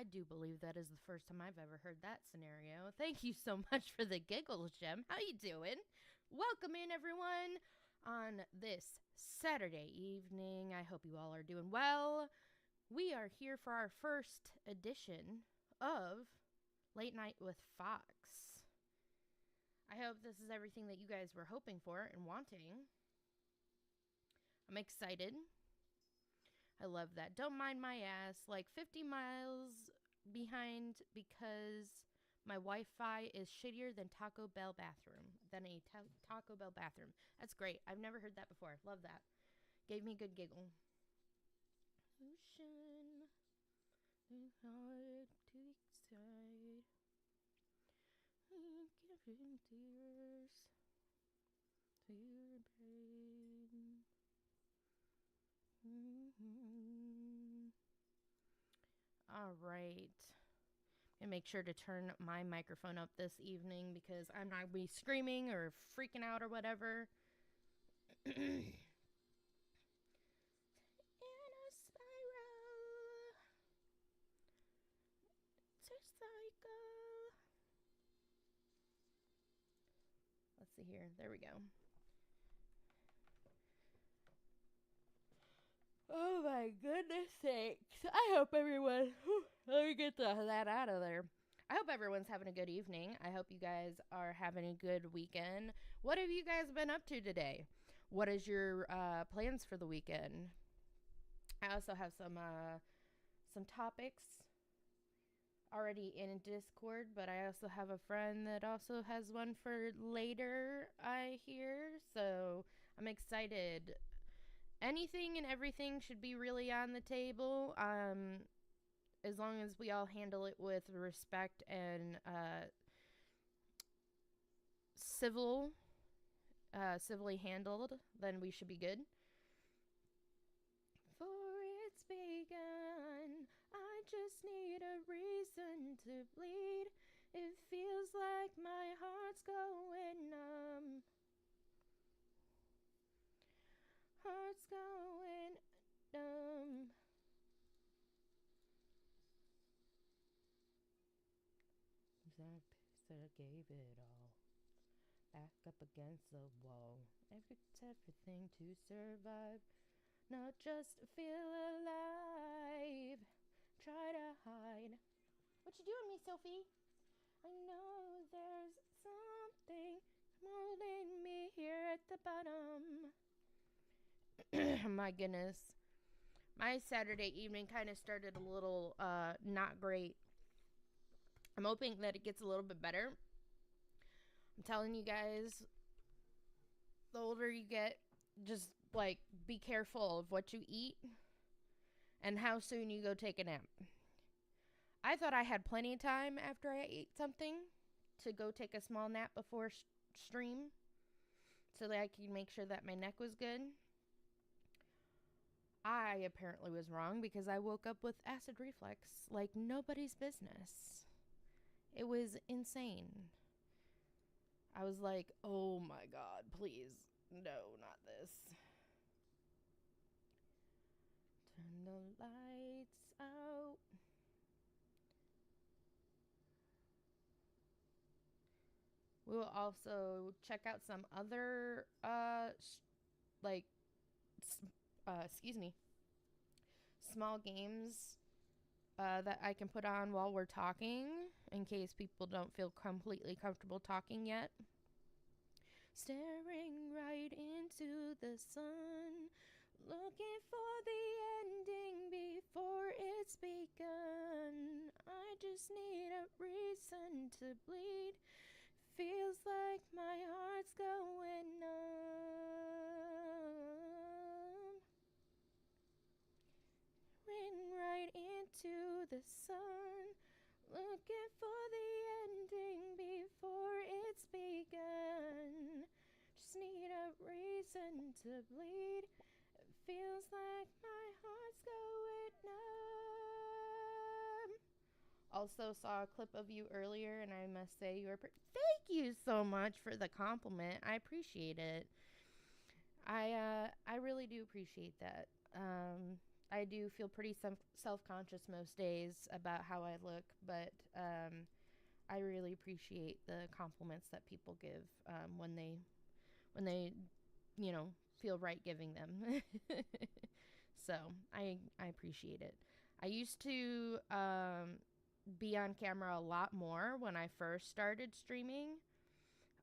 I do believe that is the first time I've ever heard that scenario. Thank you so much for the giggles, Jem. How you doing? Welcome in, everyone, on this Saturday evening. I hope you all are doing well. We are here for our first edition of Late Night with Foxx. I hope this is everything that you guys were hoping for and wanting. I'm excited. I love that. Don't mind my ass. Like 50 miles behind because my Wi-Fi is shittier than Taco Bell bathroom. Taco Bell bathroom. That's great. I've never heard that before. Love that. Gave me a good giggle. Ocean, hard to excite. Giving tears to your brain. All right. And make sure to turn my microphone up this evening because I'm not going to be screaming or freaking out or whatever. In a spiral to cycle. Let's see here. There we go. Oh my goodness sakes. I hope everyone, let me get that out of there. I hope everyone's having a good evening. I hope you guys are having a good weekend. What have you guys been up to today? What is your plans for the weekend? I also have some topics already in Discord, but I also have a friend that also has one for later, I hear. So I'm excited. Anything and everything should be really on the table, as long as we all handle it with respect and civilly handled, then we should be good. For it's begun, I just need a reason to bleed. It feels like my heart's going numb. Heart's going numb. I gave it all. Back up against the wall. Everything to survive. Not just feel alive. Try to hide. What you doing, me, Sophie? I know there's something holding me here at the bottom. My goodness. My Saturday evening kind of started a little not great. I'm hoping that it gets a little bit better. I'm telling you guys, the older you get, just like be careful of what you eat and how soon you go take a nap. I thought I had plenty of time after I ate something to go take a small nap before stream so that I could make sure that my neck was good. I apparently was wrong because I woke up with acid reflux like nobody's business. It was insane. I was like, oh my God, please. No, not this. Turn the lights out. We will also check out some other, small games that I can put on while we're talking in case people don't feel completely comfortable talking yet. Staring right into the sun, looking for the ending before it's begun. I just need a reason to bleed. Feels like my heart's going numb. Ran right into the sun, looking for the ending before it's begun. Just need a reason to bleed. It feels like my heart's going numb. Also saw a clip of you earlier, and I must say you are thank you so much for the compliment. I appreciate it. I really do appreciate that. I I do feel pretty self-conscious most days about how I look, but I really appreciate the compliments that people give when they you know feel right giving them. So I appreciate it. I used to be on camera a lot more when I first started streaming,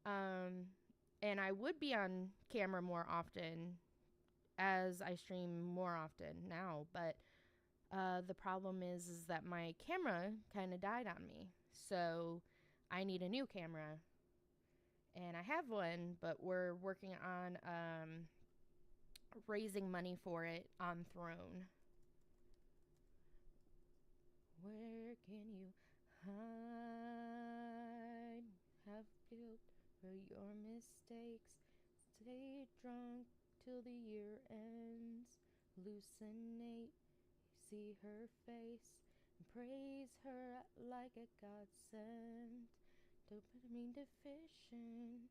and I would be on camera more often as I stream more often now, but the problem is that my camera kind of died on me. So I need a new camera. And I have one, but we're working on raising money for it on Throne. Where can you hide? Have guilt for your mistakes. Stay drunk till the year ends. Hallucinate, see her face, and praise her like a godsend. Dopamine deficient,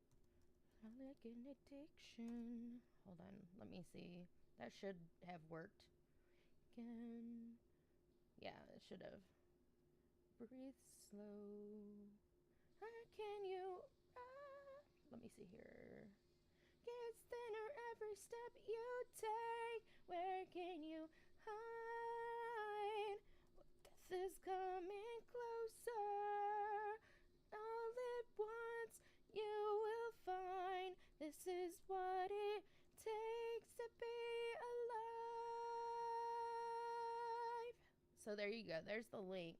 like an addiction. Hold on, let me see. That should have worked. Again. Yeah, it should have. Breathe slow. How can you? Let me see here. Gets thinner every step you take. Where can you hide? Death is coming closer. All at once you will find this is what it takes to be alive. So there you go. There's the link.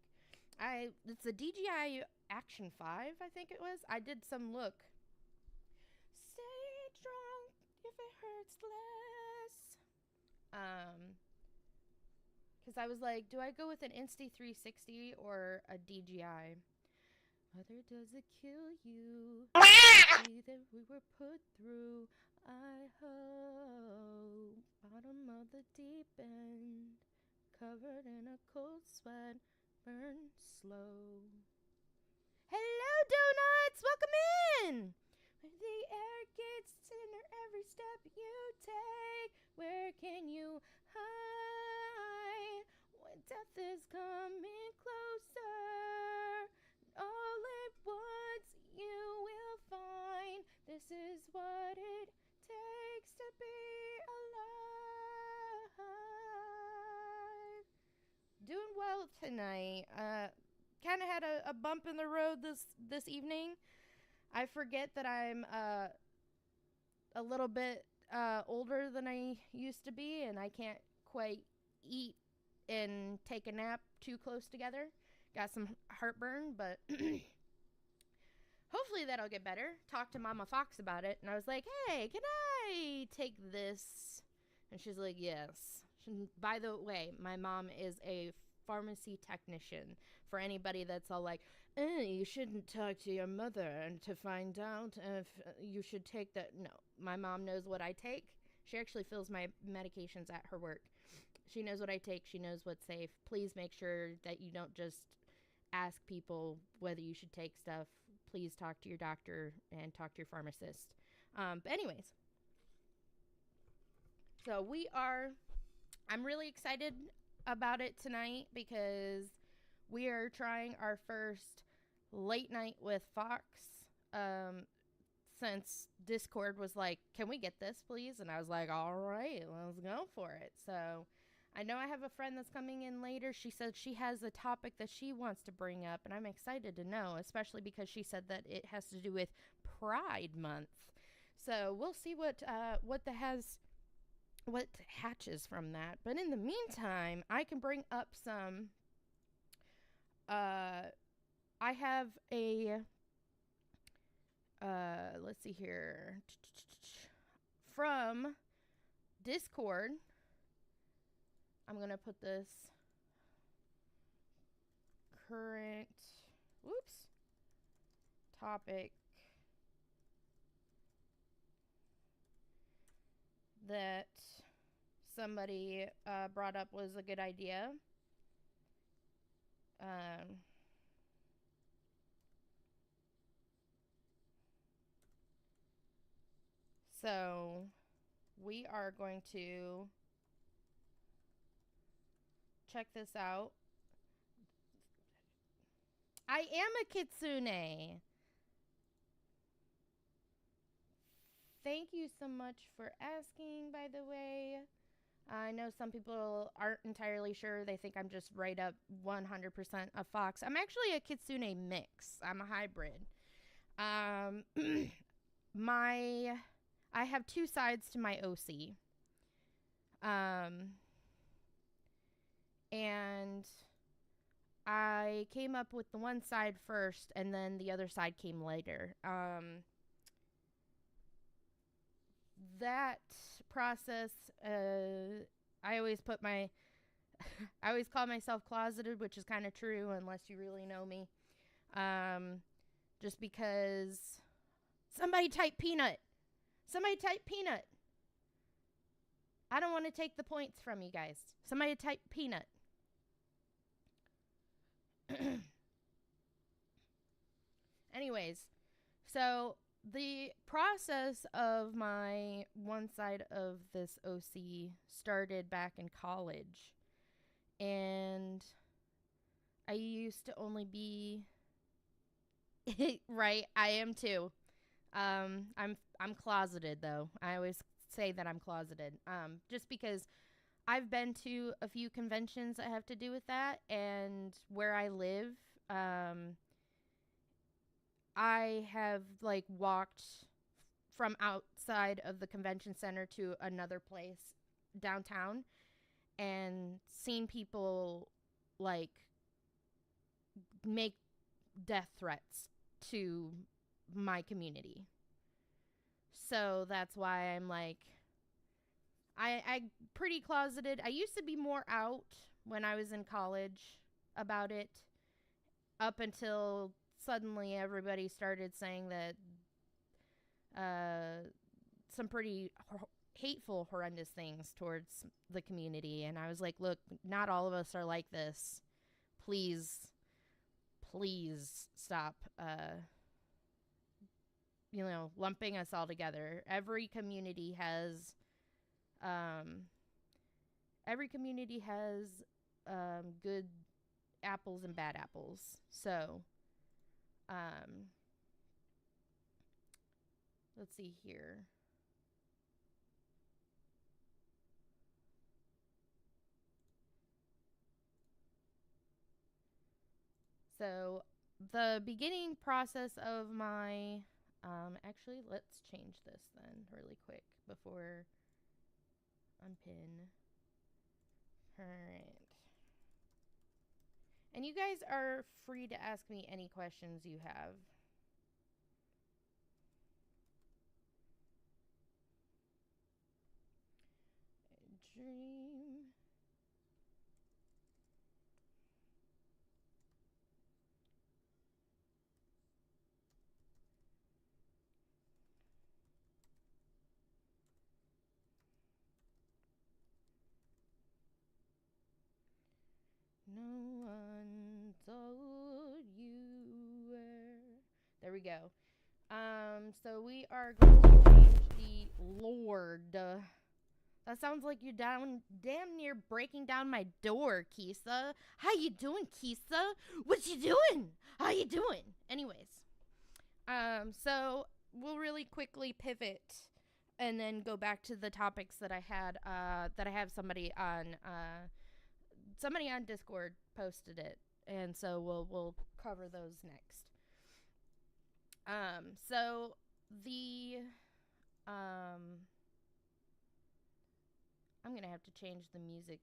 It's a DJI Action 5, I think it was. I did some look. Stay drunk if it hurts less. Because I was like, do I go with an Insta360 or a DJI? Mother, does it kill you? See that we were put through. I hope. Bottom of the deep end. Covered in a cold sweat. Burn slow. Hello, donuts! Welcome in! Where the air gets thinner every step you take. Where can you hide when death is coming closer? All at once you will find this is what it takes to be alive. Doing well tonight. Kind of had a bump in the road this evening. I forget that I'm a little bit older than I used to be, and I can't quite eat and take a nap too close together. Got some heartburn, but hopefully that'll get better. Talked to Mama Foxx about it, and I was like, hey, can I take this? And she's like, yes. By the way, my mom is a pharmacy technician. For anybody that's all like, you shouldn't talk to your mother and to find out if you should take that. No, my mom knows what I take. She actually fills my medications at her work. She knows what I take. She knows what's safe. Please make sure that you don't just ask people whether you should take stuff. Please talk to your doctor and talk to your pharmacist. But anyways, so I'm really excited about it tonight because we are trying our first late night with Foxx since Discord was like, can we get this please? And I was like, all right, let's go for it. So I know I have a friend that's coming in later. She said she has a topic that she wants to bring up, and I'm excited to know, especially because she said that it has to do with Pride Month. So we'll see what hatches from that. But in the meantime, I can bring up some I have a let's see here, from Discord. I'm gonna put this current topic that somebody brought up was a good idea. So we are going to check this out. I am a kitsune. Thank you so much for asking, by the way. I know some people aren't entirely sure. They think I'm just right up 100% a fox. I'm actually a kitsune mix. I'm a hybrid. Um, my I have two sides to my OC. And I came up with the one side first, and then the other side came later. That process, I always put my, I always call myself closeted, which is kind of true unless you really know me. Just because somebody type peanut. Somebody type peanut. I don't want to take the points from you guys. Somebody type peanut. Anyways, so the process of my one side of this OC started back in college. And I used to only be right, I am too. I'm closeted though. I always say that I'm closeted. Just because I've been to a few conventions that have to do with that, and where I live, I have like walked from outside of the convention center to another place downtown and seen people like make death threats to my community. So that's why I'm like, I pretty closeted. I used to be more out when I was in college about it, up until suddenly everybody started saying that some pretty hateful, horrendous things towards the community. And I was like, look, not all of us are like this. Please, please stop, lumping us all together. Every community has good apples and bad apples. So, let's see here. So, the beginning process of my, actually, let's change this then really quick before unpin. Alright. And you guys are free to ask me any questions you have. Dream. No one told you where. There we go. So we are going to change the Lord. That sounds like you're damn near breaking down my door, Kisa. How you doing, Kisa? What you doing? How you doing? Anyways, so we'll really quickly pivot and then go back to the topics that I had. That I have somebody on Discord posted it, and so we'll cover those next. So the I'm gonna have to change the music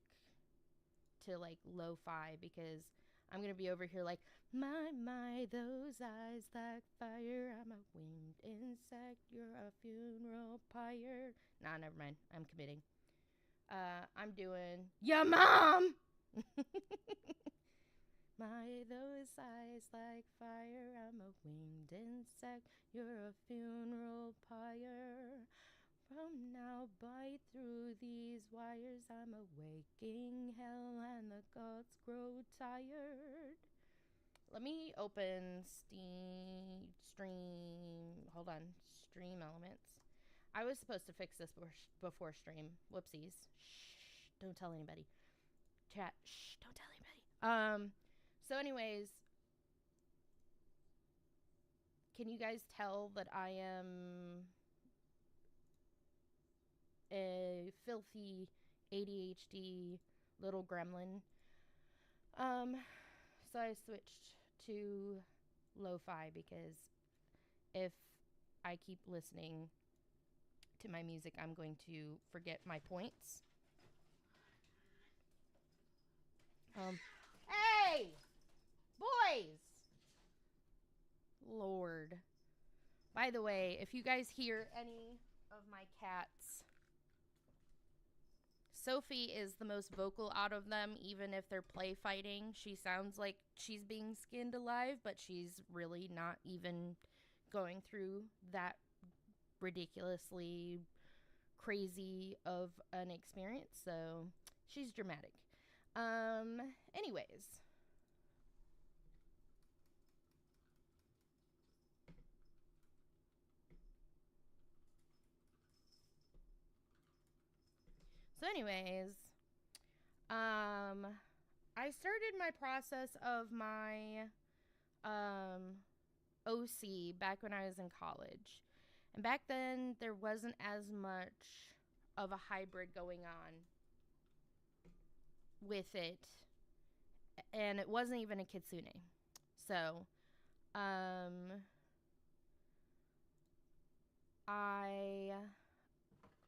to like lo-fi, because I'm gonna be over here like, my, those eyes like fire. I'm a winged insect. You're a funeral pyre. Nah, never mind. I'm committing. I'm doing your mom. My, those eyes like fire. I'm a winged insect. You're a funeral pyre. From now, bite through these wires. I'm a waking hell, and the gods grow tired. Let me open stream. Hold on. Stream elements. I was supposed to fix this before stream. Whoopsies. Shh. Don't tell anybody. Chat. Shh, don't tell anybody. So anyways, can you guys tell that I am a filthy ADHD little gremlin? So I switched to lo-fi because if I keep listening to my music, I'm going to forget my points. Hey! Boys! Lord. By the way, if you guys hear any of my cats, Sophie is the most vocal out of them, even if they're play fighting. She sounds like she's being skinned alive, but she's really not even going through that ridiculously crazy of an experience. So she's dramatic. Anyways. So anyways, I started my process of my OC back when I was in college. And back then, there wasn't as much of a hybrid going on with it. And it wasn't even a kitsune. So, let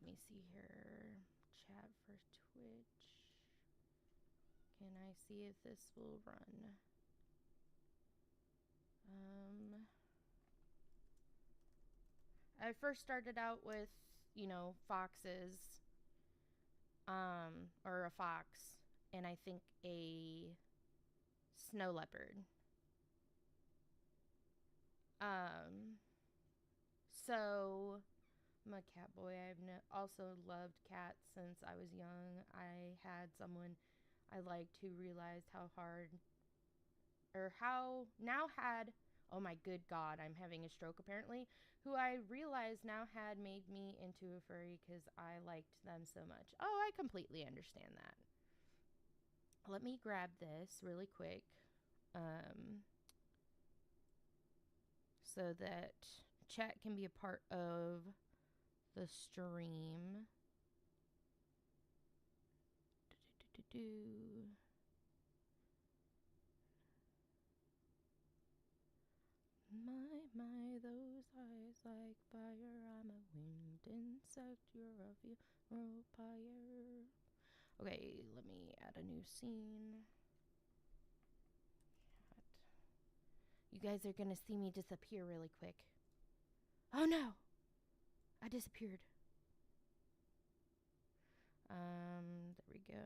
me see here. Chat for Twitch. Can I see if this will run? I first started out with, foxes, or a fox, and I think a snow leopard. So I'm a cat boy. I've also loved cats since I was young. I had someone I liked who realized how hard, or how now had, oh my good God, I'm having a stroke apparently, who I realized now had made me into a furry because I liked them so much. Oh, I completely understand that. Let me grab this really quick, so that chat can be a part of the stream. My, those eyes like fire. I'm a winged insect. You're a vampire. Okay, let me add a new scene. You guys are gonna see me disappear really quick. Oh no! I disappeared. There we go.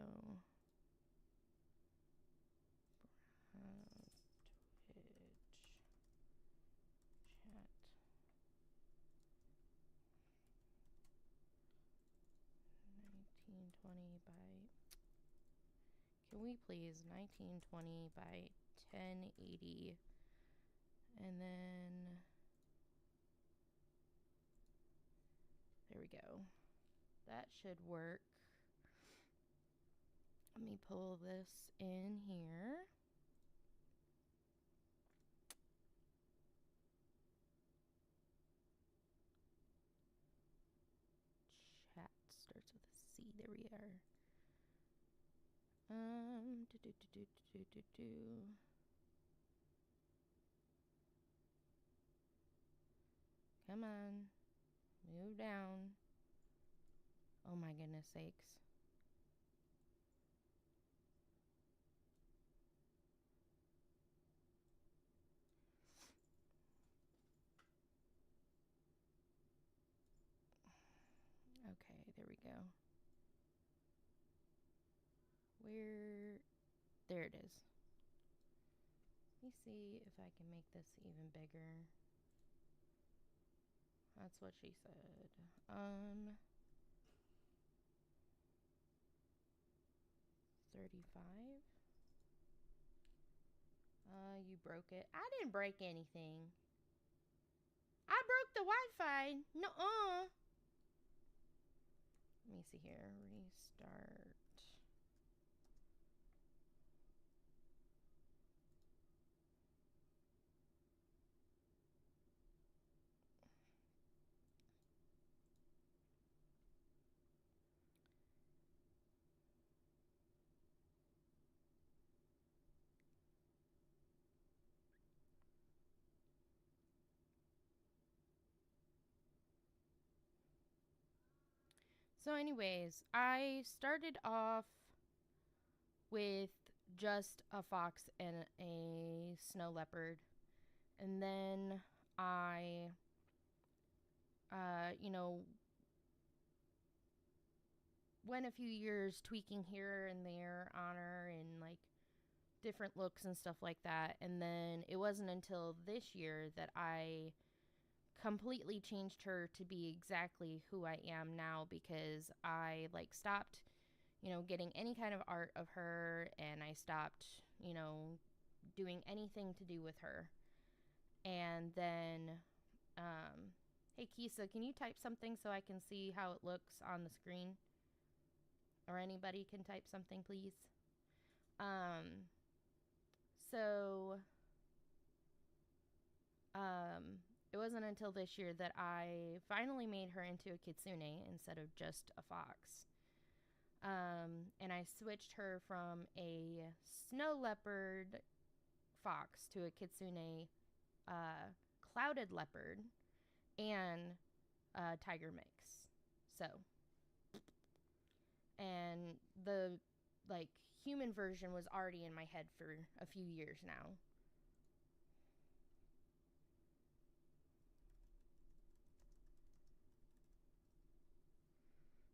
Can we please 1920 by 1080, and then there we go. That should work. Let me pull this in here. Chat starts with a C. There we are. Come on. Move down. Oh my goodness sakes. Okay, there we go. There it is. Let me see if I can make this even bigger. That's what she said. 35. You broke it. I didn't break anything. I broke the Wi-Fi. Nuh-uh. Let me see here. Restart. So, anyways, I started off with just a fox and a snow leopard. And then I, you know, went a few years tweaking here and there on her and like different looks and stuff like that. And then it wasn't until this year that I completely changed her to be exactly who I am now, because I like stopped, getting any kind of art of her, and I stopped, doing anything to do with her. And then, hey Kisa, can you type something so I can see how it looks on the screen? Or anybody can type something, please. Um, so, it wasn't until this year that I finally made her into a kitsune instead of just a fox. And I switched her from a snow leopard fox to a kitsune clouded leopard and tiger mix. So, and the like human version was already in my head for a few years now.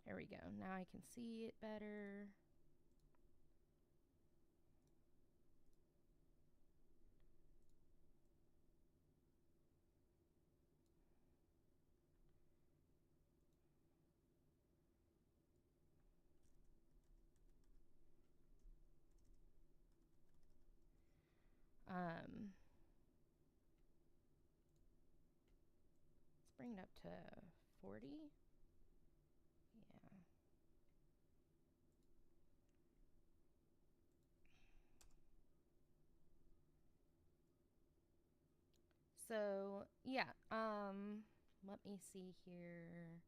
There we go. Now I can see it better. Let's bring it up to 40. Yeah. So, yeah. Let me see here.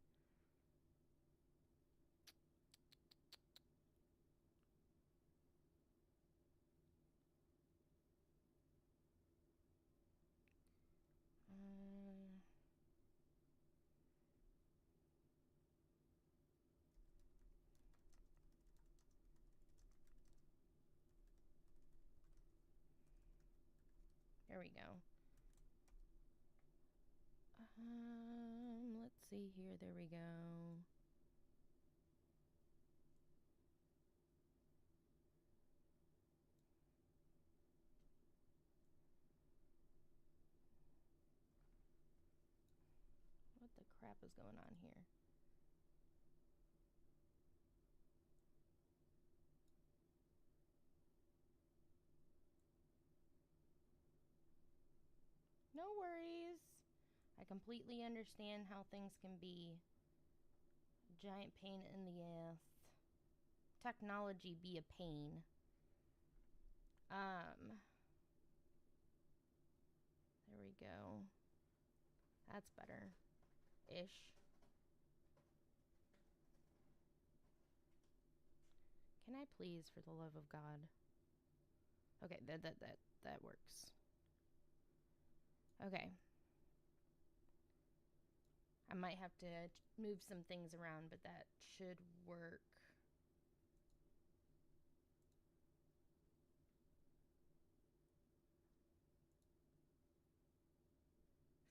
There we go. Let's see here. There we go. What the crap is going on here? No worries. I completely understand how things can be. Giant pain in the ass. Technology be a pain. There we go. That's better. Ish. Can I please, for the love of God? Okay, that works. Okay. I might have to move some things around, but that should work.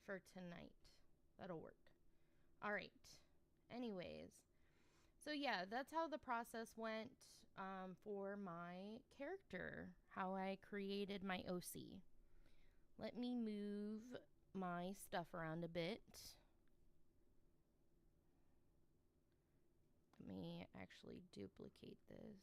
For tonight. That'll work. All right. Anyways, so yeah, that's how the process went for my character, how I created my OC. Let me move my stuff around a bit. Let me actually duplicate this.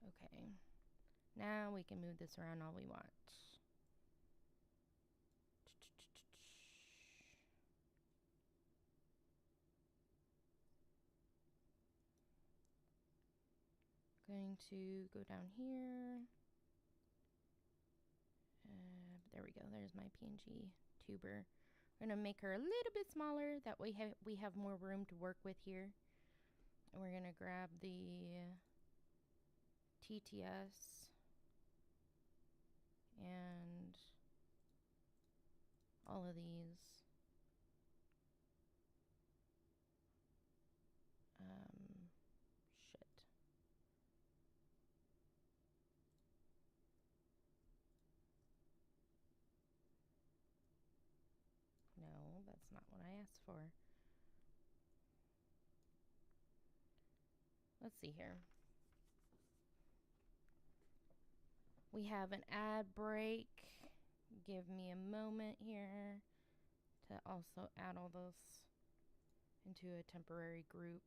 Okay. Now we can move this around all we want. Going to go down here. There we go. There's my PNG tuber. We're going to make her a little bit smaller. That way we have more room to work with here. And we're going to grab the TTS and all of these. Shit. No, that's not what I asked for. Let's see here. We have an ad break. Give me a moment here to also add all those into a temporary group.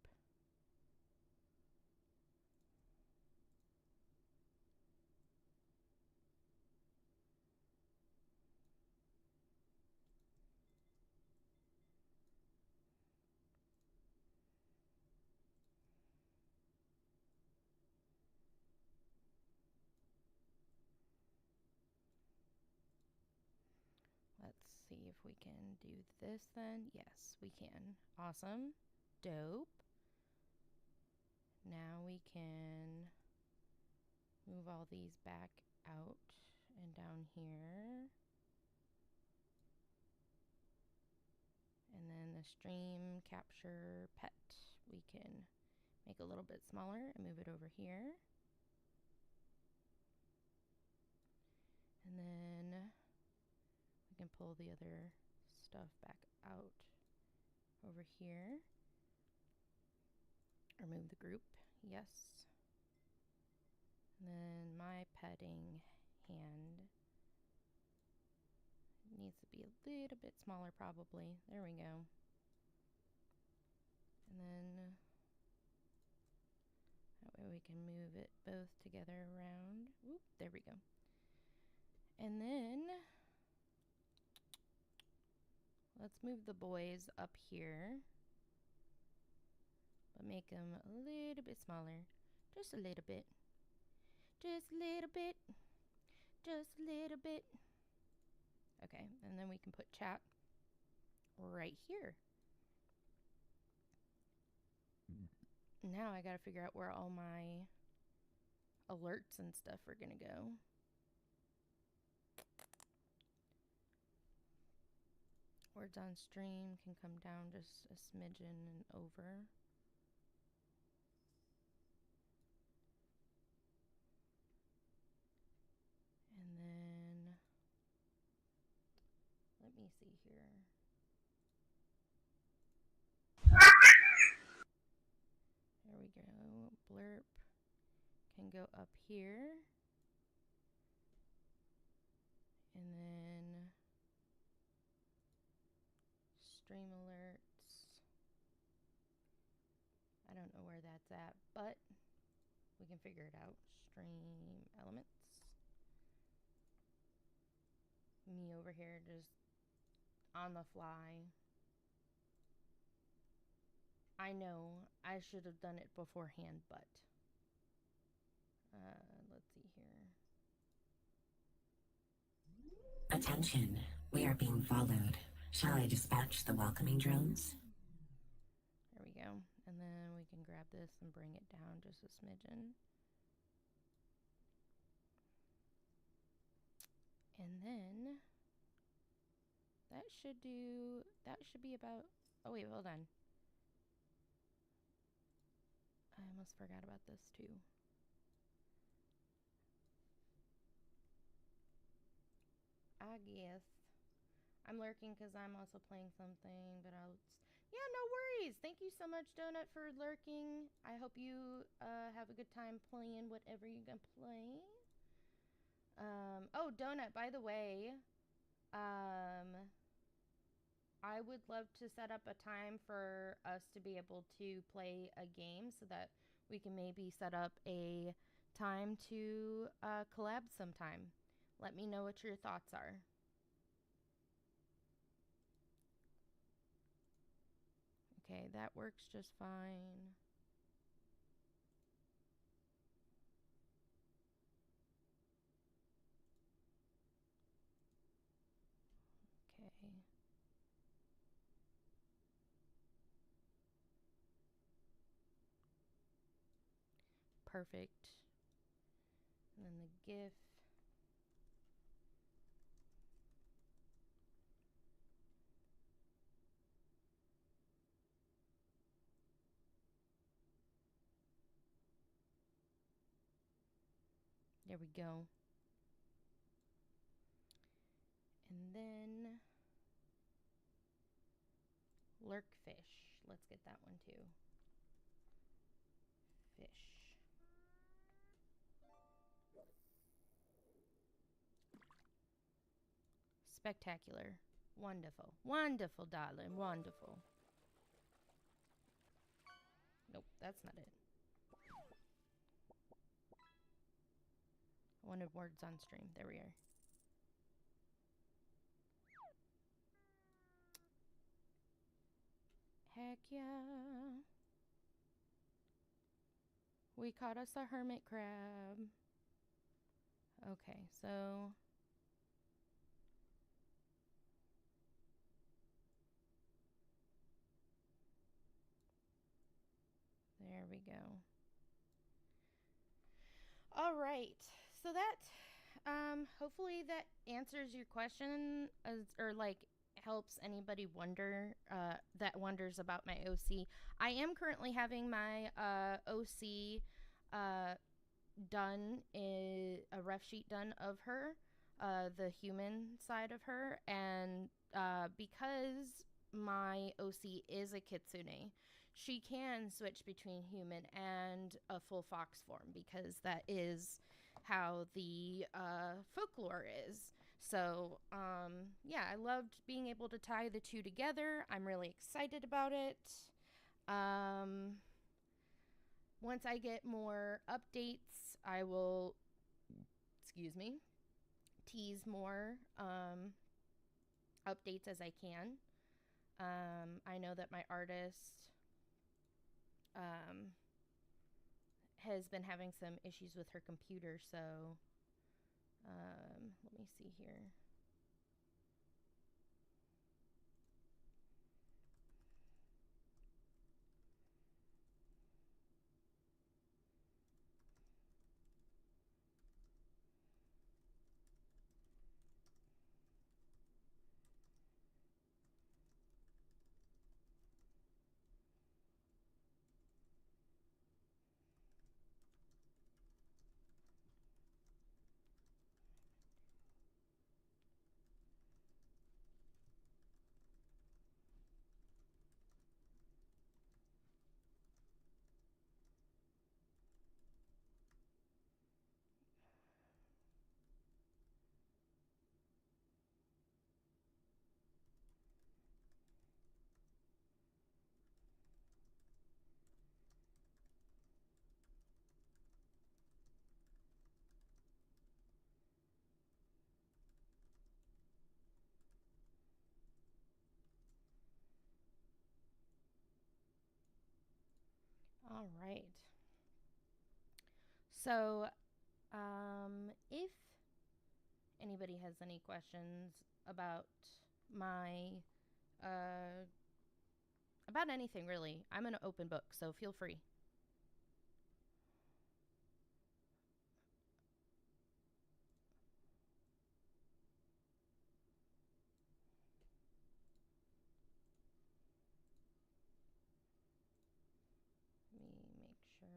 Let's see if we can do this then. Yes, we can. Awesome. Dope. Now we can move all these back out and down here. And then the stream capture pet, we can make a little bit smaller and move it over here. And then we can pull the other stuff back out over here. Remove the group, yes. And then my petting hand needs to be a little bit smaller probably. There we go. And then that way we can move it both together around. Whoop, there we go. And then let's move the boys up here, but make them a little bit smaller. Just a little bit. Just a little bit. Just a little bit. Okay, and then we can put chat right here. Now I gotta figure out where all my alerts and stuff are gonna go. Words on stream can come down just a smidgen and over. And then let me see here. There we go. Blurb can go up here. And then stream alerts. I don't know where that's at, but we can figure it out. Stream elements. Me over here just on the fly. I know I should have done it beforehand, but let's see here. Attention, we are being followed. Shall I dispatch the welcoming drones? There we go. And then we can grab this and bring it down just a smidgen. And then that should be about, oh wait, hold on. I almost forgot about this too. I guess. I'm lurking because I'm also playing something, but yeah, no worries. Thank you so much, Donut, for lurking. I hope you have a good time playing whatever you're going to play. Oh, Donut, by the way, I would love to set up a time for us to be able to play a game so that we can maybe set up a time to collab sometime. Let me know what your thoughts are. Okay, that works just fine. Okay. perfect. And then the GIF. There we go. And then Lurkfish. Let's get that one too. Fish. Spectacular. Wonderful. Wonderful, darling. Wonderful. Nope, that's not it. I wanted words on stream. There we are. Heck yeah. We caught us a hermit crab. Okay, so there we go. All right. So that hopefully that answers your question or like helps anybody that wonders about my OC. I am currently having my OC done, a rough sheet done of her, the human side of her, and because my OC is a kitsune, she can switch between human and a full fox form because that is how the folklore is. So, yeah, I loved being able to tie the two together. I'm really excited about it. Once I get more updates, I will, tease more updates as I can. I know that my artist has been having some issues with her computer, so let me see here. All right. So, if anybody has any questions about my, about anything really, I'm an open book, so feel free. Let me make sure.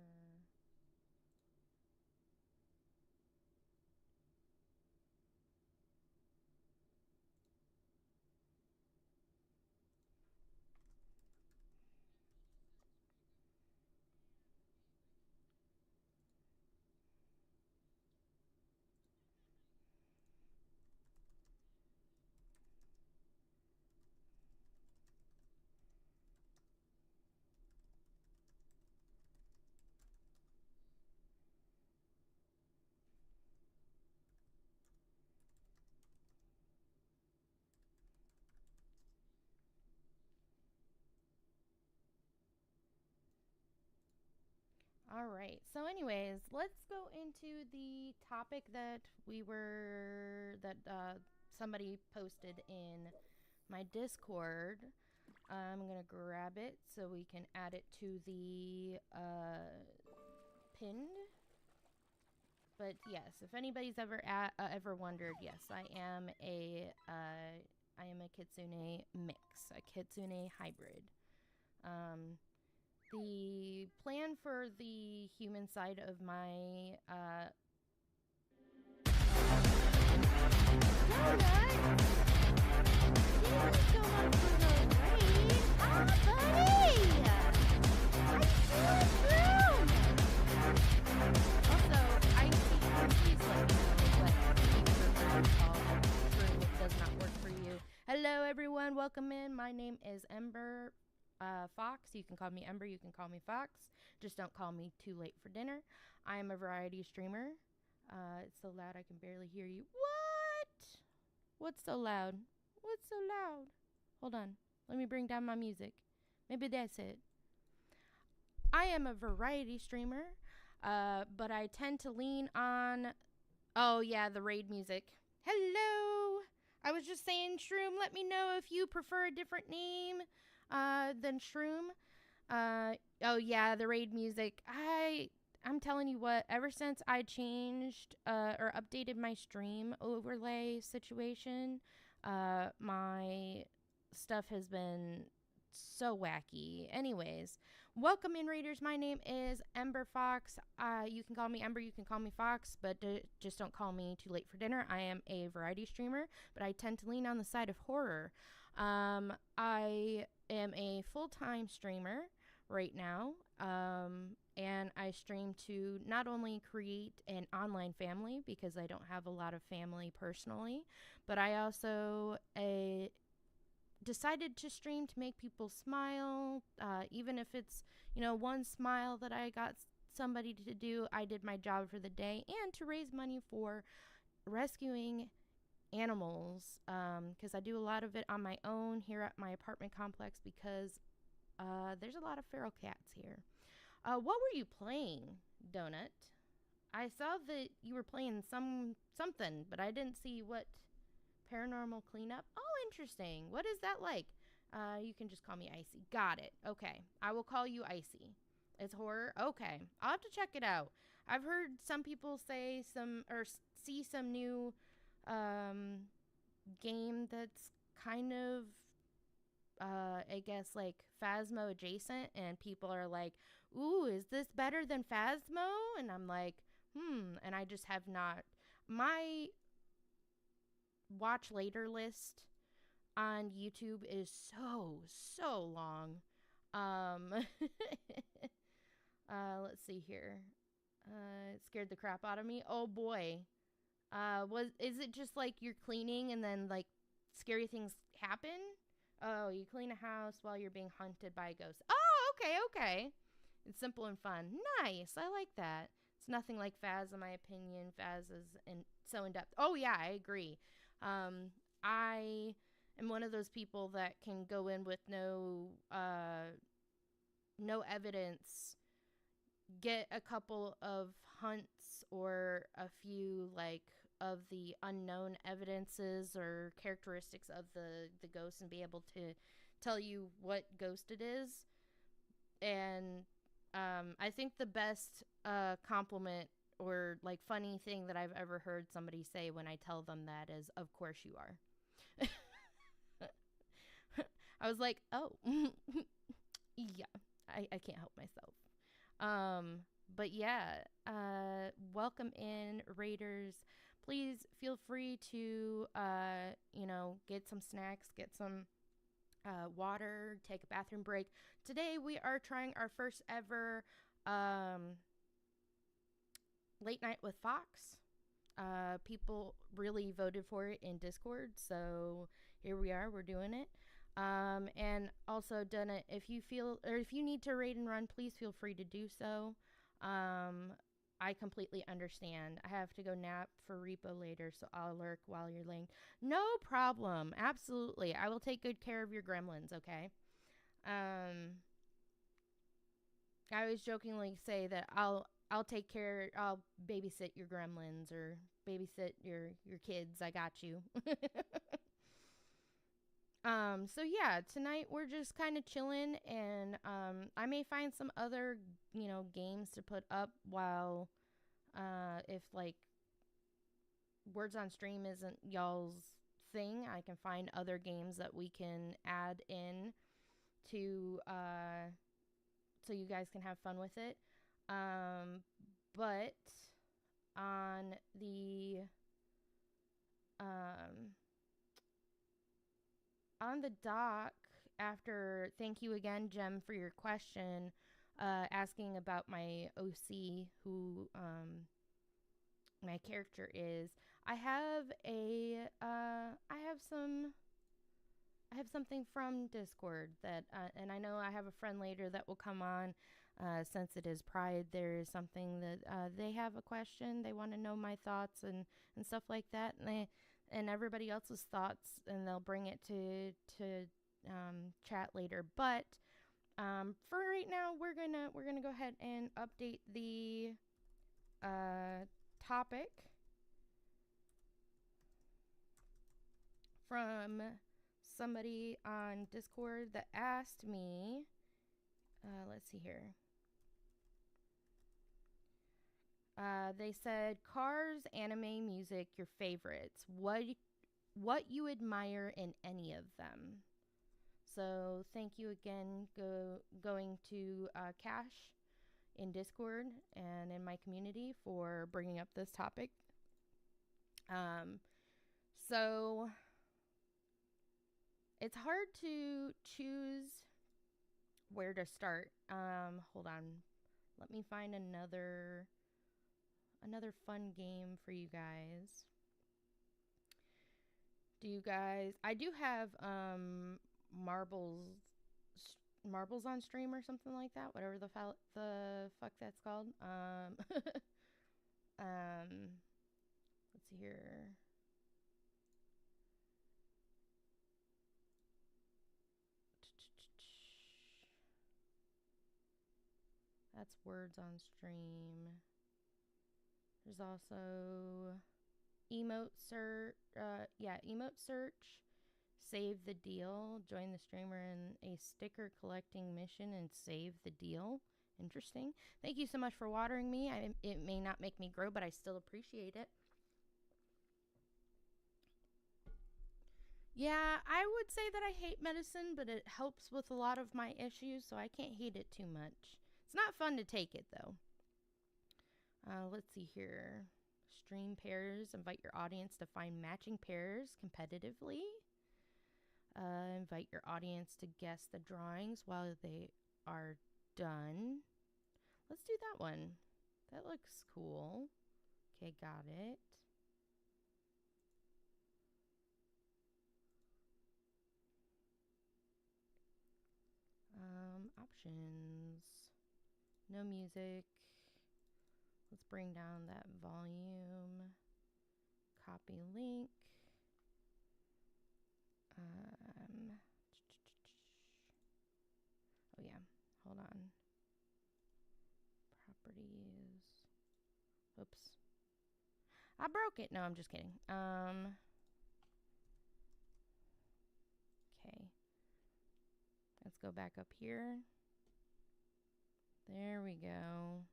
All right. So, anyways, let's go into the topic that somebody posted in my Discord. I'm gonna grab it so we can add it to the pinned. But yes, if anybody's ever wondered, yes, I am a kitsune mix, a kitsune hybrid. The plan for the human side of my Hello, everyone. Welcome in. My name is Ember Foxx. You can call me Ember. You can call me Foxx. Just don't call me too late for dinner. I am a variety streamer. It's so loud I can barely hear you. What? What's so loud? What's so loud? Hold on. Let me bring down my music. Maybe that's it. I am a variety streamer, but I tend to lean on... Oh, yeah, the raid music. Hello! I was just saying, Shroom, let me know if you prefer a different name than Shroom. Oh, yeah, the raid music. I'm telling you what, ever since I changed or updated my stream overlay situation, my stuff has been so wacky. Anyways, welcome in, Raiders. My name is Ember Foxx. You can call me Ember, you can call me Foxx, but just don't call me too late for dinner. I am a variety streamer, but I tend to lean on the side of horror. I am a full-time streamer right now, and I stream to not only create an online family, because I don't have a lot of family personally, but I also decided to stream to make people smile, even if it's, one smile that I got somebody to do. I did my job for the day, and to raise money for rescuing animals, because I do a lot of it on my own here at my apartment complex, because there's a lot of feral cats here. What were you playing, Donut? I saw that you were playing something, but I didn't see what. Paranormal cleanup. Oh, interesting. What is that like? You can just call me Icy. Got it. Okay. I will call you Icy. It's horror? Okay. I'll have to check it out. I've heard some people say see some new game that's kind of I guess like Phasmo adjacent, and people are like, ooh, is this better than Phasmo? And I'm like, and I just have not. My watch later list on YouTube is so long. Let's see here. It scared the crap out of me. Oh boy. Is it just like you're cleaning and then like scary things happen? Oh, you clean a house while you're being hunted by a ghost. Oh, okay. It's simple and fun. Nice. I like that. It's nothing like Phaz, in my opinion. Phaz is so in depth. Oh yeah, I agree. I am one of those people that can go in with no evidence, get a couple of hunts or a few like of the unknown evidences or characteristics of the ghost, and be able to tell you what ghost it is. And I think the best compliment or like funny thing that I've ever heard somebody say when I tell them that is, of course you are. I was like, oh, yeah, I can't help myself. But yeah, welcome in, Raiders. Please feel free to, get some snacks, get some water, take a bathroom break. Today we are trying our first ever late night with Foxx. People really voted for it in Discord, so here we are. We're doing it. And also, done it. If you need to raid and run, please feel free to do so. I completely understand. I have to go nap for repo later, so I'll lurk while you're laying. No problem. Absolutely. I will take good care of your gremlins, okay? I always jokingly say that I'll babysit your gremlins or babysit your kids. I got you. So yeah, tonight we're just kind of chilling, and I may find some other, games to put up while, if like Words on Stream isn't y'all's thing, I can find other games that we can add in to, so you guys can have fun with it. But on the um, on the dock, after, thank you again, Jem, for your question, asking about my OC, who my character is. I have something from Discord that, and I know I have a friend later that will come on. Since it is Pride, there is something that they have a question. They want to know my thoughts and stuff like that, and everybody else's thoughts, and they'll bring it to chat later. But for right now, we're gonna go ahead and update the topic from somebody on Discord that asked me. Let's see here. They said cars, anime, music, your favorites. What you admire in any of them. So thank you again, going to Cash in Discord and in my community for bringing up this topic. So it's hard to choose where to start. Hold on. Let me find another fun game for you guys. I do have marbles on stream or something like that, whatever the fuck that's called. Let's see here. That's Words on Stream. There's also emote search. Emote search. Save the deal. Join the streamer in a sticker collecting mission and save the deal. Interesting. Thank you so much for watering me. It may not make me grow, but I still appreciate it. Yeah, I would say that I hate medicine, but it helps with a lot of my issues, so I can't hate it too much. It's not fun to take it, though. Let's see here. Stream pairs. Invite your audience to find matching pairs competitively. Invite your audience to guess the drawings while they are done. Let's do that one. That looks cool. Okay, got it. Options. No music. Let's bring down that volume. Copy link. Oh yeah, hold on. Properties. Oops. I broke it. No, I'm just kidding. Okay. Let's go back up here. There we go.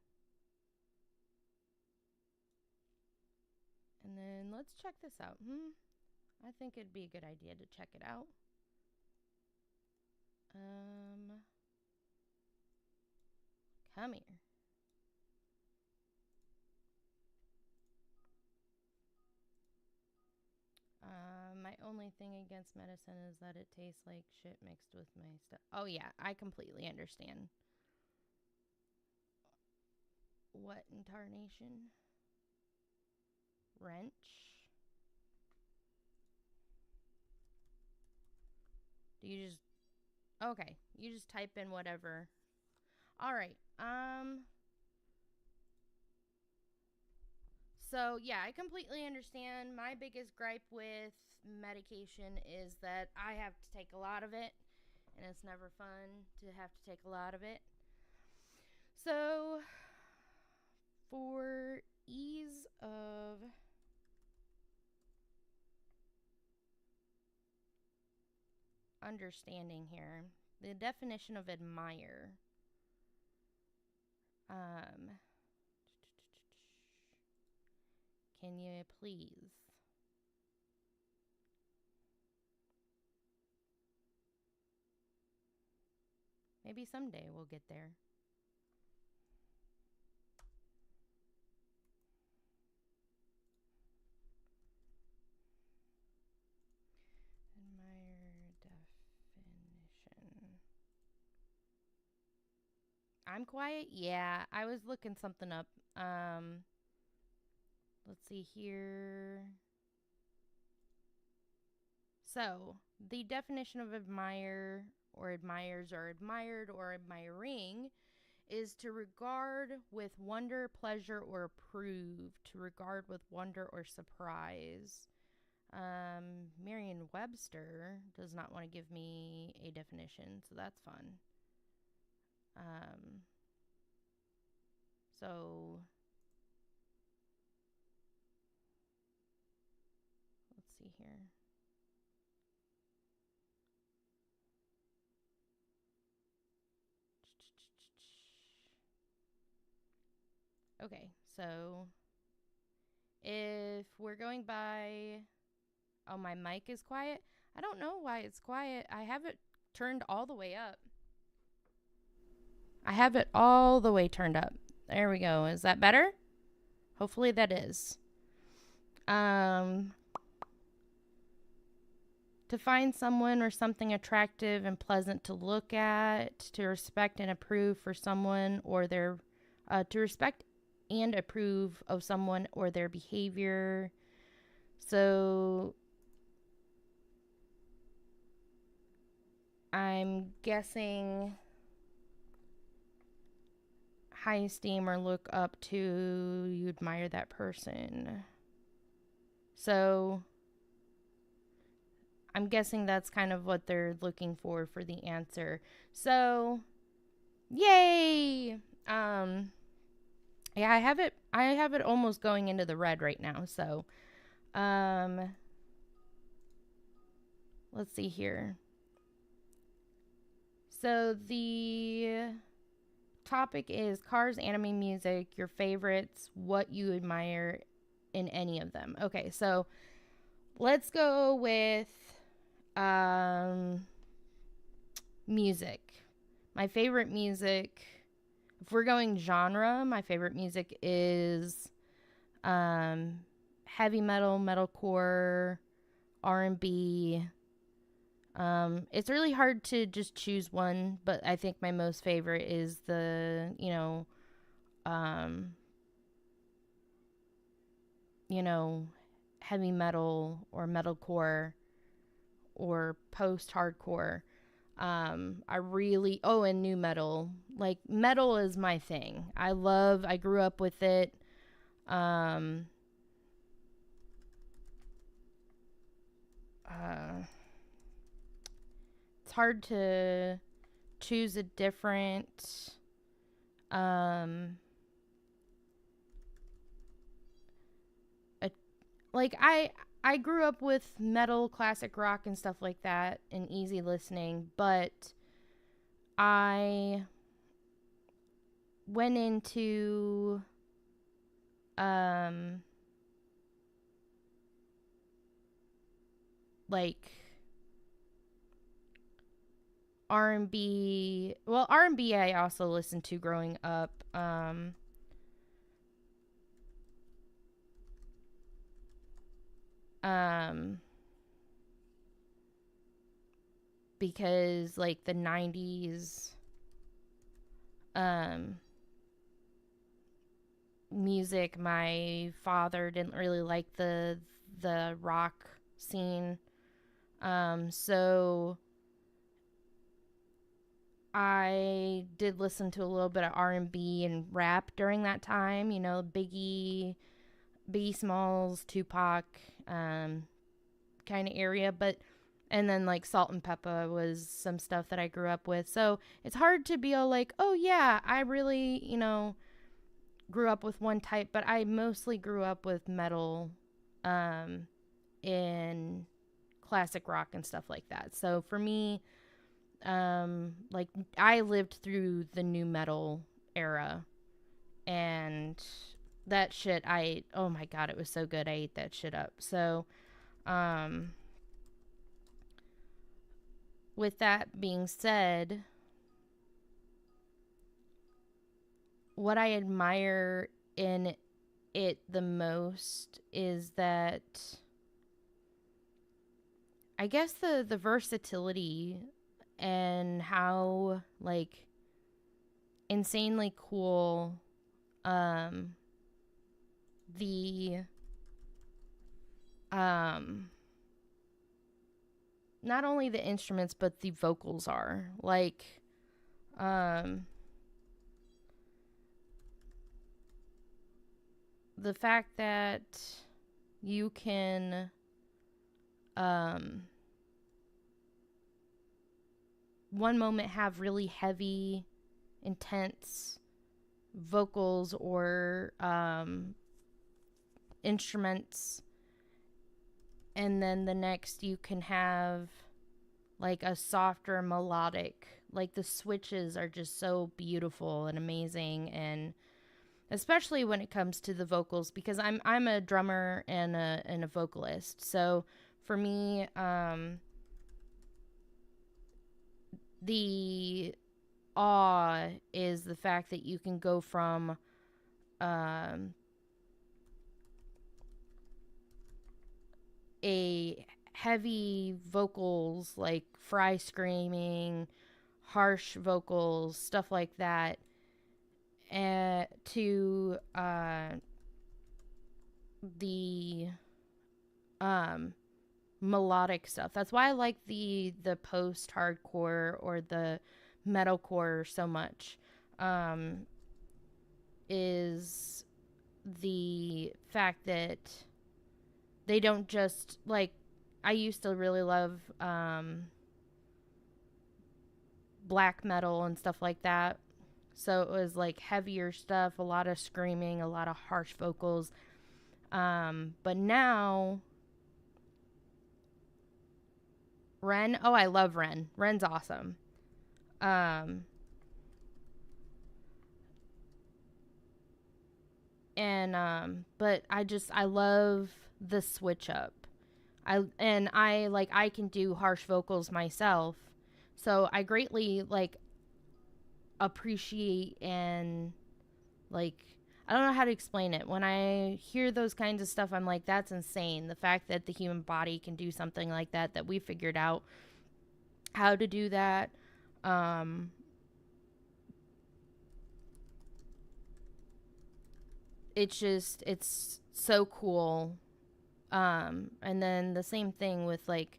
And then let's check this out. I think it'd be a good idea to check it out. Come here. My only thing against medicine is that it tastes like shit mixed with my stuff. Oh yeah, I completely understand. What in tarnation? Wrench. Do you just... Okay, you just type in whatever. All right. So yeah, I completely understand. My biggest gripe with medication is that I have to take a lot of it, and it's never fun to have to take a lot of it. So for ease of – understanding here. The definition of admire. Can you please? Maybe someday we'll get there. Admire definition. I'm quiet? Yeah, I was looking something up. Let's see here. So, the definition of admire or admires or admired or admiring is to regard with wonder, pleasure, or approve. To regard with wonder or surprise. Merriam-Webster does not want to give me a definition, so that's fun. So let's see here. Okay, so if we're going by... Oh, my mic is quiet? I don't know why it's quiet. I have it turned all the way up. I have it all the way turned up. There we go. Is that better? Hopefully that is. To find someone or something attractive and pleasant to look at, to respect and approve for someone or their... to respect and approve of someone or their behavior. So I'm guessing high esteem or look up to, you admire that person. So I'm guessing that's kind of what they're looking for the answer. So yay! Yeah, I have it almost going into the red right now. So let's see here. So the topic is cars, anime, music, your favorites, what you admire in any of them. Okay, so let's go with music. My favorite music, if we're going genre, my favorite music is heavy metal, metalcore, R&B. It's really hard to just choose one, but I think my most favorite is the, heavy metal or metalcore or post-hardcore. And new metal. Like, metal is my thing. I grew up with it. It's hard to choose a different, I grew up with metal, classic rock, and stuff like that, and easy listening, but I went into R&B. Well, R&B I also listened to growing up. Because like the 90s music, my father didn't really like the rock scene. So I did listen to a little bit of R&B and rap during that time, Biggie Smalls, Tupac, kind of area, and then like Salt and Peppa was some stuff that I grew up with. So it's hard to be all like, oh yeah, I really, grew up with one type, but I mostly grew up with metal, in classic rock and stuff like that. So for me, like I lived through the new metal era, and that shit, oh my god, it was so good. I ate that shit up. So with that being said, what I admire in it the most is that I guess the versatility and how like insanely cool the not only the instruments but the vocals are. Like the fact that you can one moment have really heavy, intense vocals or instruments, and then the next you can have like a softer melodic. Like the switches are just so beautiful and amazing, and especially when it comes to the vocals, because I'm a drummer and a vocalist. So for me, the awe is the fact that you can go from a heavy vocals like Fry screaming, harsh vocals, stuff like that, to the melodic stuff. That's why I like the post hardcore or the metalcore so much. Is the fact that they don't just like, I used to really love black metal and stuff like that. So it was like heavier stuff, a lot of screaming, a lot of harsh vocals. But now Ren, oh, I love Ren. Ren's awesome. But I love the switch up. I can do harsh vocals myself. So I greatly like appreciate and like, I don't know how to explain it. When I hear those kinds of stuff, I'm like, that's insane. The fact that the human body can do something like that, that we figured out how to do that. It's so cool. And then the same thing with like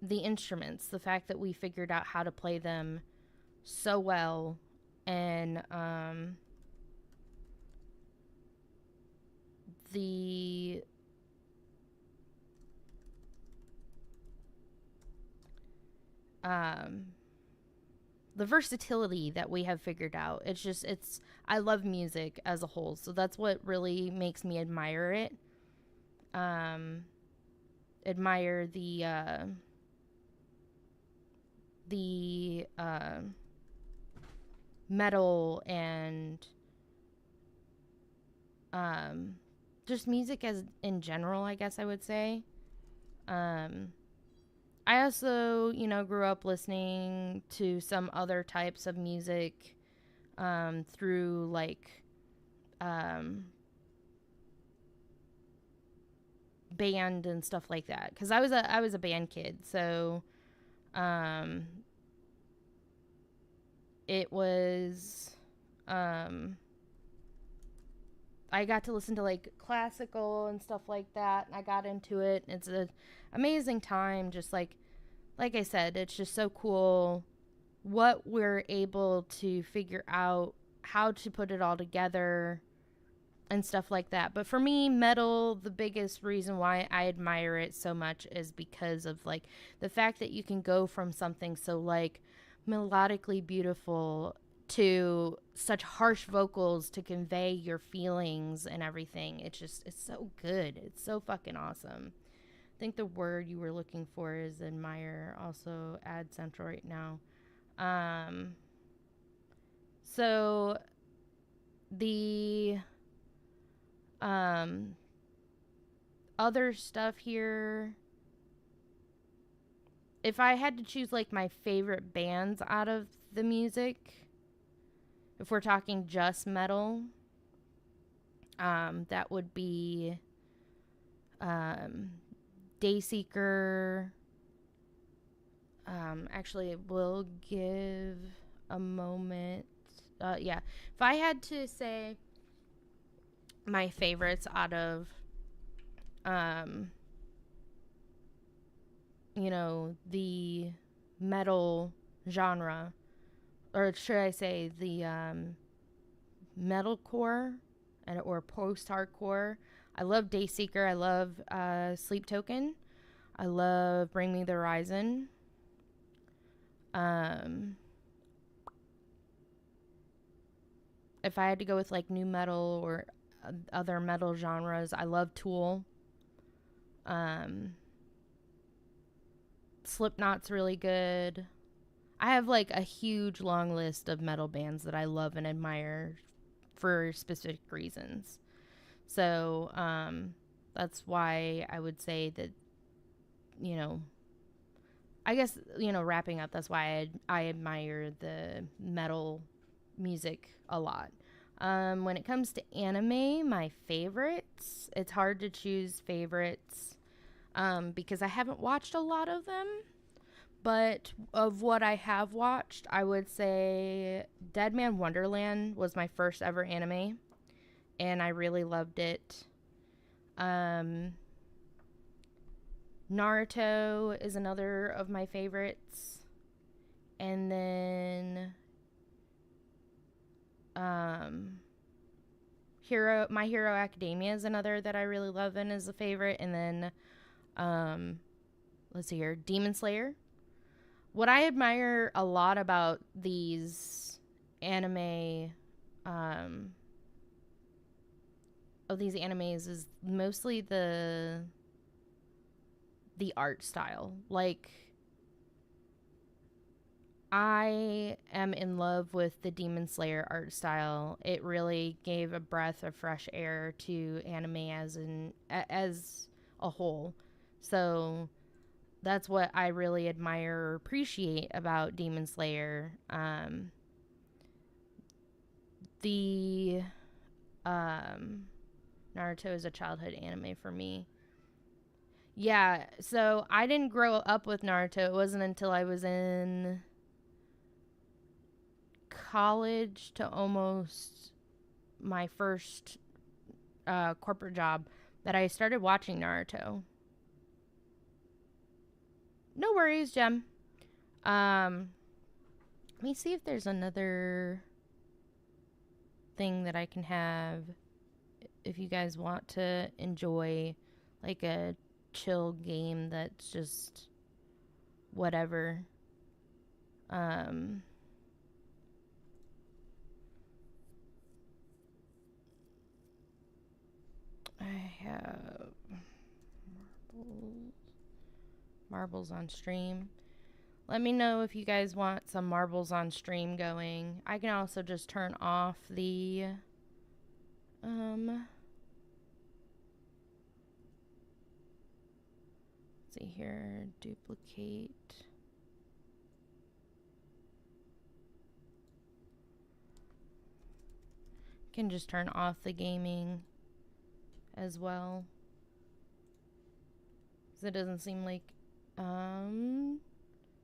the instruments, the fact that we figured out how to play them so well, and the the versatility that we have figured out. I love music as a whole, so that's what really makes me admire it. Admire the metal and just music as in general, I guess I would say. I also, grew up listening to some other types of music through like band and stuff like that, because I was a band kid. So it was I got to listen to like classical and stuff like that, and I got into it. It's an amazing time. Just like I said, it's just so cool what we're able to figure out, how to put it all together and stuff like that. But for me, metal, the biggest reason why I admire it so much is because of like the fact that you can go from something so like melodically beautiful to such harsh vocals to convey your feelings and everything. It's so good. It's so fucking awesome. think the word you were looking for is admire. Also, Ad Central right now. So the other stuff here, if I had to choose like my favorite bands out of the music, if we're talking just metal, that would be Dayseeker. Actually, we'll give a moment. Yeah, if I had to say my favorites out of, the metal genre, or should I say the metalcore or post-hardcore. I love Dayseeker. I love Sleep Token. I love Bring Me the Horizon. If I had to go with like new metal or other metal genres, I love Tool. Slipknot's really good. I have like a huge long list of metal bands that I love and admire for specific reasons. So that's why I would say that, I guess, wrapping up, that's why I admire the metal music a lot. When it comes to anime, my favorites, it's hard to choose favorites because I haven't watched a lot of them. But of what I have watched, I would say Dead Man Wonderland was my first ever anime, and I really loved it. Naruto is another of my favorites. And then My Hero Academia is another that I really love and is a favorite. And then let's see here, Demon Slayer. What I admire a lot about these anime of these animes is mostly the art style. Like, I am in love with the Demon Slayer art style. It really gave a breath of fresh air to anime as a whole. So that's what I really admire or appreciate about Demon Slayer. The Naruto is a childhood anime for me. Yeah, so I didn't grow up with Naruto. It wasn't until I was in college to almost my first corporate job that I started watching Naruto. No worries, Jem. Let me see if there's another thing that I can have if you guys want to enjoy like a chill game that's just whatever. I have marbles on stream. Let me know if you guys want some marbles on stream going. I can also just turn off the let's see here, duplicate. Can just turn off the gaming as well, because it doesn't seem like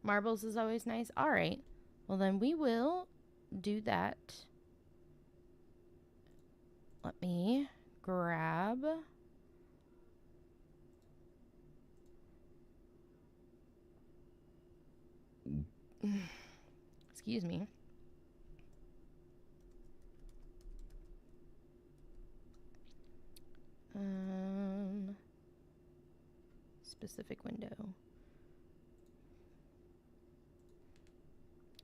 marbles is always nice. All right, well then we will do that. Let me grab excuse me. Specific window.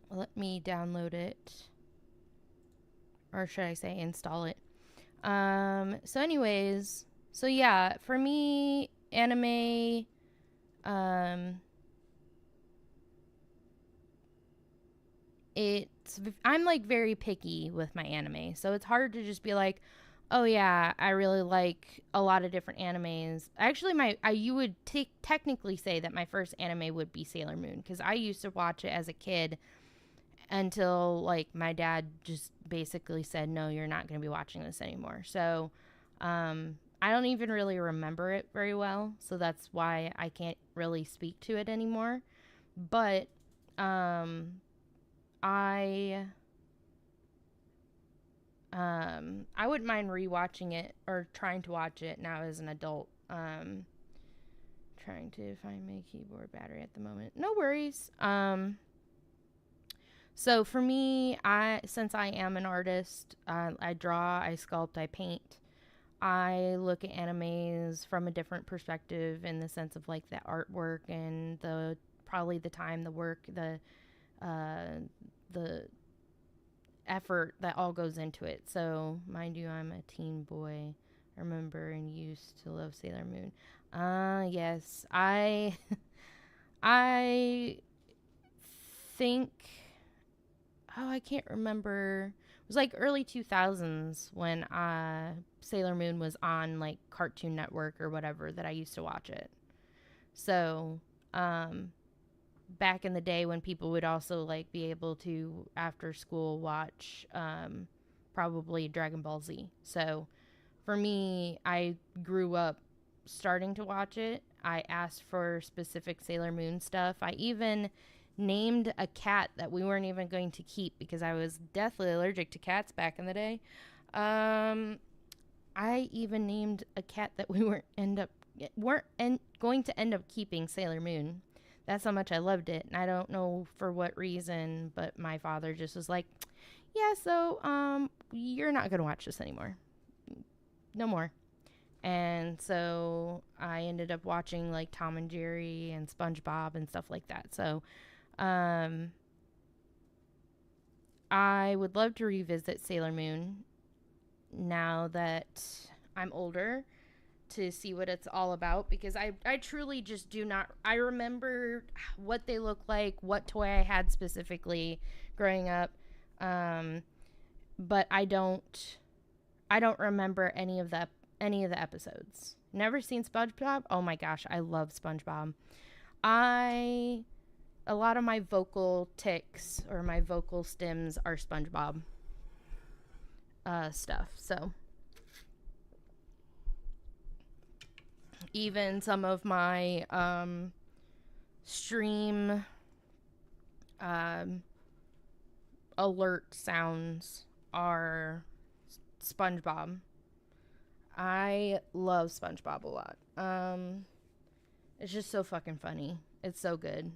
Let me download it, or should I say install it. So anyways, so yeah, for me, anime Um, I'm like very picky with my anime, so it's hard to just be like, oh yeah, I really like a lot of different animes. Actually, you would technically say that my first anime would be Sailor Moon, because I used to watch it as a kid until like my dad just basically said, no, you're not going to be watching this anymore. So I don't even really remember it very well, so that's why I can't really speak to it anymore. But um, I I wouldn't mind rewatching it or trying to watch it now as an adult. Trying to find my keyboard battery at the moment. No worries. So for me, since I am an artist, I draw, I sculpt, I paint. I look at animes from a different perspective in the sense of like the artwork and the probably the time, the work, the effort that all goes into it. So, mind you, I'm a teen boy. I remember and used to love Sailor Moon. Yes, I think. Oh, I can't remember. It was like early 2000s when Sailor Moon was on like Cartoon Network or whatever that I used to watch it. So, back in the day when people would also like be able to after school watch probably Dragon Ball Z. So for me, I grew up starting to watch it. I asked for specific Sailor Moon stuff. I even named a cat that we weren't even going to keep because I was deathly allergic to cats back in the day. I even named a cat that we weren't going to end up keeping Sailor Moon. That's how much I loved it, and I don't know for what reason, but my father just was like, "Yeah, so you're not gonna watch this anymore, no more." And so I ended up watching like Tom and Jerry and SpongeBob and stuff like that. So um, I would love to revisit Sailor Moon now that I'm older to see what it's all about because I truly just do not. I remember what they look like, what toy I had specifically growing up, but I don't remember any of the episodes. Never seen SpongeBob. Oh my gosh, I love SpongeBob. I A lot of my vocal tics or my vocal stems are SpongeBob stuff. So even some of my stream um, alert sounds are SpongeBob. I love SpongeBob a lot. It's just so fucking funny. It's so good.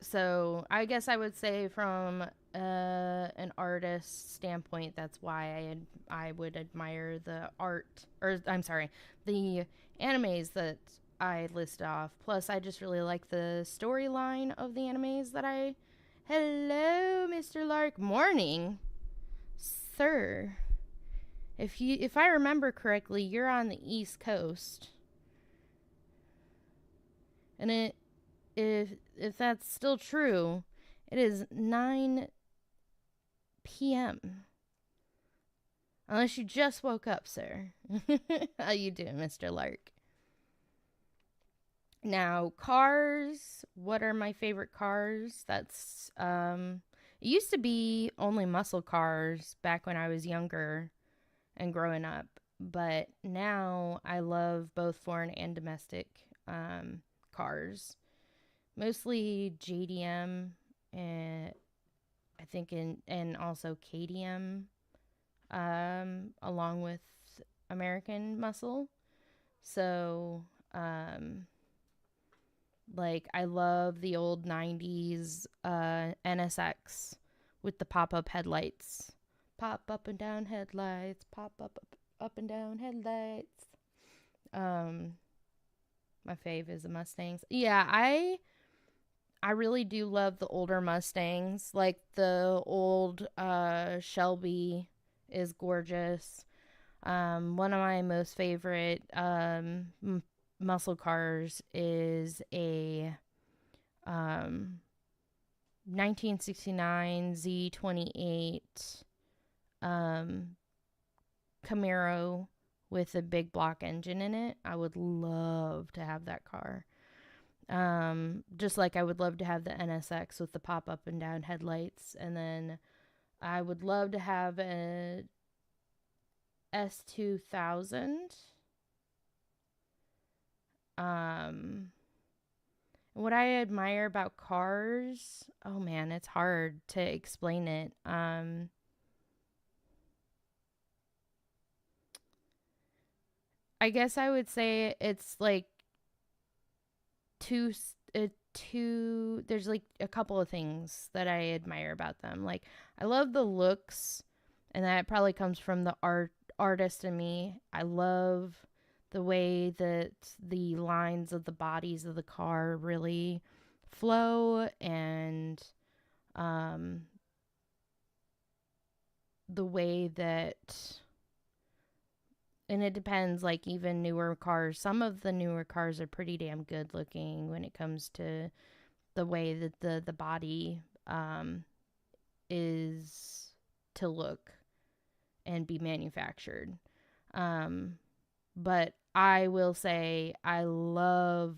So I guess I would say from an artist standpoint, that's why I would admire the art, or I'm sorry, the animes that I list off. Plus, I just really like the storyline of the animes that I. Hello, Mr. Lark. Morning, sir. If I remember correctly, you're on the East Coast, and if that's still true, it is 9 p.m. Unless you just woke up, sir. How you doing, Mr. Lark? Now, cars. What are my favorite cars? It used to be only muscle cars back when I was younger and growing up, but now I love both foreign and domestic cars. Mostly JDM and I think and also KDM, along with American Muscle. So, like I love the old '90s NSX with the pop-up headlights, pop up and down headlights, pop up and down headlights. Um, my fave is the Mustangs. Yeah, I really do love the older Mustangs. Like the old Shelby is gorgeous. One of my most favorite muscle cars is a 1969 Z28 Camaro with a big block engine in it. I would love to have that car. Just like I would love to have the NSX with the pop up and down headlights. And then I would love to have a S2000. What I admire about cars, oh man, it's hard to explain it. I guess I would say it's like two there's like a couple of things that I admire about them. Like I love the looks, and that probably comes from the artist in me. I love the way that the lines of the bodies of the car really flow, and the way that, and it depends, like even newer cars, some of the newer cars are pretty damn good looking when it comes to the way that the body is to look and be manufactured. But I will say I love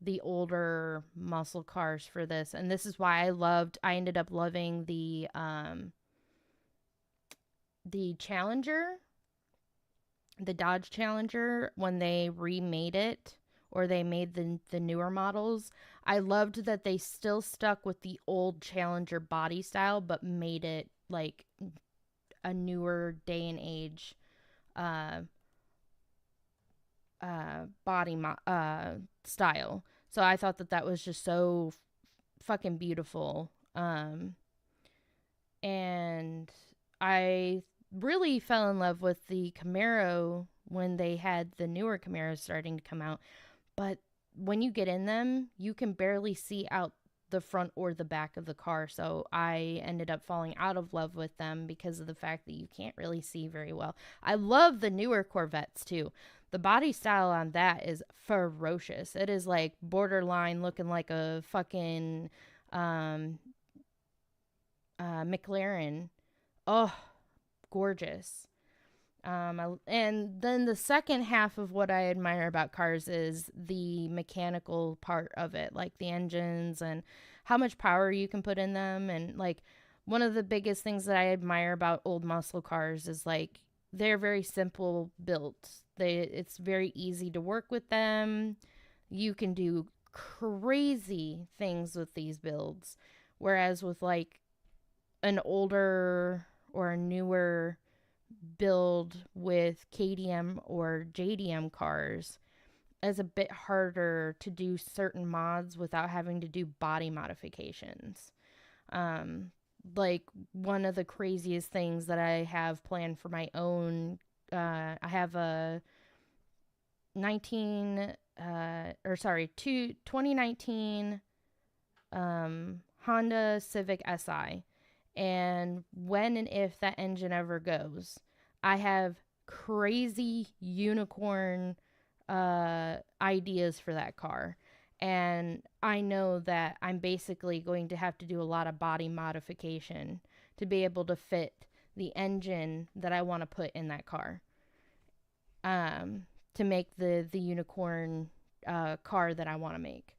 the older muscle cars for this, and this is why I ended up loving the Challenger, the Dodge Challenger, when they remade it, or they made the newer models. I loved that they still stuck with the old Challenger body style, but made it like a newer day and age body style. So I thought that was just so fucking beautiful. And I really fell in love with the Camaro when they had the newer Camaros starting to come out. But when you get in them, you can barely see out the front or the back of the car. So I ended up falling out of love with them because of the fact that you can't really see very well. I love the newer Corvettes too. The body style on that is ferocious. It is like borderline looking like a fucking McLaren. Oh, gorgeous. And then the second half of what I admire about cars is the mechanical part of it, like the engines and how much power you can put in them. And like one of the biggest things that I admire about old muscle cars is like they're very simple built. It's very easy to work with them. You can do crazy things with these builds, whereas with like an older or a newer build with KDM or JDM cars is a bit harder to do certain mods without having to do body modifications. Like one of the craziest things that I have planned for my own, I have a 2019 Honda Civic Si. And when and if that engine ever goes, I have crazy unicorn ideas for that car. And I know that I'm basically going to have to do a lot of body modification to be able to fit the engine that I want to put in that car. To make the unicorn car that I want to make.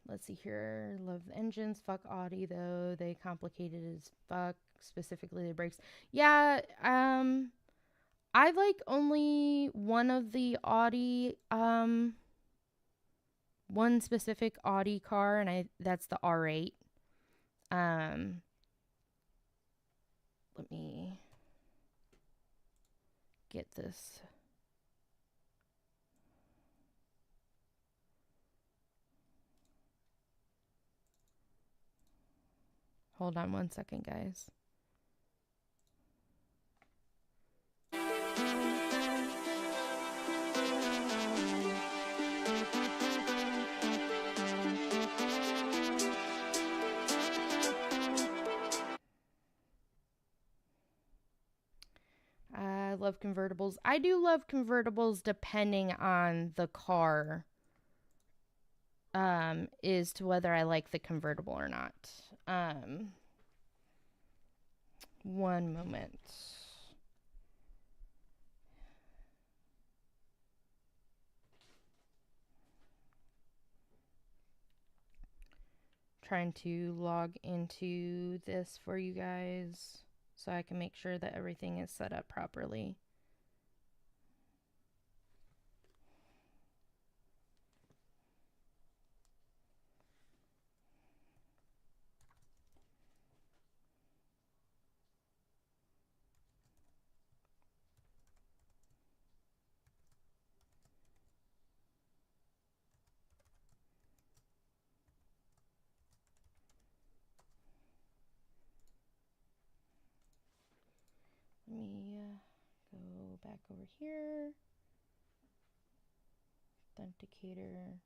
Let's see here. Love engines. Fuck Audi though. They complicated as fuck. Specifically the brakes. Yeah. I like only one of the Audi. One specific Audi car, and that's the R8. Let me get this. Hold on one second, guys. I love convertibles. I do love convertibles depending on the car, is to whether I like the convertible or not. One moment. Trying to log into this for you guys so I can make sure that everything is set up properly. Let me go back over here. Authenticator.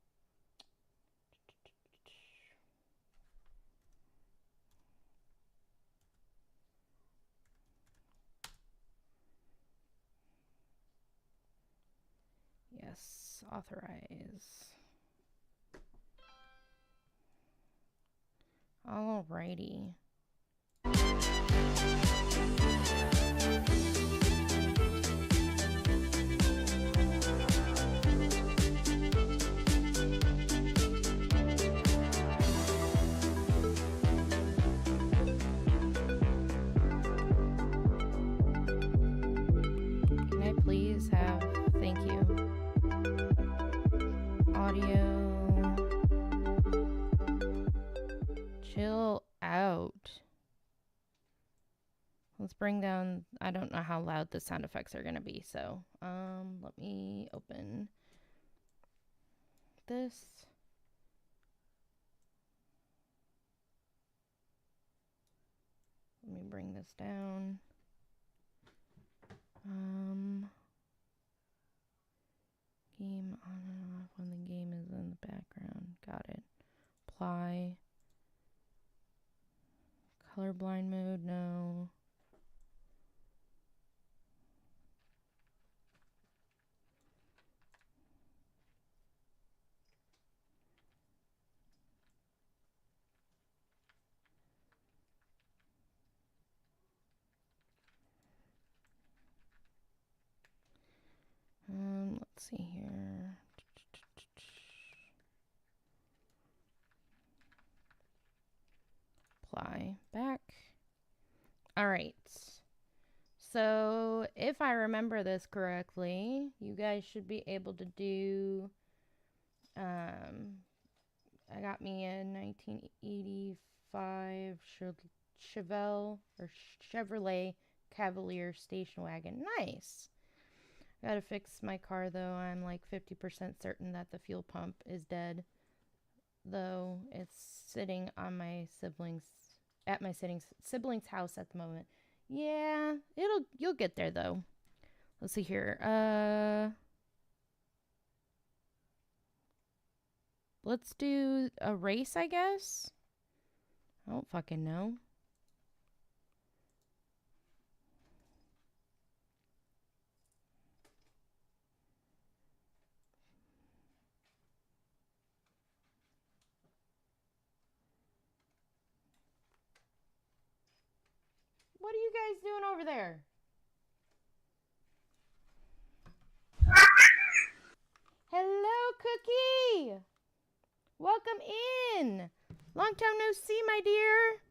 Yes, authorize. Alrighty. Can I please have, thank you, audio, chill out. Let's bring down, I don't know how loud the sound effects are going to be, so let me open this. Let me bring this down. Game on and off when the game is in the background. Got it. Apply. Colorblind mode, no. Let's see here. Apply back. All right. So if I remember this correctly, you guys should be able to do, I got me a 1985 Chevrolet Cavalier station wagon. Nice. Gotta fix my car though. I'm like 50% certain that the fuel pump is dead, though it's sitting on my sibling's house at the moment. Yeah, you'll get there though. Let's see here. Let's do a race, I guess. I don't fucking know. What are you guys doing over there? Hello, Cookie. Welcome in. Long time no see, my dear.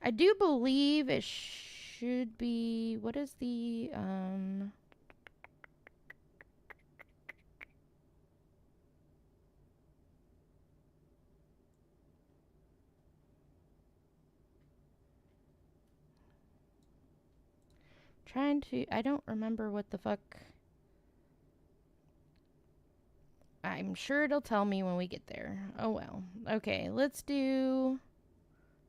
I do believe it should be, what is the, I don't remember what the fuck. I'm sure it'll tell me when we get there. Oh well. Okay, let's do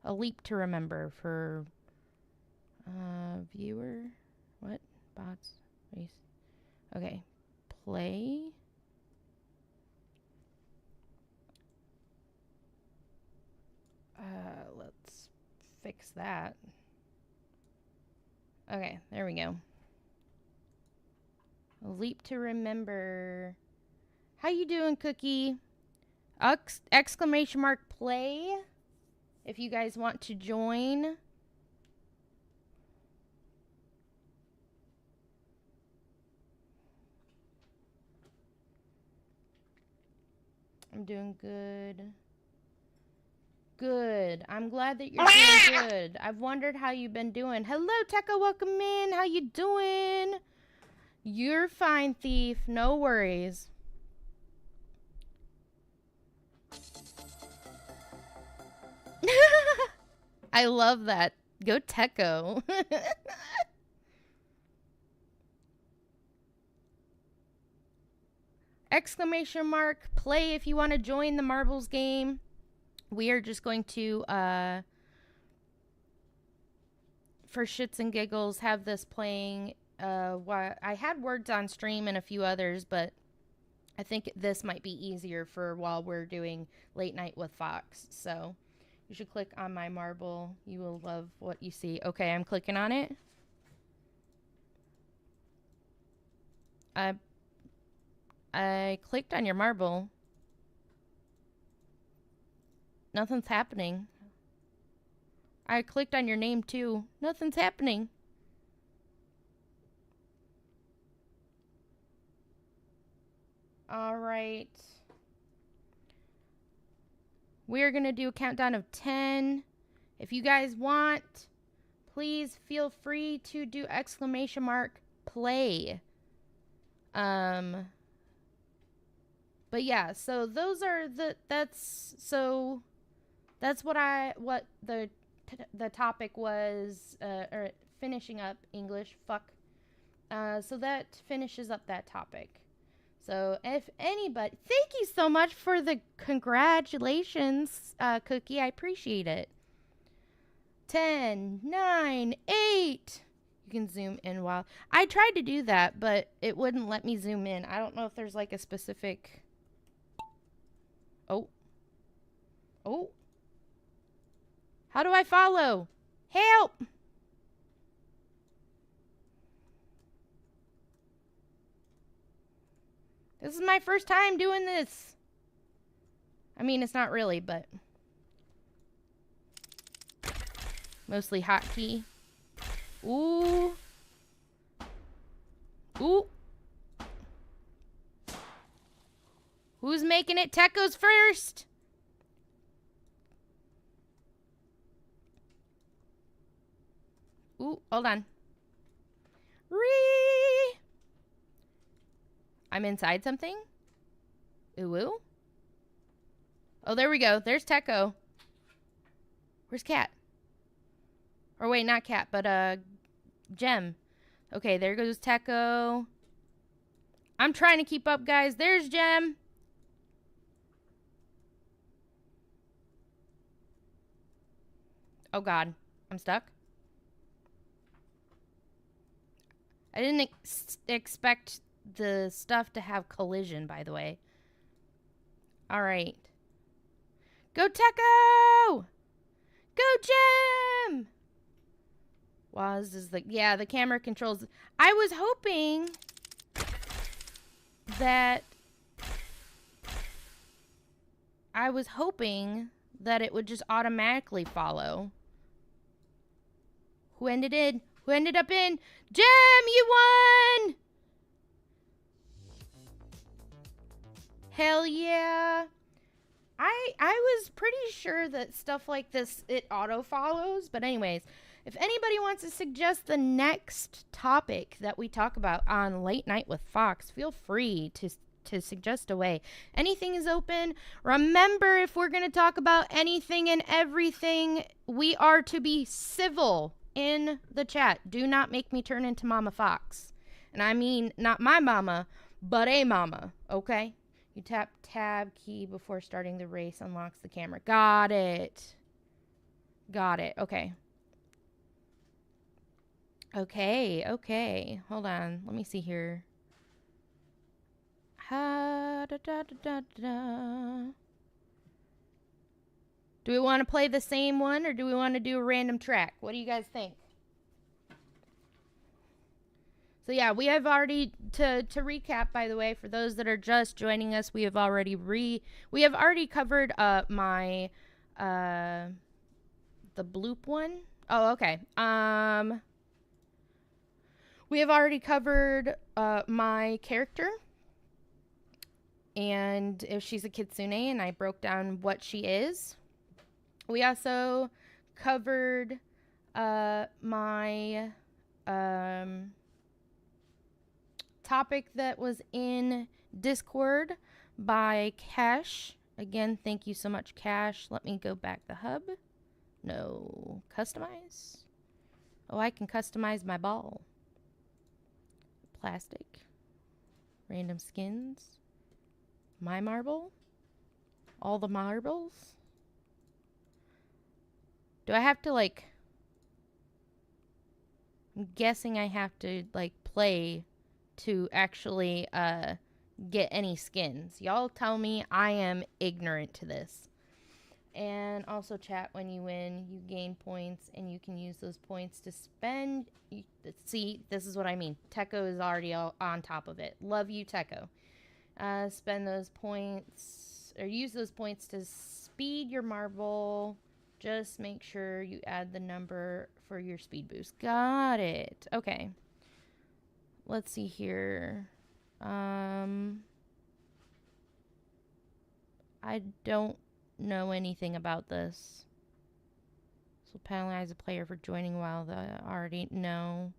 a leap to remember for viewer. What? Bots? Race. Okay. Play. Let's fix that. Okay, there we go. A leap to remember. How you doing, Cookie? Exclamation mark play. If you guys want to join. I'm doing good. Good. I'm glad that you're doing good. I've wondered how you've been doing. Hello, Tekka. Welcome in. How you doing? You're fine, Thief. No worries. I love that. Go Tekko. Exclamation mark play if you want to join the marbles game. We are just going to, for shits and giggles, have this playing. I had words on stream and a few others, but I think this might be easier for while we're doing late night with Foxx. So you should click on my marble. You will love what you see. Okay, I'm clicking on it. I clicked on your marble. Nothing's happening. I clicked on your name too. Nothing's happening. All right. We're going to do a countdown of 10. If you guys want, please feel free to do exclamation mark play. But yeah, so those are that's what the topic was, or finishing up English, fuck. So that finishes up that topic. So if anybody, thank you so much for the congratulations, Cookie. I appreciate it. 10, 9, 8. You can zoom in while. I tried to do that, but it wouldn't let me zoom in. I don't know if there's like a specific. Oh. How do I follow? Help! This is my first time doing this. I mean, it's not really, but mostly hotkey. Ooh. Ooh. Who's making it? Tekko's first. Ooh, hold on. I'm inside something? Ooh. Oh, there we go. There's Tekko. Where's Cat? Or wait, not Cat, but Gem. Okay, there goes Tekko. I'm trying to keep up, guys. There's Gem. Oh, God. I'm stuck. I didn't expect the stuff to have collision, by the way. All right. Go, Tekko! Go, Gem! Waz is the... Yeah, the camera controls... I was hoping that... it would just automatically follow. Who ended up in? Gem, you won! Hell yeah. I was pretty sure that stuff like this, it auto follows. But anyways, if anybody wants to suggest the next topic that we talk about on Late Night with Foxx, feel free to suggest away. Anything is open. Remember, if we're going to talk about anything and everything, we are to be civil in the chat. Do not make me turn into Mama Foxx. And I mean, not my mama, but a mama, okay? You tap tab key before starting the race, unlocks the camera. Got it. Okay. Okay. Hold on. Let me see here. Do we want to play the same one, or do we want to do a random track? What do you guys think? So yeah, we have already to recap, by the way, for those that are just joining us, we have already covered my the bloop one. Oh, okay. We have already covered my character and if she's a kitsune, and I broke down what she is. We also covered my topic that was in Discord by Cash. Again, thank you so much, Cash. Let me go back the hub. No, customize. Oh, I can customize my ball. Plastic. Random skins. My marble. All the marbles. Do I have to, like... I'm guessing I have to, like, play to actually get any skins. Y'all tell me I am ignorant to this. And also, chat, when you win, you gain points, and you can use those points to spend. See, this is what I mean. Techo is already on top of it. Love you, Techo. Spend those points, or use those points to speed your marble. Just make sure you add the number for your speed boost. Got it. Okay. Let's see here. I don't know anything about this. So penalize a player for joining while they already know.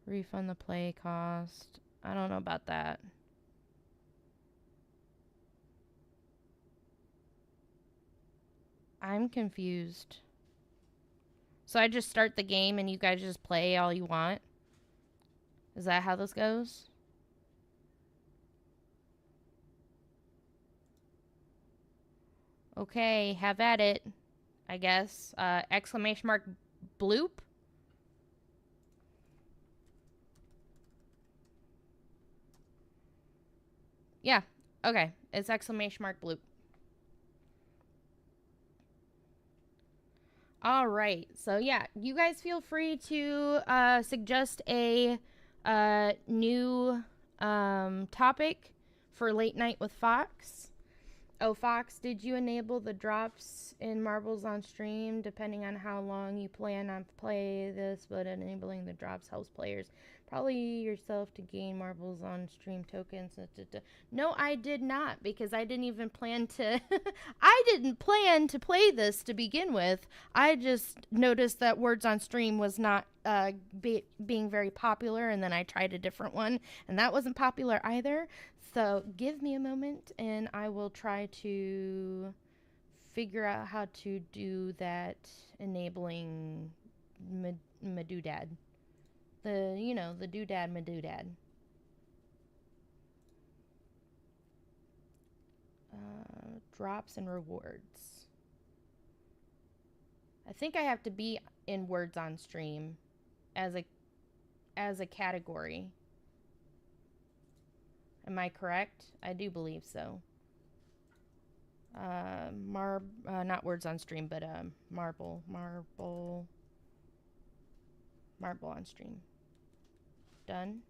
Refund the play cost. I don't know about that. I'm confused. So I just start the game and you guys just play all you want? Is that how this goes? Okay, have at it, I guess. Exclamation mark bloop? Yeah, okay. It's exclamation mark bloop. All right. So, yeah, you guys feel free to suggest a new topic for Late Night with Foxx. Oh, Foxx, did you enable the drops in Marbles on stream depending on how long you plan on play this, but enabling the drops helps players probably yourself to gain Marbles on stream tokens. No, I did not, because I didn't even plan to I didn't plan to play this to begin with. I just noticed that Words on Stream was not being very popular, and then I tried a different one and that wasn't popular either. So give me a moment and I will try to figure out how to do that enabling Madoodad. The doodad Madoodad. Drops and rewards. I think I have to be in Words on Stream as a category. Am I correct? I do believe so. Not Words on Stream, but Marble on Stream. Done.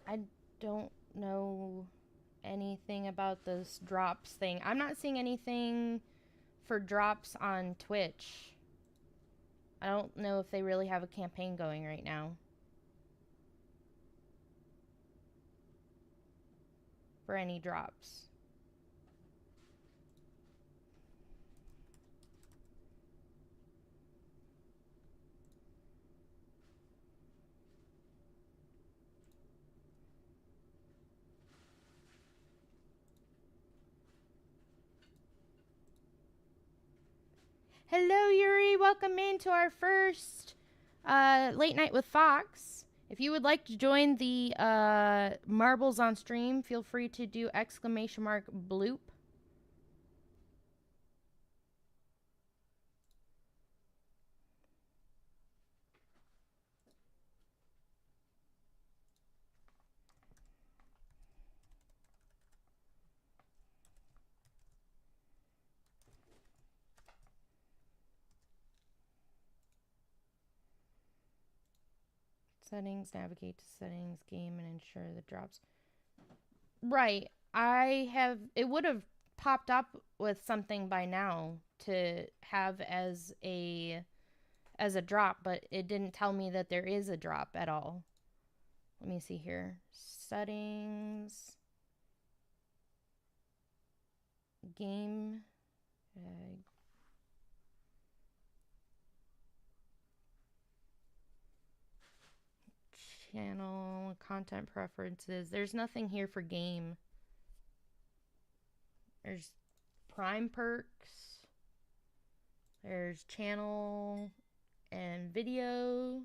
I don't know anything about this drops thing. I'm not seeing anything for drops on Twitch. I don't know if they really have a campaign going right now for any drops. Hello, Yuri. Welcome into our first Late Night with Foxx. If you would like to join the Marbles on Stream, feel free to do exclamation mark bloop. Settings, navigate to settings, game, and ensure the drops. Right. It would have popped up with something by now to have as a drop, but it didn't tell me that there is a drop at all. Let me see here. Settings. Game. Channel. Content preferences. There's nothing here for game. There's Prime perks. There's channel and video.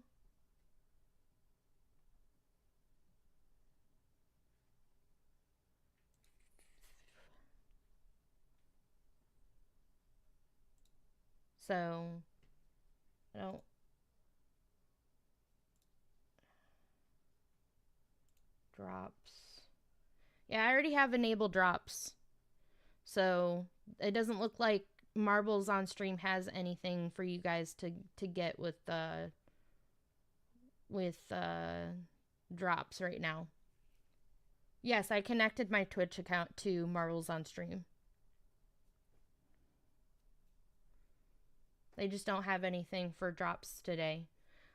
So, I don't. Drops. Yeah, I already have enabled drops. So, it doesn't look like Marbles on Stream has anything for you guys to get with drops right now. Yes, I connected my Twitch account to Marbles on Stream. They just don't have anything for drops today.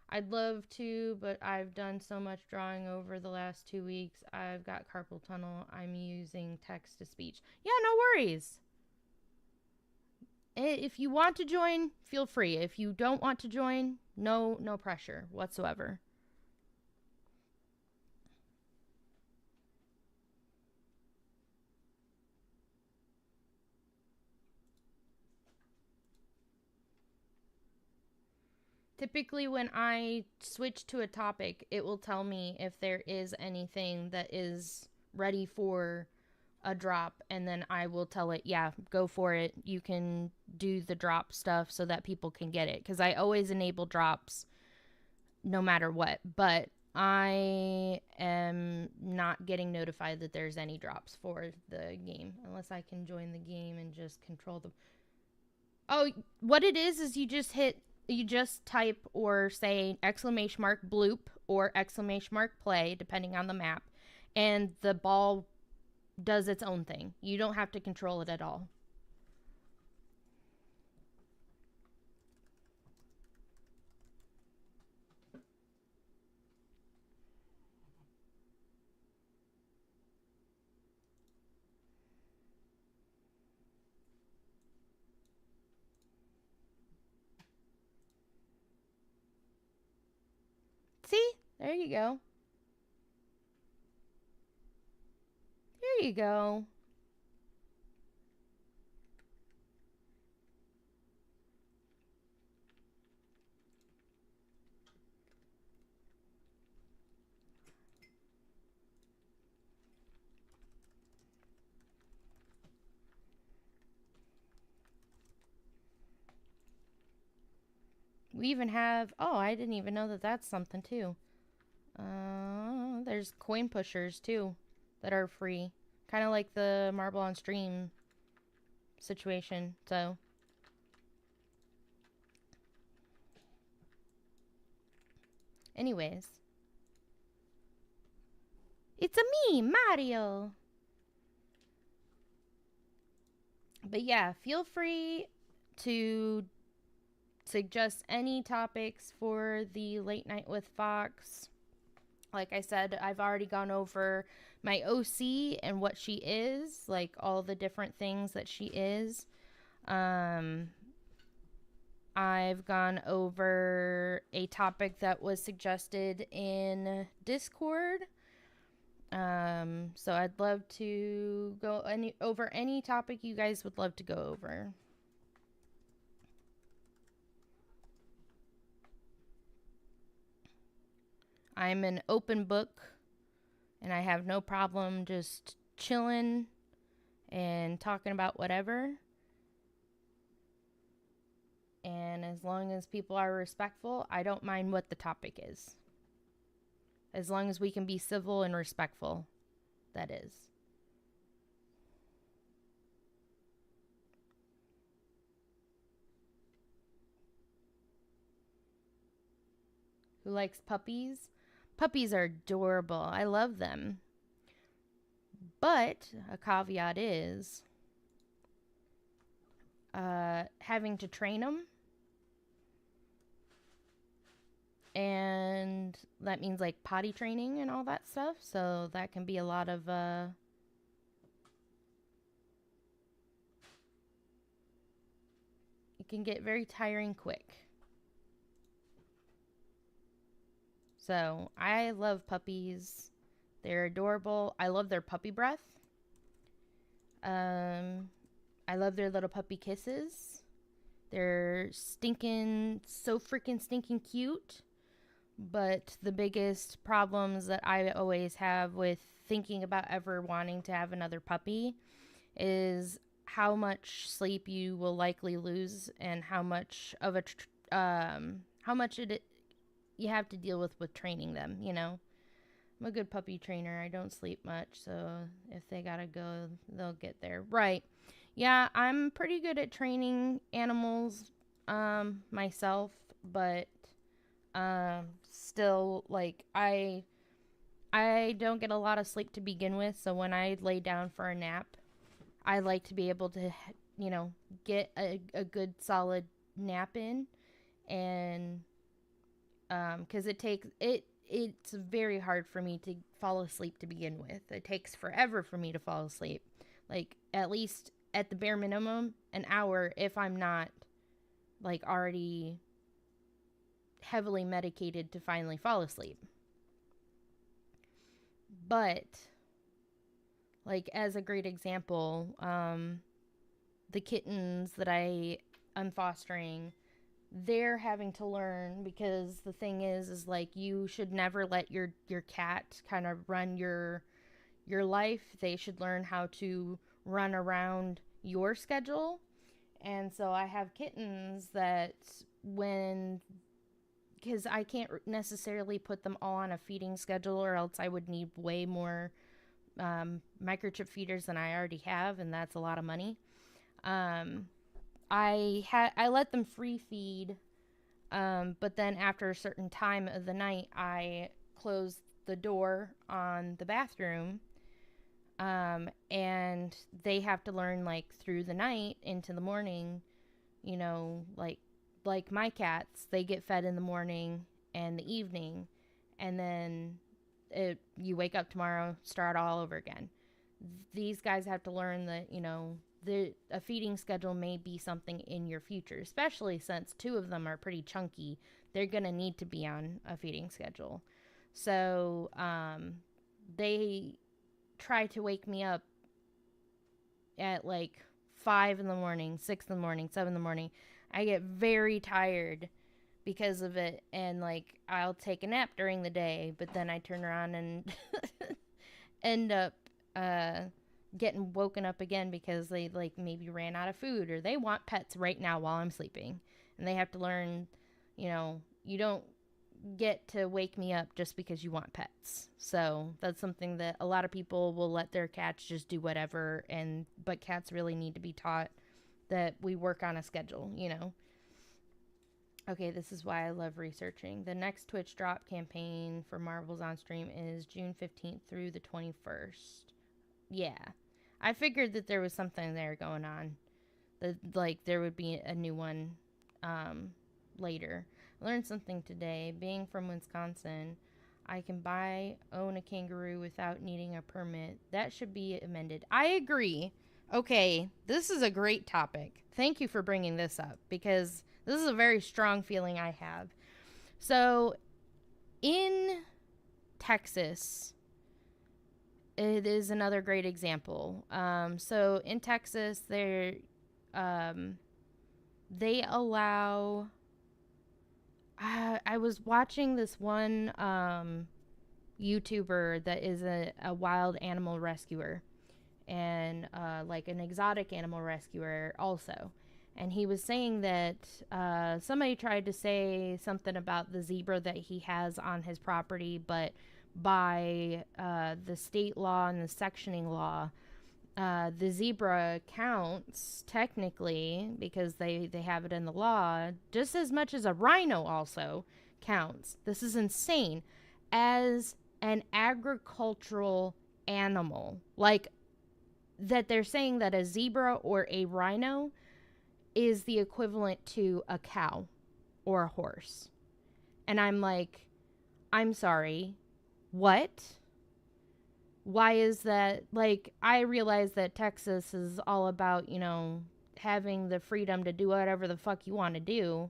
I'd love to, but I've done so much drawing over the last 2 weeks. I've got carpal tunnel. I'm using text to speech. Yeah, no worries. If you want to join, feel free. If you don't want to join, no pressure whatsoever. Typically, when I switch to a topic, it will tell me if there is anything that is ready for a drop, and then I will tell it, yeah, go for it. You can do the drop stuff so that people can get it, because I always enable drops no matter what, but I am not getting notified that there's any drops for the game unless I can join the game and just control them. Oh, what it is you just type or say !bloop or !play, depending on the map, and the ball does its own thing. You don't have to control it at all. See? There you go. There you go. We even have, oh, I didn't even know that that's something too. There's coin pushers too that are free. Kind of like the Marble on Stream situation. So, anyways. It's a me, Mario. But yeah, feel free to suggest any topics for the Late Night with Foxx. Like I said, I've already gone over my OC and what she is, like all the different things that she is. I've gone over a topic that was suggested in Discord. So I'd love to go over any topic you guys would love to go over. I'm an open book, and I have no problem just chilling and talking about whatever. And as long as people are respectful, I don't mind what the topic is. As long as we can be civil and respectful, that is. Who likes puppies? Puppies are adorable. I love them. But a caveat is having to train them. And that means like potty training and all that stuff. So that can be a lot of it can get very tiring quick. So I love puppies. They're adorable. I love their puppy breath. I love their little puppy kisses. They're so freaking stinking cute. But the biggest problems that I always have with thinking about ever wanting to have another puppy is how much sleep you will likely lose and how much of you have to deal with training them, you know. I'm a good puppy trainer. I don't sleep much, so if they gotta go, they'll get there. Right. Yeah, I'm pretty good at training animals myself, but still, like, I don't get a lot of sleep to begin with, so when I lay down for a nap, I like to be able to, you know, get a good solid nap in, and because it's very hard for me to fall asleep to begin with. It takes forever for me to fall asleep, like at least at the bare minimum an hour if I'm not like already heavily medicated to finally fall asleep. But like as a great example, the kittens that I'm fostering, they're having to learn, because the thing is like you should never let your cat kind of run your life. They should learn how to run around your schedule. And so I have kittens that because I can't necessarily put them all on a feeding schedule, or else I would need way more microchip feeders than I already have, and that's a lot of money. I let them free feed, but then after a certain time of the night, I close the door on the bathroom, and they have to learn like through the night into the morning, you know, like my cats, they get fed in the morning and the evening, and then you wake up tomorrow, start all over again. These guys have to learn that, you know, a feeding schedule may be something in your future, especially since two of them are pretty chunky. They're going to need to be on a feeding schedule. So they try to wake me up at like 5 in the morning, 6 in the morning, 7 in the morning. I get very tired because of it, and like I'll take a nap during the day, but then I turn around and end up getting woken up again because they like maybe ran out of food, or they want pets right now while I'm sleeping, and they have to learn, you know, you don't get to wake me up just because you want pets. So that's something that a lot of people will let their cats just do whatever, but cats really need to be taught that we work on a schedule, you know. Okay, this is why I love researching. The next Twitch drop campaign for Marvel's on stream is June 15th through the 21st. Yeah. I figured that there was something there going on. That like there would be a new one later. I learned something today. Being from Wisconsin, I can own a kangaroo without needing a permit. That should be amended. I agree. Okay, this is a great topic. Thank you for bringing this up, because this is a very strong feeling I have. So, in Texas, it is another great example. So, in Texas, they allow... I was watching this one YouTuber that is a wild animal rescuer, and like an exotic animal rescuer also. And he was saying that somebody tried to say something about the zebra that he has on his property, but by the state law and the sectioning law, the zebra counts technically, because they have it in the law, just as much as a rhino also counts. This is insane. as an agricultural animal. Like, that they're saying that a zebra or a rhino is the equivalent to a cow or a horse. And I'm like, I'm sorry, what? Why is that? Like, I realize that Texas is all about, having the freedom to do whatever the fuck you want to do.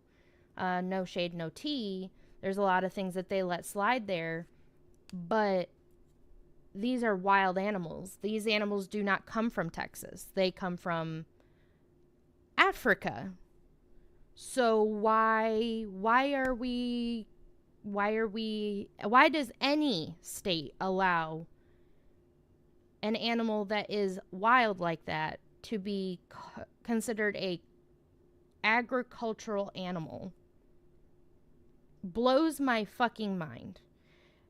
No shade, no tea. There's a lot of things that they let slide there. But these are wild animals. These animals do not come from Texas. They come from Africa. So why does any state allow an animal that is wild like that to be considered a agricultural animal? Blows my fucking mind.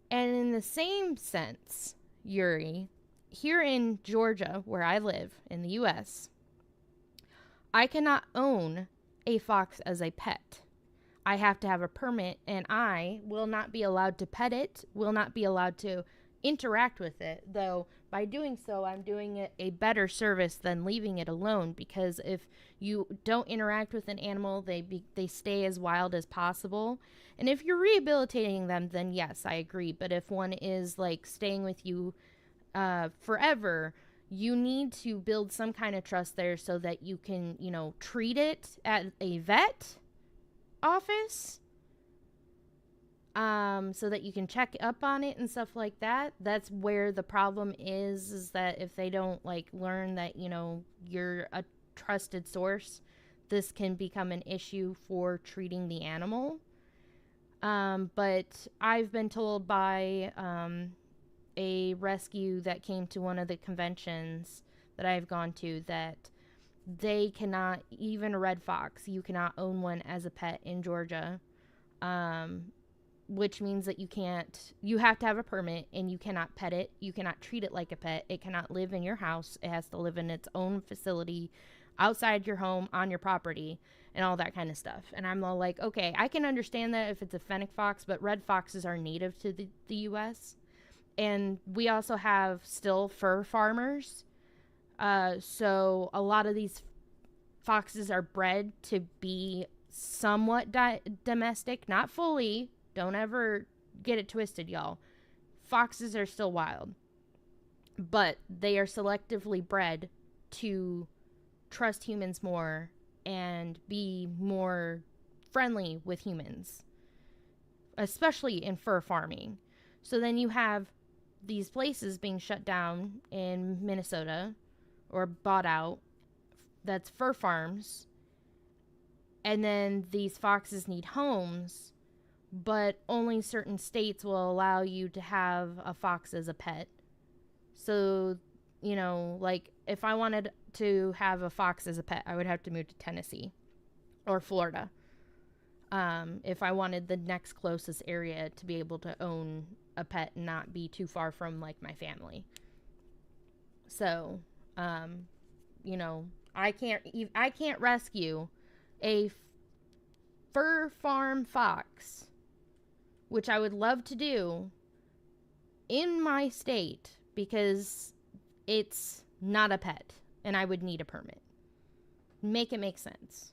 And in the same sense, Yuri, here in Georgia, where I live in the US, I cannot own a fox as a pet. I have to have a permit, and I will not be allowed to pet it, will not be allowed to interact with it, though by doing so, I'm doing it a better service than leaving it alone, because if you don't interact with an animal, they stay as wild as possible. And if you're rehabilitating them, then yes, I agree. But if one is like staying with you forever, you need to build some kind of trust there so that you can, treat it at a vet office, so that you can check up on it and stuff like that. That's where the problem is that if they don't learn that, you're a trusted source, this can become an issue for treating the animal. But I've been told by a rescue that came to one of the conventions that I've gone to that they cannot, even a red fox, you cannot own one as a pet in Georgia, which means that you have to have a permit, and you cannot pet it. You cannot treat it like a pet. It cannot live in your house. It has to live in its own facility outside your home, on your property, and all that kind of stuff. And I'm all like, okay, I can understand that if it's a fennec fox, but red foxes are native to the U.S., and we also have still fur farmers. So a lot of these foxes are bred to be somewhat domestic, not fully. Don't ever get it twisted, y'all. Foxes are still wild, but they are selectively bred to trust humans more and be more friendly with humans, especially in fur farming. So then you have these places being shut down in Minnesota or bought out, that's fur farms, and then these foxes need homes, but only certain states will allow you to have a fox as a pet. So, if I wanted to have a fox as a pet, I would have to move to Tennessee or Florida. If I wanted the next closest area to be able to own a pet and not be too far from my family. So, I can't rescue a fur farm fox, which I would love to do in my state, because it's not a pet and I would need a permit. Make it make sense.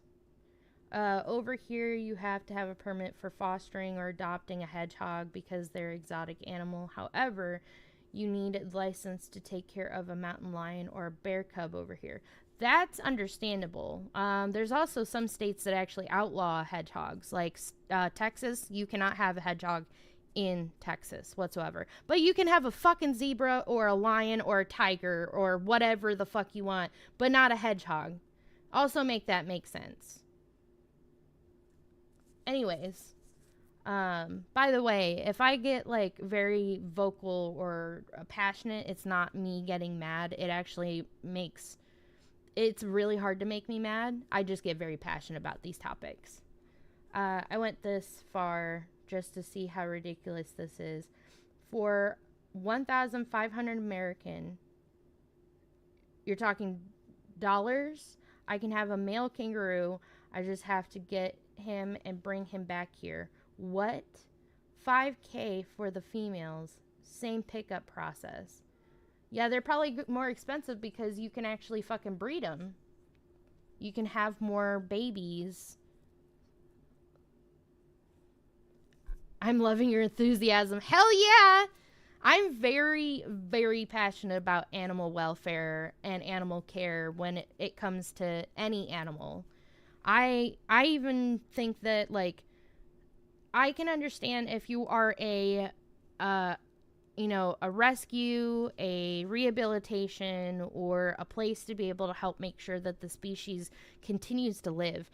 Over here, you have to have a permit for fostering or adopting a hedgehog because they're an exotic animal. However, you need a license to take care of a mountain lion or a bear cub over here. That's understandable. There's also some states that actually outlaw hedgehogs. Like Texas, you cannot have a hedgehog in Texas whatsoever. But you can have a fucking zebra or a lion or a tiger or whatever the fuck you want, but not a hedgehog. Also make that make sense. Anyways, by the way, if I get very vocal or passionate, it's not me getting mad. It actually it's really hard to make me mad. I just get very passionate about these topics. I went this far just to see how ridiculous this is. For 1,500 American, you're talking dollars, I can have a male kangaroo. I just have to get him and bring him back here. What $5K for the females. Same pickup process. Yeah, they're probably more expensive because you can actually fucking breed them. You can have more babies. I'm loving your enthusiasm. Hell yeah! I'm very, very passionate about animal welfare and animal care when it comes to any animal. I even think that, like, I can understand if you are a rescue, a rehabilitation, or a place to be able to help make sure that the species continues to live.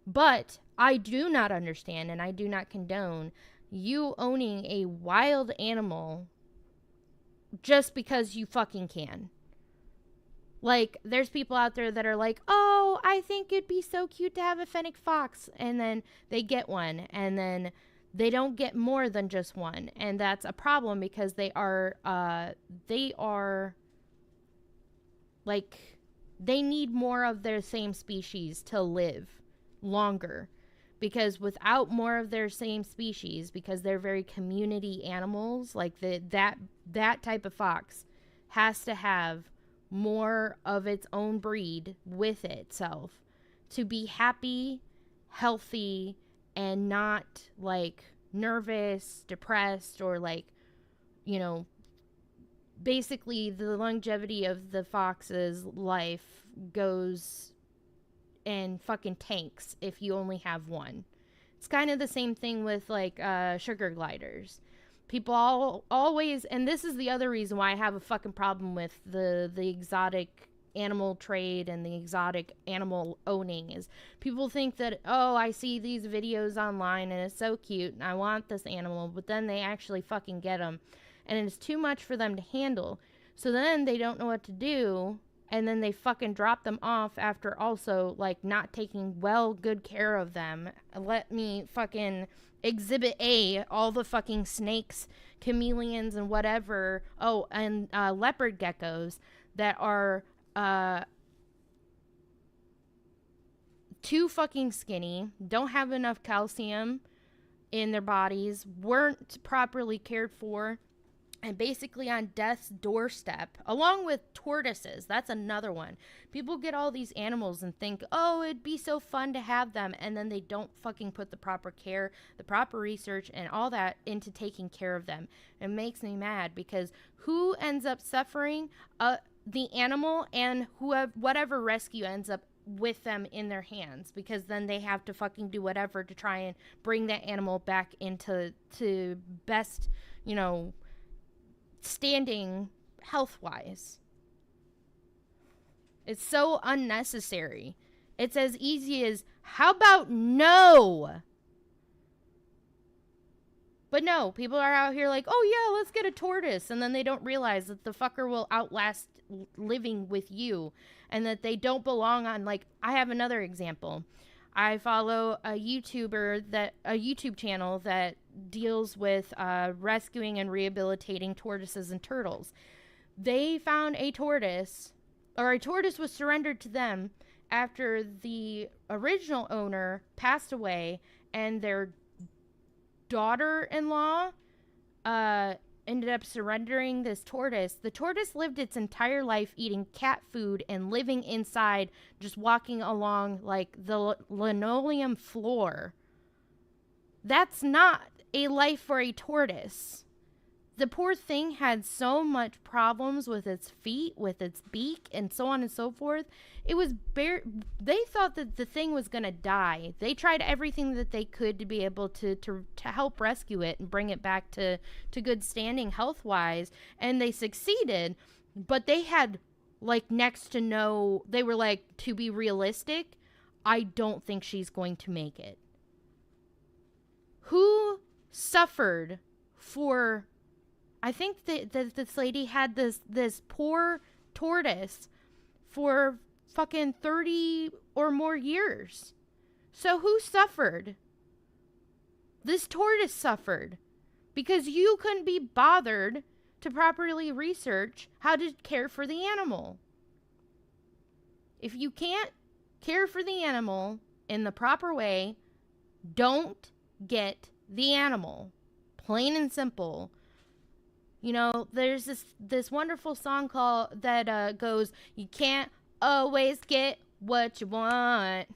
But I do not understand and I do not condone you owning a wild animal just because you fucking can. Like, there's people out there that are like, oh, I think it'd be so cute to have a fennec fox. And then they get one. And then they don't get more than just one. And that's a problem because they are like, they need more of their same species to live longer. Because without more of their same species, because they're very community animals, like that type of fox has to have more of its own breed with itself to be happy, healthy, and not like nervous, depressed, or like, basically the longevity of the fox's life goes and fucking tanks if you only have one. It's kind of the same thing with like sugar gliders. People always, and this is the other reason why I have a fucking problem with the exotic animal trade and the exotic animal owning, is people think that, oh, I see these videos online and it's so cute and I want this animal, but then they actually fucking get them and it's too much for them to handle. So then they don't know what to do. And then they fucking drop them off after also, like, not taking good care of them. Let me fucking exhibit A, all the fucking snakes, chameleons, and whatever. Oh, and leopard geckos that are too fucking skinny, don't have enough calcium in their bodies, weren't properly cared for, and basically on death's doorstep, along with tortoises. That's another one. People get all these animals and think, oh, it'd be so fun to have them, and then they don't fucking put the proper care, the proper research, and all that into taking care of them. It makes me mad because who ends up suffering? The animal and whatever rescue ends up with them in their hands, because then they have to fucking do whatever to try and bring that animal back into best, standing health-wise. It's so unnecessary. It's as easy as, how about no? But no, people are out here like, oh yeah, let's get a tortoise. And then they don't realize that the fucker will outlast living with you. And that they don't belong on, like, I have another example. I follow a YouTube channel that deals with rescuing and rehabilitating tortoises and turtles. They found a tortoise was surrendered to them after the original owner passed away, and their daughter-in-law ended up surrendering this tortoise. The tortoise lived its entire life eating cat food and living inside, just walking along like the linoleum floor. That's not a life for a tortoise. The poor thing had so much problems with its feet, with its beak, and so on and so forth. It was they thought that the thing was going to die. They tried everything that they could to be able to help rescue it and bring it back to good standing health-wise, and they succeeded, but they had like next to no, they were like, to be realistic, I don't think she's going to make it. Who suffered for, I think that this lady had this poor tortoise for fucking 30 or more years. So who suffered? This tortoise suffered because you couldn't be bothered to properly research how to care for the animal. If you can't care for the animal in the proper way, don't get the animal. Plain and simple. You know, there's this wonderful song called that goes, "You can't always get what you want,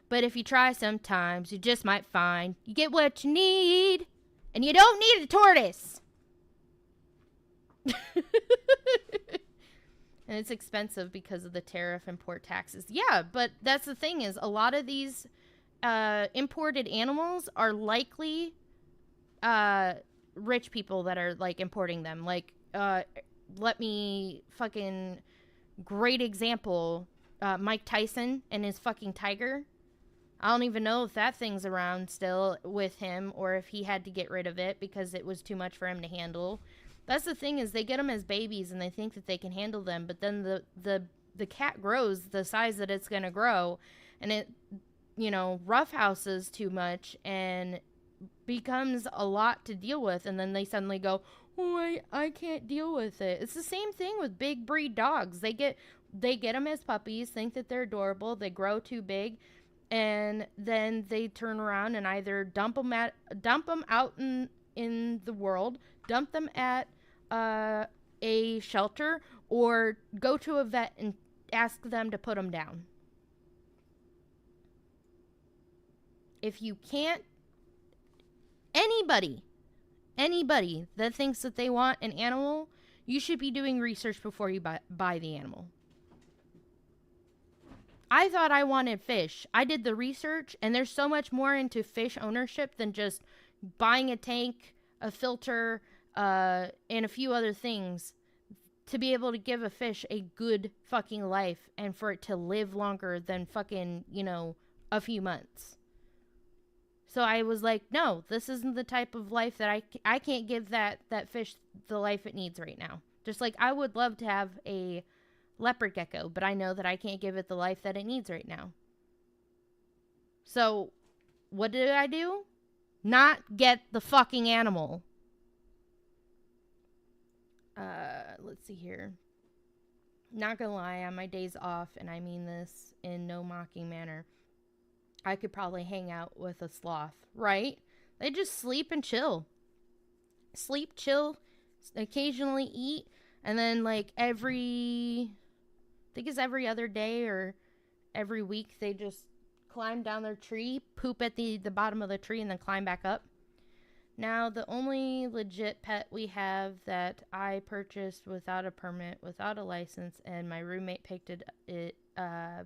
but if you try sometimes, you just might find you get what you need, and you don't need a tortoise." And it's expensive because of the tariff import taxes. Yeah, but that's the thing is a lot of these imported animals are likely rich people that are like importing them. Like, let me fucking great example. Mike Tyson and his fucking tiger. I don't even know if that thing's around still with him or if he had to get rid of it because it was too much for him to handle. That's the thing is they get them as babies and they think that they can handle them, but then the cat grows the size that it's going to grow, and it, you know, roughhouses too much and becomes a lot to deal with, and then they suddenly go, "Oh, I can't deal with it." It's the same thing with big breed dogs. They get them as puppies, think that they're adorable, they grow too big, and then they turn around and either dump them out in the world, dump them at a shelter, or go to a vet and ask them to put them down. If you can't, anybody that thinks that they want an animal, you should be doing research before you buy the animal. I thought I wanted fish. I did the research, and there's so much more into fish ownership than just buying a tank, a filter, and a few other things to be able to give a fish a good fucking life and for it to live longer than fucking, you know, a few months. So I was like, no, this isn't the type of life that I can't give that fish the life it needs right now. Just like I would love to have a leopard gecko, but I know that I can't give it the life that it needs right now. So what did I do? Not get the fucking animal. Let's see here. Not gonna lie, on my days off, and I mean this in no mocking manner, I could probably hang out with a sloth, right? They just sleep and chill. Sleep, chill, occasionally eat, and then like I think it's every other day or every week, they just climb down their tree, poop at the bottom of the tree, and then climb back up. Now, the only legit pet we have that I purchased without a permit, without a license, and my roommate picked it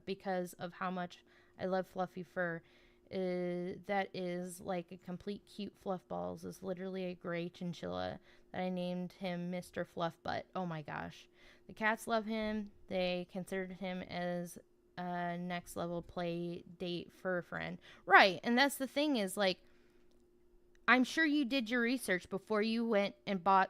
because of how much I love fluffy fur, that is like a complete cute fluff balls, is literally a gray chinchilla that I named him Mr. Fluffbutt. Oh my gosh. The cats love him. They considered him as a next level play date fur friend. Right, and that's the thing is like, I'm sure you did your research before you went and bought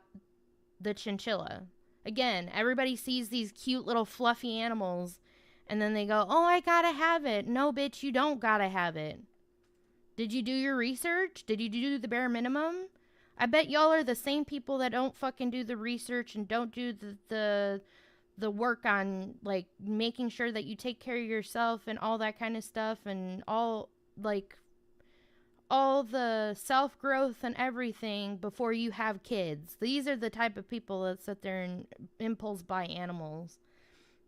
the chinchilla. Again, everybody sees these cute little fluffy animals and then they go, "Oh, I gotta have it." No, bitch, you don't gotta have it. Did you do your research? Did you do the bare minimum? I bet y'all are the same people that don't fucking do the research and don't do the work on like making sure that you take care of yourself and all that kind of stuff and all the self-growth and everything before you have kids. These are the type of people that sit there and impulse buy animals.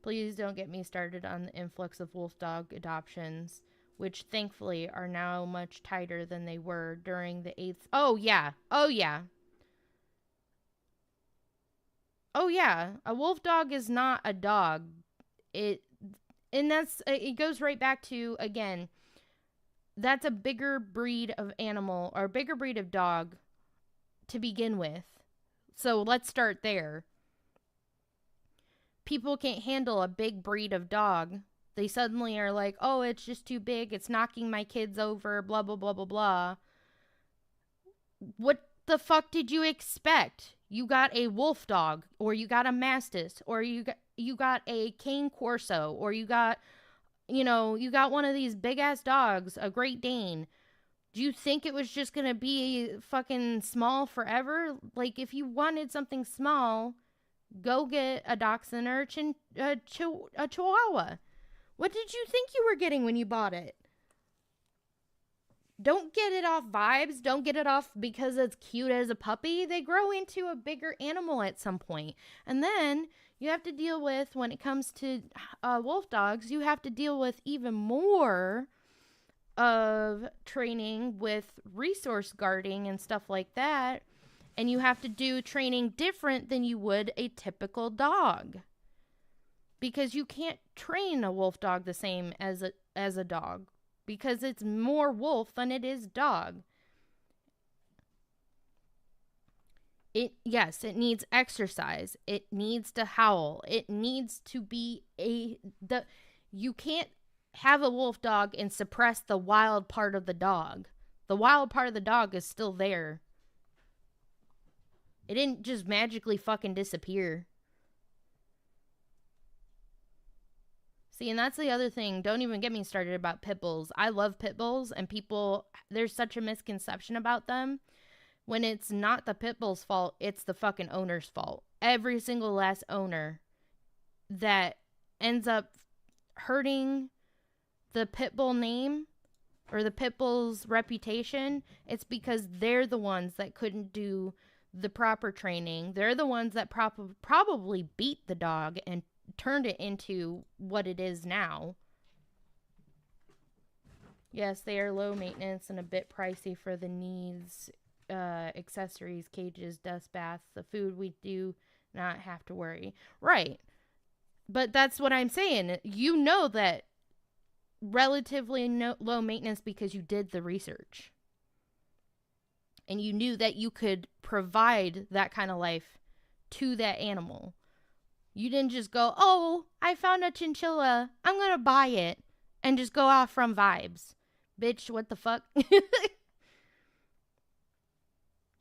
Please don't get me started on the influx of wolf dog adoptions, which thankfully are now much tighter than they were during the 8th. Oh yeah. A wolf dog is not a dog. It goes right back to, again, that's a bigger breed of animal or a bigger breed of dog to begin with. So let's start there. People can't handle a big breed of dog. They suddenly are like, "Oh, it's just too big. It's knocking my kids over, blah, blah, blah, blah, blah." What the fuck did you expect? You got a wolf dog, or you got a Mastiff, or you got a Cane Corso, or you got one of these big ass dogs, a Great Dane. Do you think it was just gonna be fucking small forever? Like, if you wanted something small, go get a dachshund or a chihuahua. What did you think you were getting when you bought it? Don't get it off vibes. Don't get it off because it's cute as a puppy. They grow into a bigger animal at some point. And then you have to deal with, when it comes to wolf dogs, you have to deal with even more of training with resource guarding and stuff like that. And you have to do training different than you would a typical dog. Because you can't train a wolf dog the same as a dog. Because it's more wolf than it is dog. It needs exercise. It needs to howl. It needs to be you can't have a wolf dog and suppress the wild part of the dog. The wild part of the dog is still there. It didn't just magically fucking disappear. See, and that's the other thing. Don't even get me started about pit bulls. I love pit bulls, and there's such a misconception about them. When it's not the pit bull's fault, it's the fucking owner's fault. Every single last owner that ends up hurting the pit bull name or the pit bull's reputation, it's because they're the ones that couldn't do the proper training. They're the ones that probably beat the dog and turned it into what it is now. Yes, they are low maintenance and a bit pricey for the needs, accessories, cages, dust baths, the food. We do not have to worry. Right. But that's what I'm saying. You know that relatively low maintenance because you did the research. And you knew that you could provide that kind of life to that animal. You didn't just go, oh, I found a chinchilla, I'm going to buy it, and just go off from vibes. Bitch, what the fuck?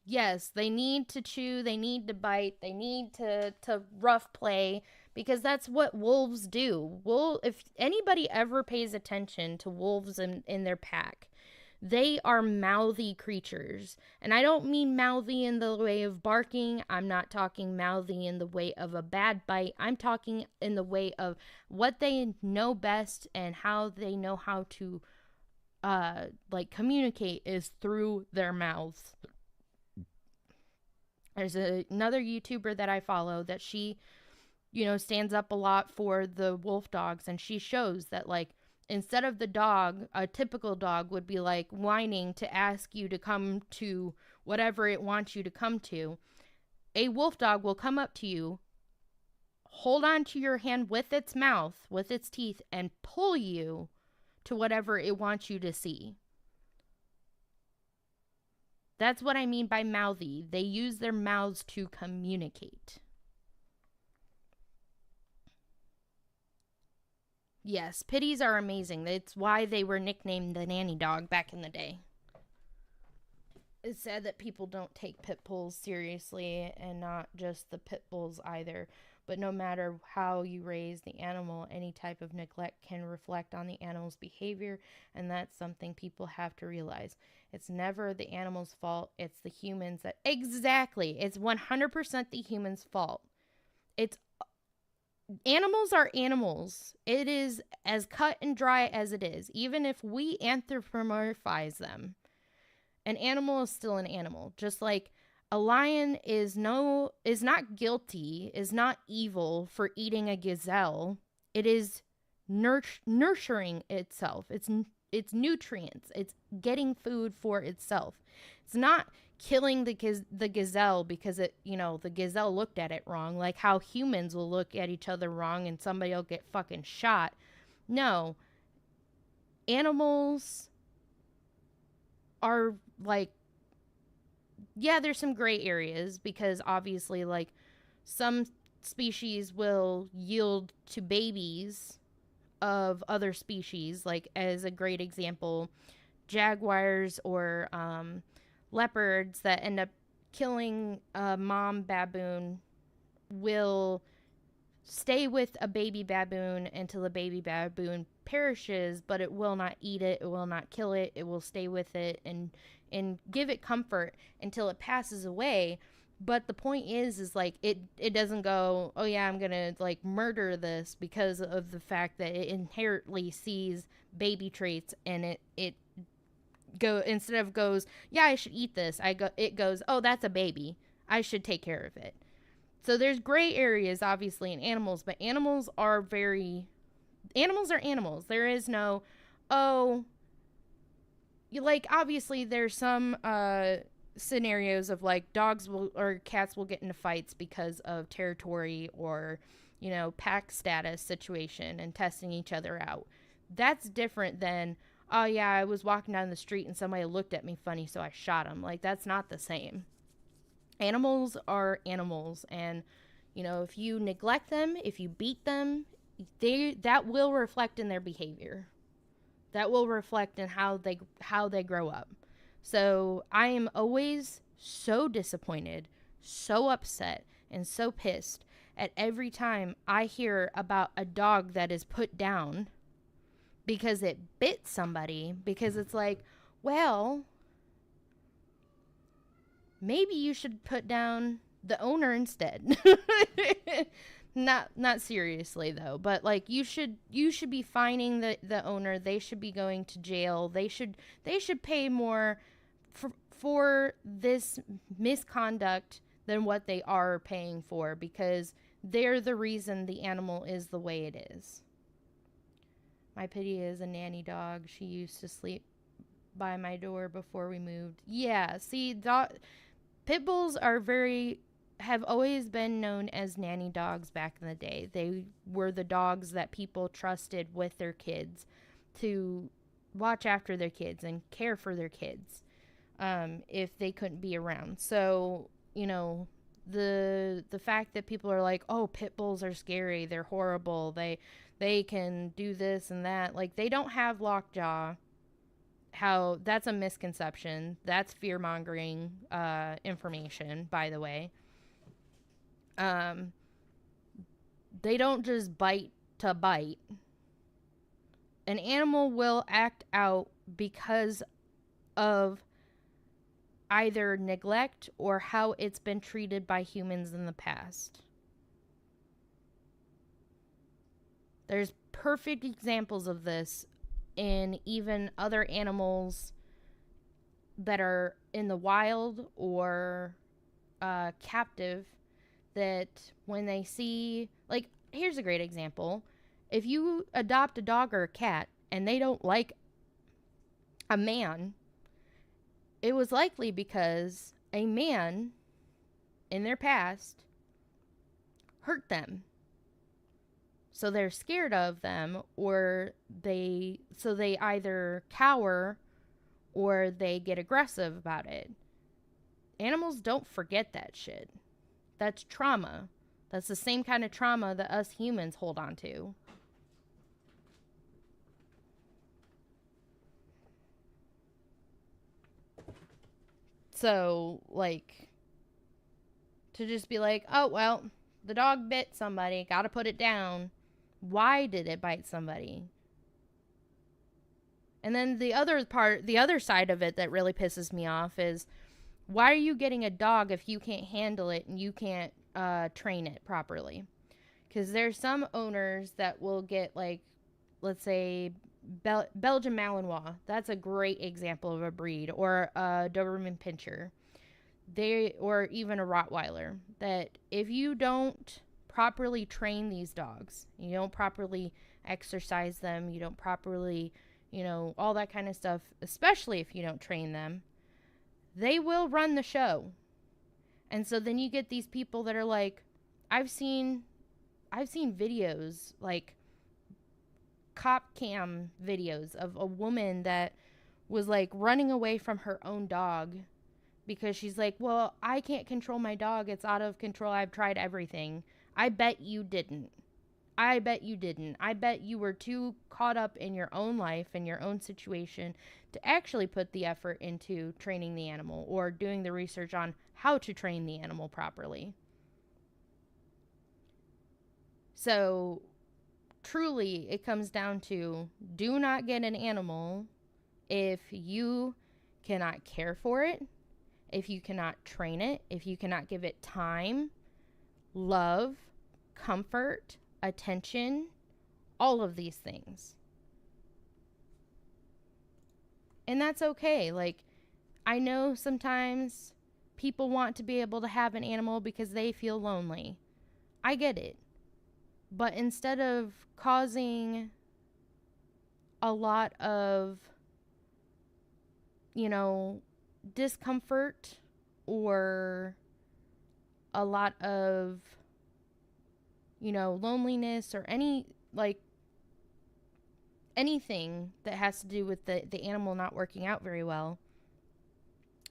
Yes, they need to chew, they need to bite, they need to rough play, because that's what wolves do. If anybody ever pays attention to wolves in their pack, they are mouthy creatures. And I don't mean mouthy in the way of barking. I'm not talking mouthy in the way of a bad bite. I'm talking in the way of what they know best and how they know how to communicate is through their mouths. There's another YouTuber that I follow that she, stands up a lot for the wolf dogs, and she shows that, instead of the dog, a typical dog would be whining to ask you to come to whatever it wants you to come to. A wolf dog will come up to you, hold on to your hand with its mouth, with its teeth, and pull you to whatever it wants you to see. That's what I mean by mouthy. They use their mouths to communicate. Yes, pitties are amazing. It's why they were nicknamed the nanny dog back in the day. It's sad that people don't take pit bulls seriously, and not just the pit bulls either. But no matter how you raise the animal, any type of neglect can reflect on the animal's behavior, and that's something people have to realize. It's never the animal's fault. It's the humans that... Exactly. It's 100% the human's fault. Animals are animals. It is as cut and dry as it is. Even if we anthropomorphize them, an animal is still an animal. Just like a lion is not guilty, is not evil for eating a gazelle. It is nurturing itself. It's nutrients. It's getting food for itself. It's not killing the gazelle because the gazelle looked at it wrong, like how humans will look at each other wrong and somebody will get fucking shot. No. Animals are there's some gray areas because obviously some species will yield to babies of other species, as a great example, jaguars or leopards that end up killing a mom baboon will stay with a baby baboon until the baby baboon perishes, but it will not eat it, it will not kill it, it will stay with it and give it comfort until it passes away. But the point is it doesn't go, oh yeah, I'm gonna murder this, because of the fact that it inherently sees baby traits and it instead of goes, yeah, I should eat this, it goes, oh, that's a baby, I should take care of it. So there's gray areas obviously in animals, but animals are animals. There is no, oh, like obviously there's some scenarios of like dogs will or cats will get into fights because of territory or, you know, pack status situation and testing each other out. That's different than, oh yeah, I was walking down the street and somebody looked at me funny so I shot him. Like, that's not the same. Animals are animals, and you know, if you neglect them, if you beat them, that will reflect in their behavior. That will reflect in how they grow up. So I am always so disappointed, so upset, and so pissed at every time I hear about a dog that is put down because it bit somebody, because it's like, well, maybe you should put down the owner instead. Not seriously though, but like you should be fining the owner. They should be going to jail. They should pay more for this misconduct than what they are paying for, because they're the reason the animal is the way it is. My pity is a nanny dog. She used to sleep by my door before we moved. Yeah, see, pit bulls have always been known as nanny dogs back in the day. They were the dogs that people trusted with their kids to watch after their kids and care for their kids if they couldn't be around. So, you know, the fact that people are like, oh, pit bulls are scary, they're horrible, they can do this and that. Like, they don't have lockjaw. How that's a misconception. That's fear-mongering information, by the way. They don't just bite to bite. An animal will act out because of either neglect or how it's been treated by humans in the past. There's perfect examples of this in even other animals that are in the wild or captive, that when they see, like, here's a great example. If you adopt a dog or a cat and they don't like a man, it was likely because a man in their past hurt them. So they're scared of them, or they either cower or they get aggressive about it. Animals don't forget that shit. That's trauma. That's the same kind of trauma that us humans hold on to. So, like, to just be like, oh, well, the dog bit somebody, gotta put it down. Why did it bite somebody? And then the other side of it that really pisses me off is, why are you getting a dog if you can't handle it and you can't train it properly? Because there's some owners that will get, like, let's say, Belgian Malinois. That's a great example of a breed. Or a Doberman Pinscher. Or even a Rottweiler. That if you don't properly train these dogs, you don't properly exercise them, you don't properly, you know, all that kind of stuff, especially if you don't train them, they will run the show. And so then you get these people that are like, I've seen videos, like cop cam videos of a woman that was like running away from her own dog because she's like, well, I can't control my dog, it's out of control, I've tried everything. I bet you didn't. I bet you were too caught up in your own life and your own situation to actually put the effort into training the animal or doing the research on how to train the animal properly. So, truly, it comes down to, do not get an animal if you cannot care for it, if you cannot train it, if you cannot give it time, love, comfort, attention, all of these things. And that's okay. Like, I know sometimes people want to be able to have an animal because they feel lonely. I get it. But instead of causing a lot of, discomfort or a lot of, loneliness or anything that has to do with the animal not working out very well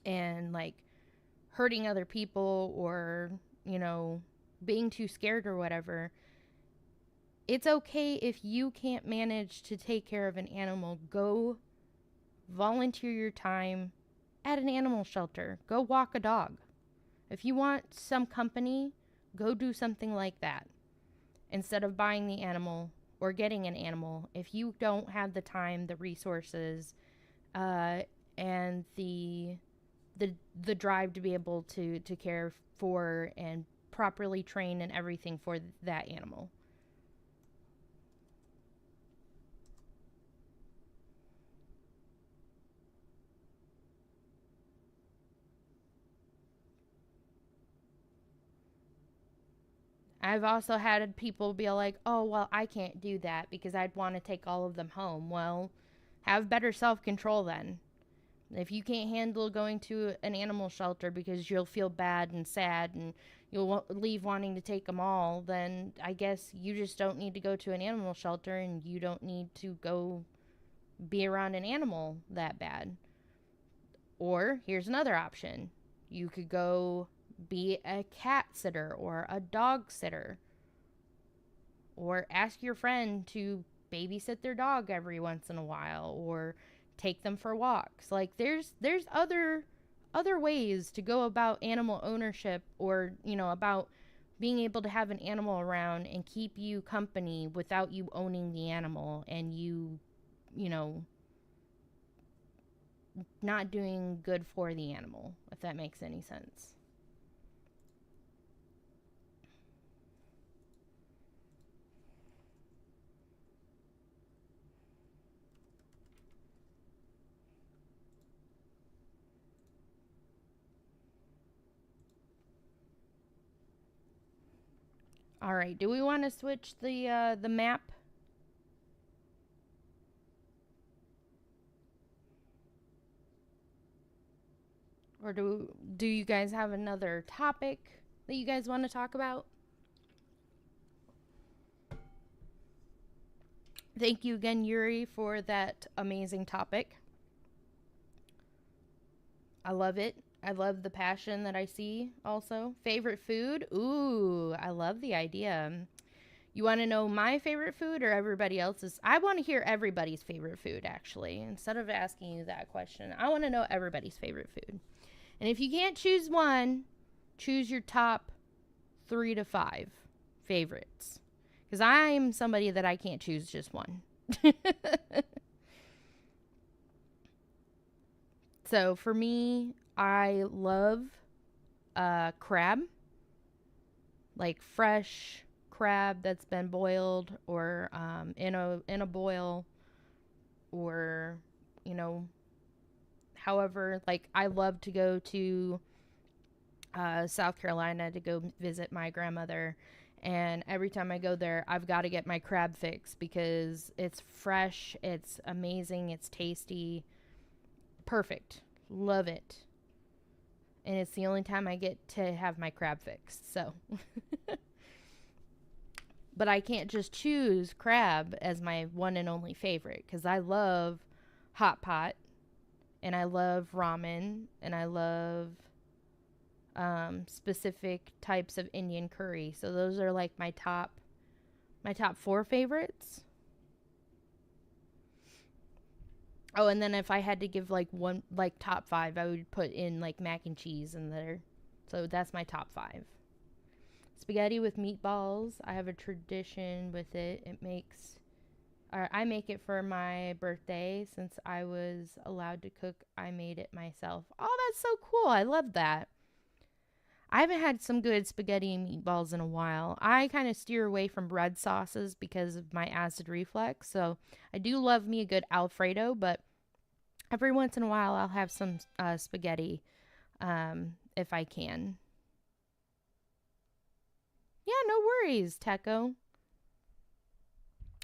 and hurting other people or, being too scared or whatever. It's okay if you can't manage to take care of an animal. Go volunteer your time at an animal shelter. Go walk a dog. If you want some company, go do something like that instead of buying the animal or getting an animal. If you don't have the time, the resources, and the drive to be able to care for and properly train and everything for that animal. I've also had people be like, oh, well, I can't do that because I'd want to take all of them home. Well, have better self control then. If you can't handle going to an animal shelter because you'll feel bad and sad and you'll leave wanting to take them all, then I guess you just don't need to go to an animal shelter and you don't need to go be around an animal that bad. Or here's another option. You could go be a cat sitter or a dog sitter. Or ask your friend to babysit their dog every once in a while or take them for walks. Like there's other ways to go about animal ownership or, about being able to have an animal around and keep you company without you owning the animal and you not doing good for the animal, if that makes any sense. All right, do we want to switch the map? Or do you guys have another topic that you guys want to talk about? Thank you again, Yuri, for that amazing topic. I love it. I love the passion that I see also. Favorite food? Ooh, I love the idea. You want to know my favorite food or everybody else's? I want to hear everybody's favorite food, actually. Instead of asking you that question, I want to know everybody's favorite food. And if you can't choose one, choose your top 3 to 5 favorites. Because I'm somebody that I can't choose just one. So for me, I love crab. Like fresh crab that's been boiled or in a boil or however, like I love to go to South Carolina to go visit my grandmother, and every time I go there I've got to get my crab fix because it's fresh, it's amazing, it's tasty, perfect, love it, and it's the only time I get to have my crab fixed. So but I can't just choose crab as my one and only favorite because I love hot pot and I love ramen and I love specific types of Indian curry. So those are like my top 4 favorites. Oh, and then if I had to give like one top 5, I would put in like mac and cheese in there. So that's my top 5. Spaghetti with meatballs. I have a tradition with it. I make it for my birthday. Since I was allowed to cook, I made it myself. Oh, that's so cool. I love that. I haven't had some good spaghetti and meatballs in a while. I kind of steer away from red sauces because of my acid reflux. So I do love me a good Alfredo, but Every once in a while, I'll have some spaghetti if I can. Yeah, no worries, Teco.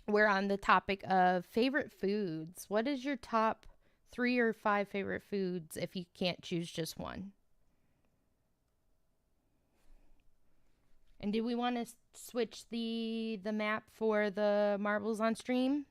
We're on the topic of favorite foods. What is your top 3 or 5 favorite foods if you can't choose just one? And do we want to switch the map for the marbles on stream?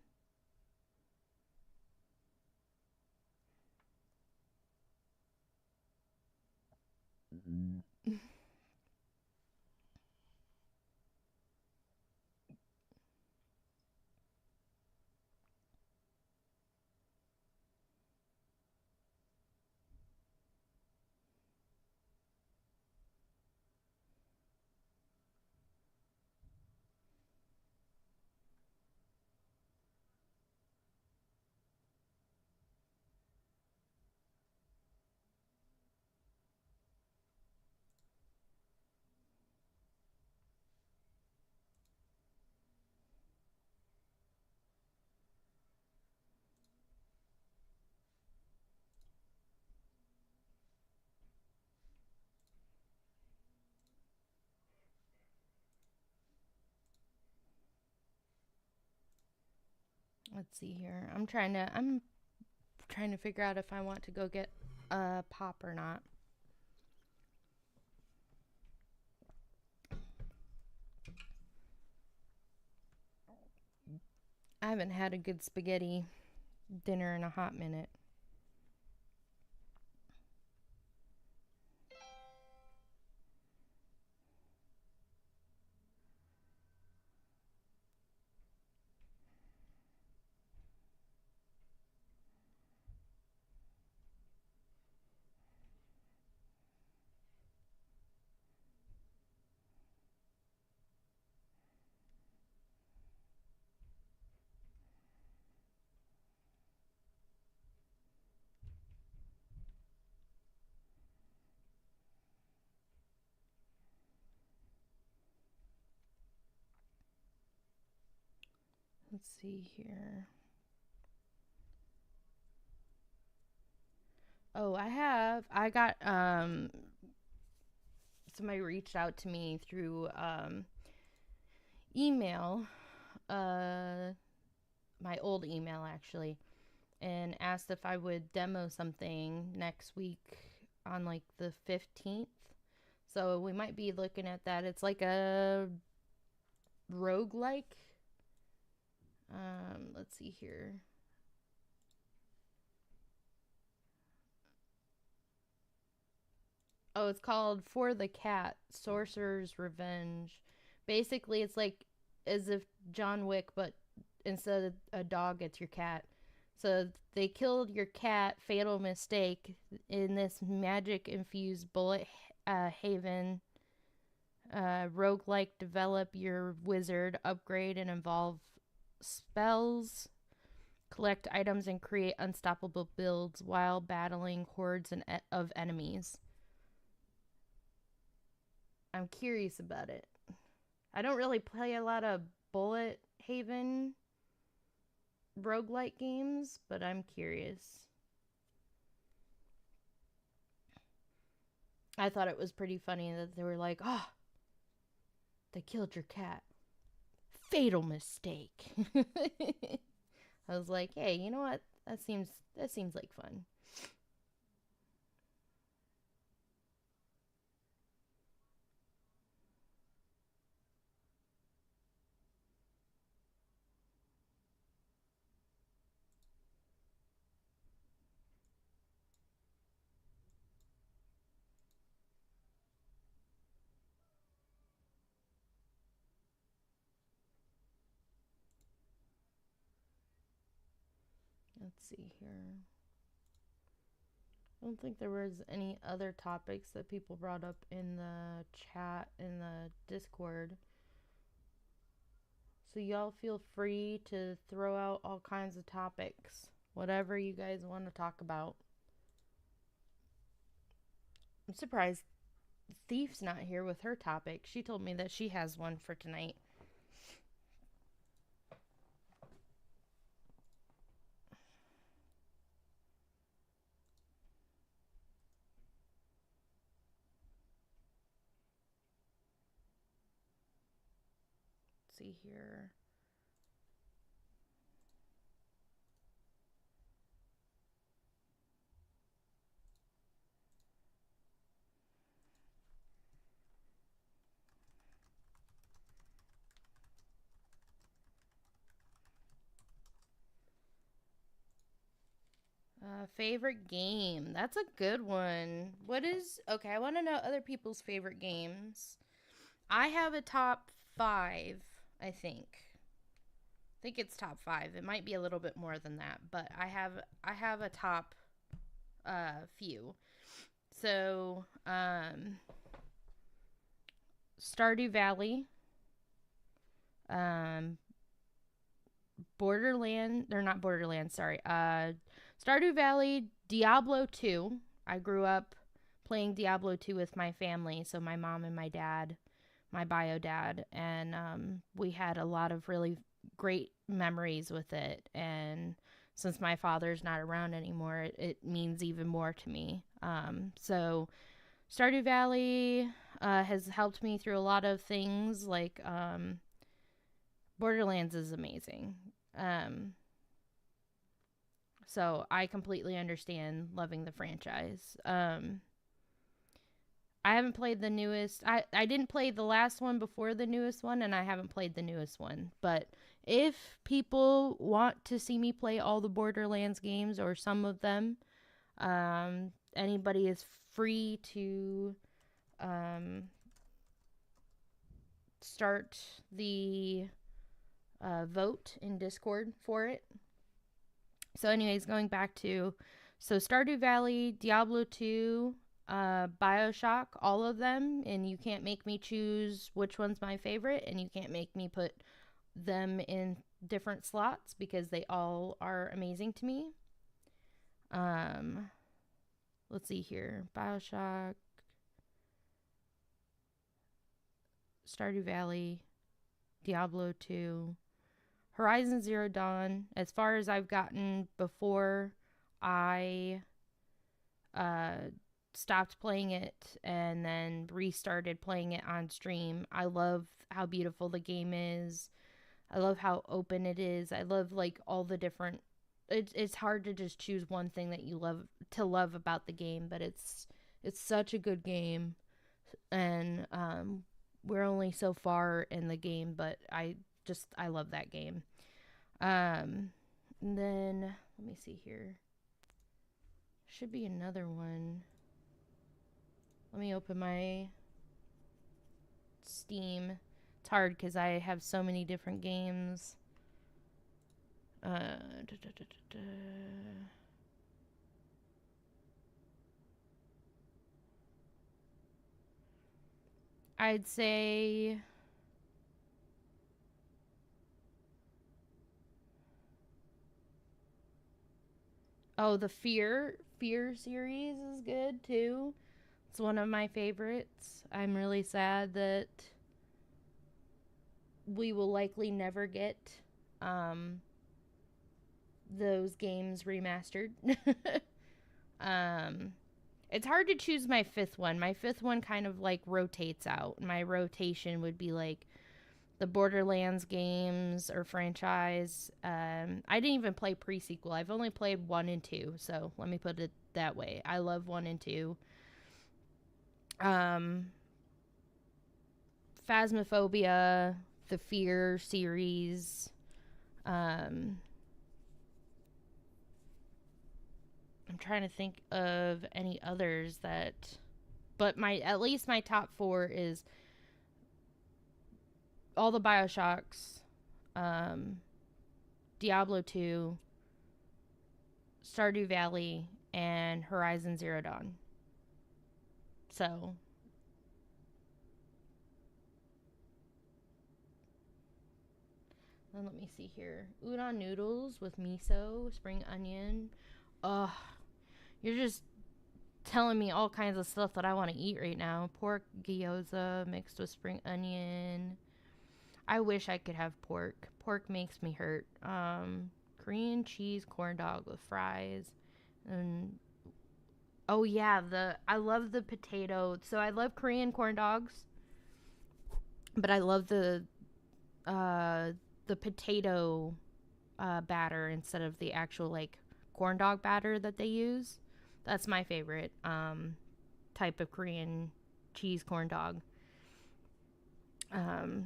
Let's see here. I'm trying to figure out if I want to go get a pop or not. I haven't had a good spaghetti dinner in a hot minute. Let's see here. Oh, I got somebody reached out to me through email, uh my old email actually, and asked if I would demo something next week on like the 15th. So we might be looking at that. It's like a roguelike. Let's see here. Oh, it's called For the Cat Sorcerer's Revenge. Basically, it's like as if John Wick, but instead of a dog, it's your cat. So they killed your cat, fatal mistake, in this magic infused bullet haven. Roguelike, develop your wizard, upgrade and evolve spells, collect items, and create unstoppable builds while battling hordes of enemies. I'm curious about it. I don't really play a lot of bullet haven roguelike games, but I'm curious. I thought it was pretty funny that they were like, "Oh, they killed your cat. Fatal mistake." I was like, "Hey, you know what? That seems like fun." Let's see here. I don't think there was any other topics that people brought up in the chat in the Discord. So y'all feel free to throw out all kinds of topics, whatever you guys want to talk about. I'm surprised Thief's not here with her topic. She told me that she has one for tonight. Let's see here. Favorite game? That's a good one. What is. Okay, I want to know other people's favorite games. I have a top five, I think. I think it's top five. It might be a little bit more than that, but I have a top few. So, Stardew Valley, um, Borderland, they're not Borderlands, sorry. Stardew Valley, Diablo 2. I grew up playing Diablo 2 with my family, so my mom and my dad, my bio dad, and we had a lot of really great memories with it. And since my father's not around anymore, it means even more to me. So Stardew Valley has helped me through a lot of things. Like Borderlands is amazing. Um, so I completely understand loving the franchise. I haven't played the newest. I didn't play the last one before the newest one, and I haven't played the newest one. But if people want to see me play all the Borderlands games or some of them, anybody is free to um, start the vote in Discord for it. So, anyways, going back to Stardew Valley, Diablo 2, Bioshock, all of them, and you can't make me choose which one's my favorite, and you can't make me put them in different slots because they all are amazing to me. Um, let's see here. Bioshock, Stardew Valley, Diablo 2, Horizon Zero Dawn. As far as I've gotten before I stopped playing it and then restarted playing it on stream, I love how beautiful the game is. I love how open it is. I love like all the different. It's hard to just choose one thing that you love about the game, but it's such a good game, and we're only so far in the game, but I love that game. And then let me see here. Should be another one. Let me open my Steam. It's hard because I have so many different games. I'd say the Fear series is good too. It's one of my favorites. I'm really sad that we will likely never get um, those games remastered. um, it's hard to choose my fifth one. My fifth one kind of like rotates out. My rotation would be like the Borderlands games or franchise. I didn't even play pre-sequel. I've only played 1 and 2, so let me put it that way. I love 1 and 2. Phasmophobia, the Fear series. I'm trying to think of any others that, but at least my top 4 is all the Bioshocks, Diablo 2, Stardew Valley, and Horizon Zero Dawn. So, then let me see here. Udon noodles with miso, spring onion. Ugh, you're just telling me all kinds of stuff that I want to eat right now. Pork gyoza mixed with spring onion. I wish I could have pork. Pork makes me hurt. Korean cheese corn dog with fries. And oh yeah, I love the potato. So I love Korean corn dogs, but I love the the potato batter instead of the actual like corn dog batter that they use. That's my favorite type of Korean cheese corn dog. No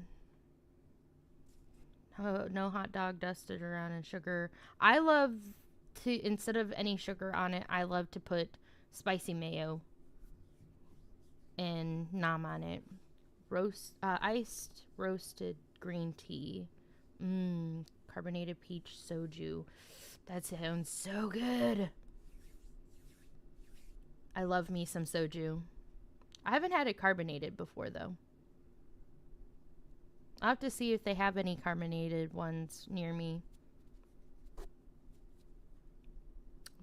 hot dog dusted around in sugar. I love to, instead of any sugar on it, I love to put spicy mayo and nam on it. Iced roasted green tea. Carbonated peach soju. That sounds so good. I love me some soju. I haven't had it carbonated before though. I'll have to see if they have any carbonated ones near me.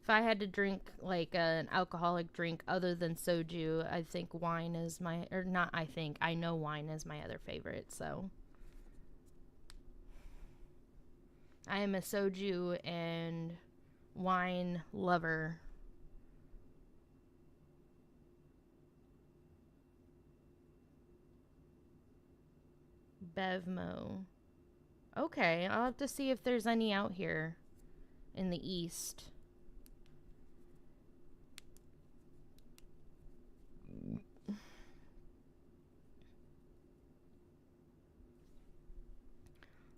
If I had to drink like an alcoholic drink other than soju, I think wine is my, or not I think, I know wine is my other favorite, so. I am a soju and wine lover. Bevmo. Okay, I'll have to see if there's any out here in the east.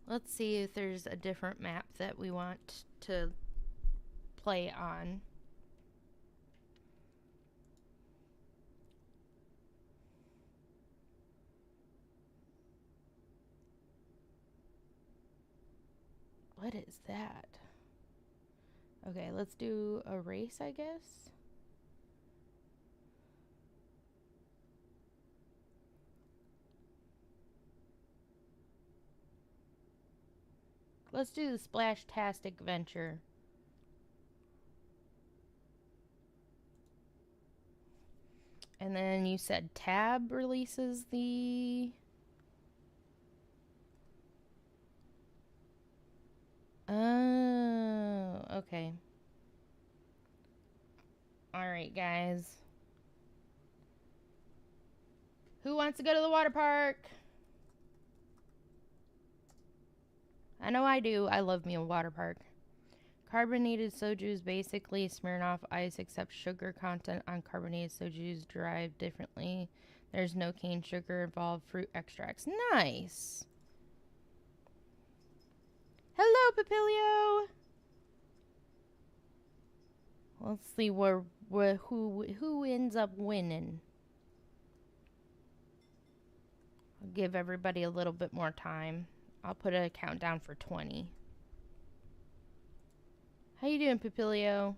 Let's see if there's a different map that we want to play on. What is that? Okay, let's do a race, I guess. Let's do the Splash-tastic Venture. And then you said Tab releases the... Oh, okay. Alright, guys. Who wants to go to the water park? I know I do. I love me a water park. Carbonated soju is basically Smirnoff Ice, except sugar content on carbonated soju is derived differently. There's no cane sugar involved, fruit extracts. Nice. Hello, Papilio. Let's see who ends up winning. I'll give everybody a little bit more time. I'll put a countdown for 20. How you doing, Papilio?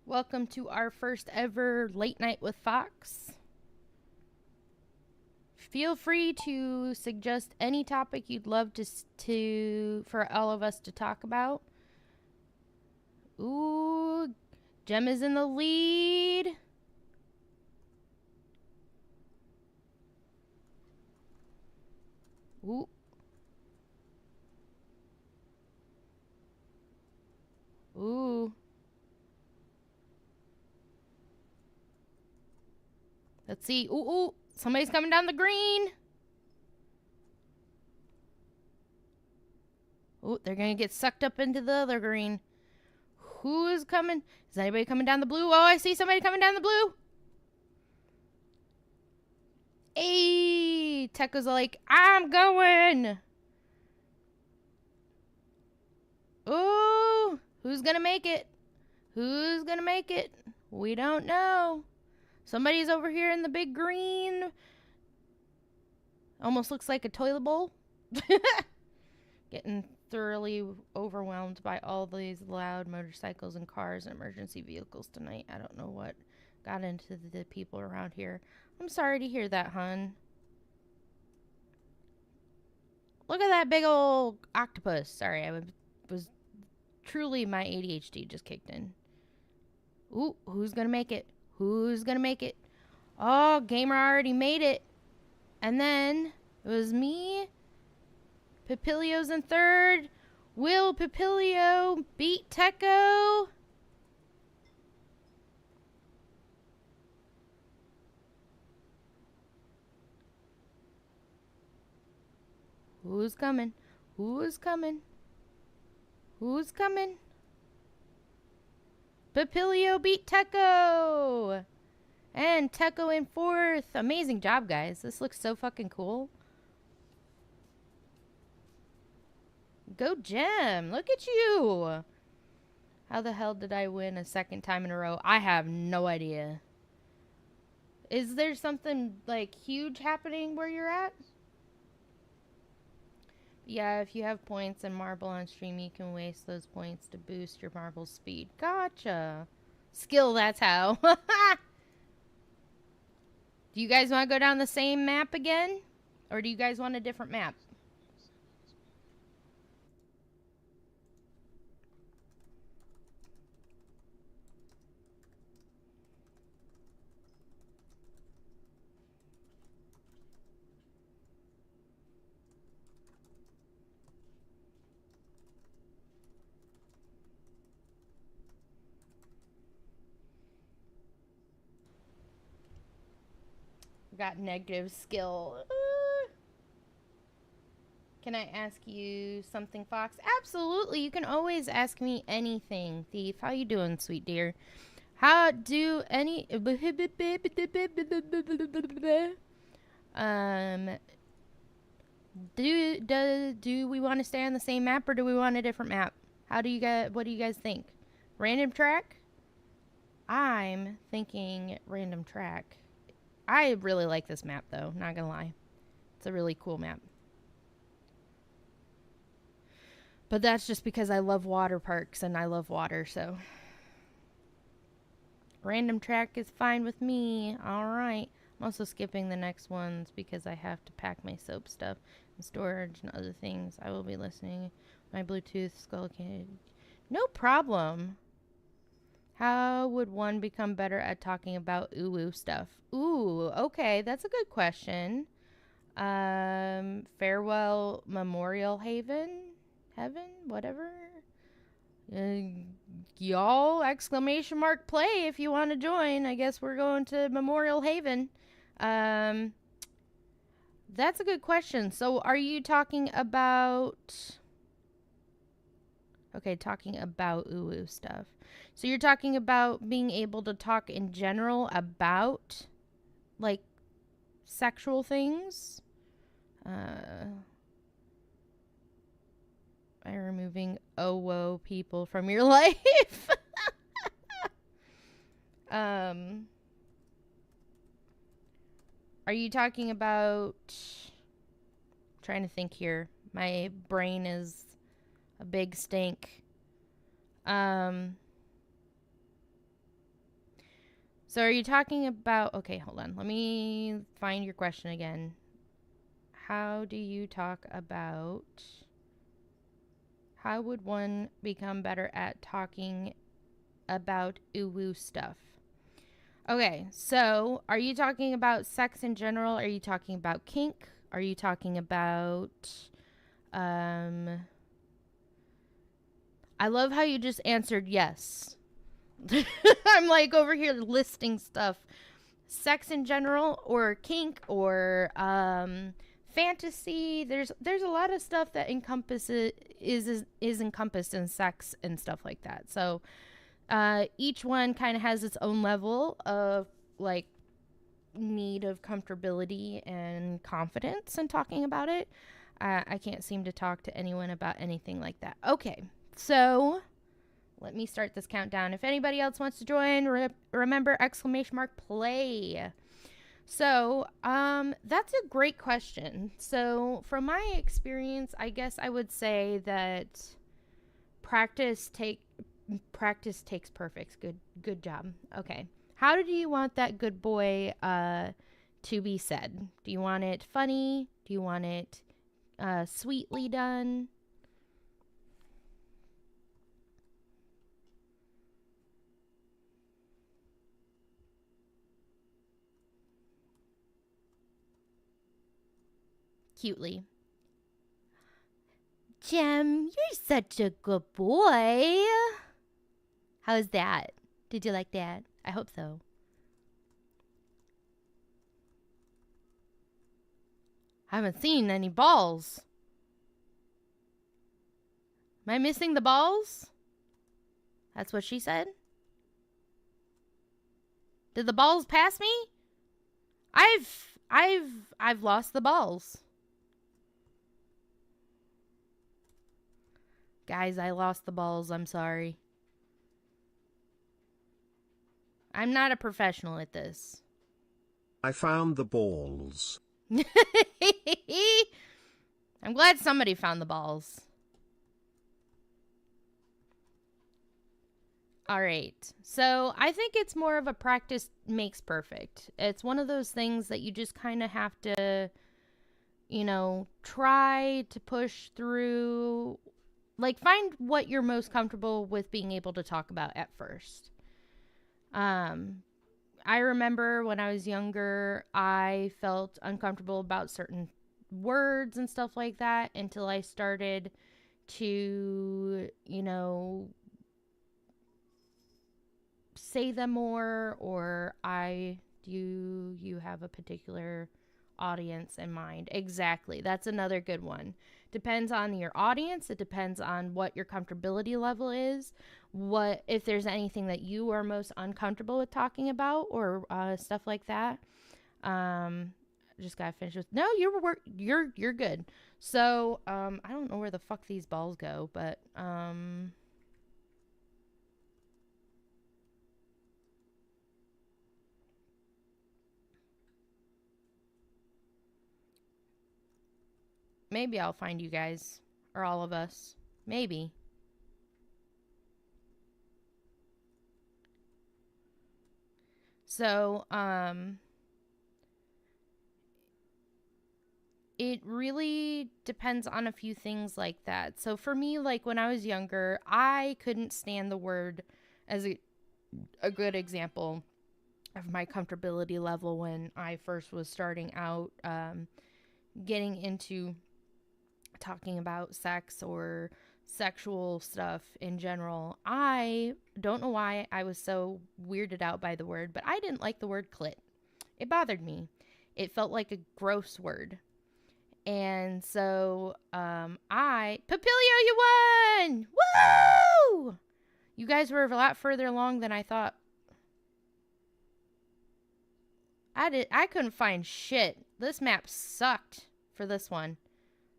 Welcome to our first ever Late Night with Foxx. Feel free to suggest any topic you'd love to for all of us to talk about. Ooh, Gem is in the lead. Ooh. Ooh. Let's see. Ooh. Somebody's coming down the green. Ooh, they're going to get sucked up into the other green. Who is coming? Is anybody coming down the blue? Oh, I see somebody coming down the blue. Hey, Tekka's like, I'm going. Ooh, who's going to make it? Who's going to make it? We don't know. Somebody's over here in the big green. Almost looks like a toilet bowl. Getting thoroughly overwhelmed by all these loud motorcycles and cars and emergency vehicles tonight. I don't know what got into the people around here. I'm sorry to hear that, hun. Look at that big old octopus. Sorry, I was truly, my ADHD just kicked in. Ooh, who's gonna make it? Who's gonna make it? Oh, Gamer already made it. And then it was me. Papilio's in third. Will Papilio beat Tecco? Who's coming? Who's coming? Who's coming? Papilio beat Tecco! And Tecco in fourth. Amazing job, guys. This looks so fucking cool. Go Gem. Look at you. How the hell did I win a second time in a row? I have no idea. Is there something, like, huge happening where you're at? Yeah, if you have points and marble on stream, you can waste those points to boost your marble speed. Gotcha. Skill, that's how. Do you guys want to go down the same map again? Or do you guys want a different map? Got negative skill. Can I ask you something, Fox? Absolutely. You can always ask me anything. Thief, how you doing, sweet dear? How do any do we want to stay on the same map or do we want a different map? What do you guys think? Random track? I'm thinking random track. I really like this map though, not gonna lie. It's a really cool map. But that's just because I love water parks and I love water, so. Random track is fine with me. Alright. I'm also skipping the next ones because I have to pack my soap stuff and storage and other things. I will be listening. My Bluetooth skull can. No problem. How would one become better at talking about ooh stuff? Ooh, okay, that's a good question. Farewell Memorial Heaven, whatever. Y'all, exclamation mark play if you want to join. I guess we're going to Memorial Haven. That's a good question. So are you talking about... Okay, talking about ooh stuff. So you're talking about being able to talk in general about, like, sexual things? By removing whoa people from your life. Are you talking about... I'm trying to think here. My brain is a big stink. So are you talking about... Okay, hold on. Let me find your question again. How do you talk about... How would one become better at talking about ooh stuff? Okay, so are you talking about sex in general? Are you talking about kink? Are you talking about... I love how you just answered yes. I'm like over here listing stuff. Sex in general or kink or fantasy. There's a lot of stuff that encompasses is encompassed in sex and stuff like that. So each one kind of has its own level of like need of comfortability and confidence in talking about it. I can't seem to talk to anyone about anything like that. Okay, so let me start this countdown. If anybody else wants to join, remember exclamation mark play. So, that's a great question. So, from my experience, I guess I would say that practice takes perfect. Good job. Okay. How do you want that good boy to be said? Do you want it funny? Do you want it sweetly done? Cutely. Jem, you're such a good boy. How's that? Did you like that? I hope so. I haven't seen any balls. Am I missing the balls? That's what she said? Did the balls pass me? I've lost the balls. Guys, I lost the balls. I'm sorry. I'm not a professional at this. I found the balls. I'm glad somebody found the balls. All right. So I think it's more of a practice makes perfect. It's one of those things that you just kind of have to, try to push through. Like, find what you're most comfortable with being able to talk about at first. I remember when I was younger, I felt uncomfortable about certain words and stuff like that until I started to, say them more, or do you have a particular audience in mind? Exactly. That's another good one. Depends on your audience. It depends on what your comfortability level is. What if there's anything that you are most uncomfortable with talking about, or stuff like that. Just gotta finish with you're good. So I don't know where the fuck these balls go, but maybe I'll find you guys, or all of us. Maybe. So, it really depends on a few things like that. So for me, like when I was younger, I couldn't stand the word as a good example of my comfortability level when I first was starting out, getting into talking about sex or sexual stuff in general. I don't know why I was so weirded out by the word, but I didn't like the word clit. It bothered me. It felt like a gross word. And so Papilio, you won! Woo! You guys were a lot further along than I thought. I couldn't find shit. This map sucked for this one.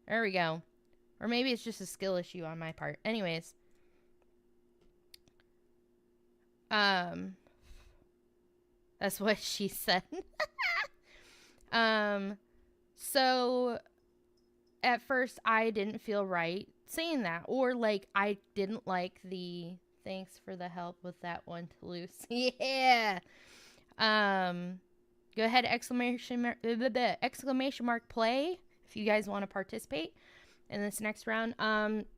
There we go. Or maybe it's just a skill issue on my part. Anyways. That's what she said. So at first I didn't feel right saying that, or like I didn't like the thanks for the help with that one, Toulouse. Yeah. Go ahead, exclamation mark play if you guys want to participate in this next round.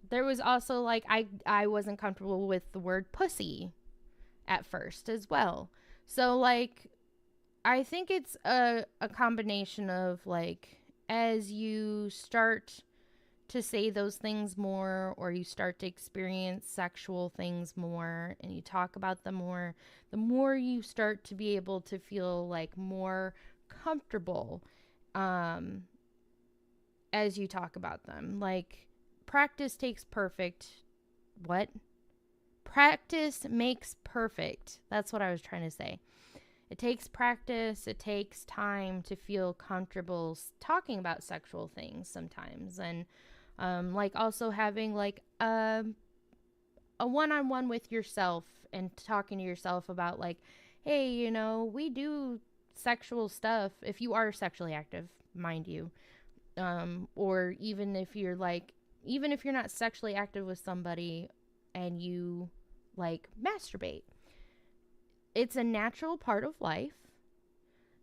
There was also like I wasn't comfortable with the word pussy at first as well. So like I think it's a combination of like as you start to say those things more, or you start to experience sexual things more and you talk about them more, the more you start to be able to feel like more comfortable as you talk about them. Like practice takes perfect. What? Practice makes perfect. That's what I was trying to say. It takes practice. It takes time to feel comfortable talking about sexual things sometimes. And like also having like a one-on-one with yourself and talking to yourself about like, hey, we do sexual stuff if you are sexually active, mind you. Or even if you're not sexually active with somebody and you like masturbate, it's a natural part of life.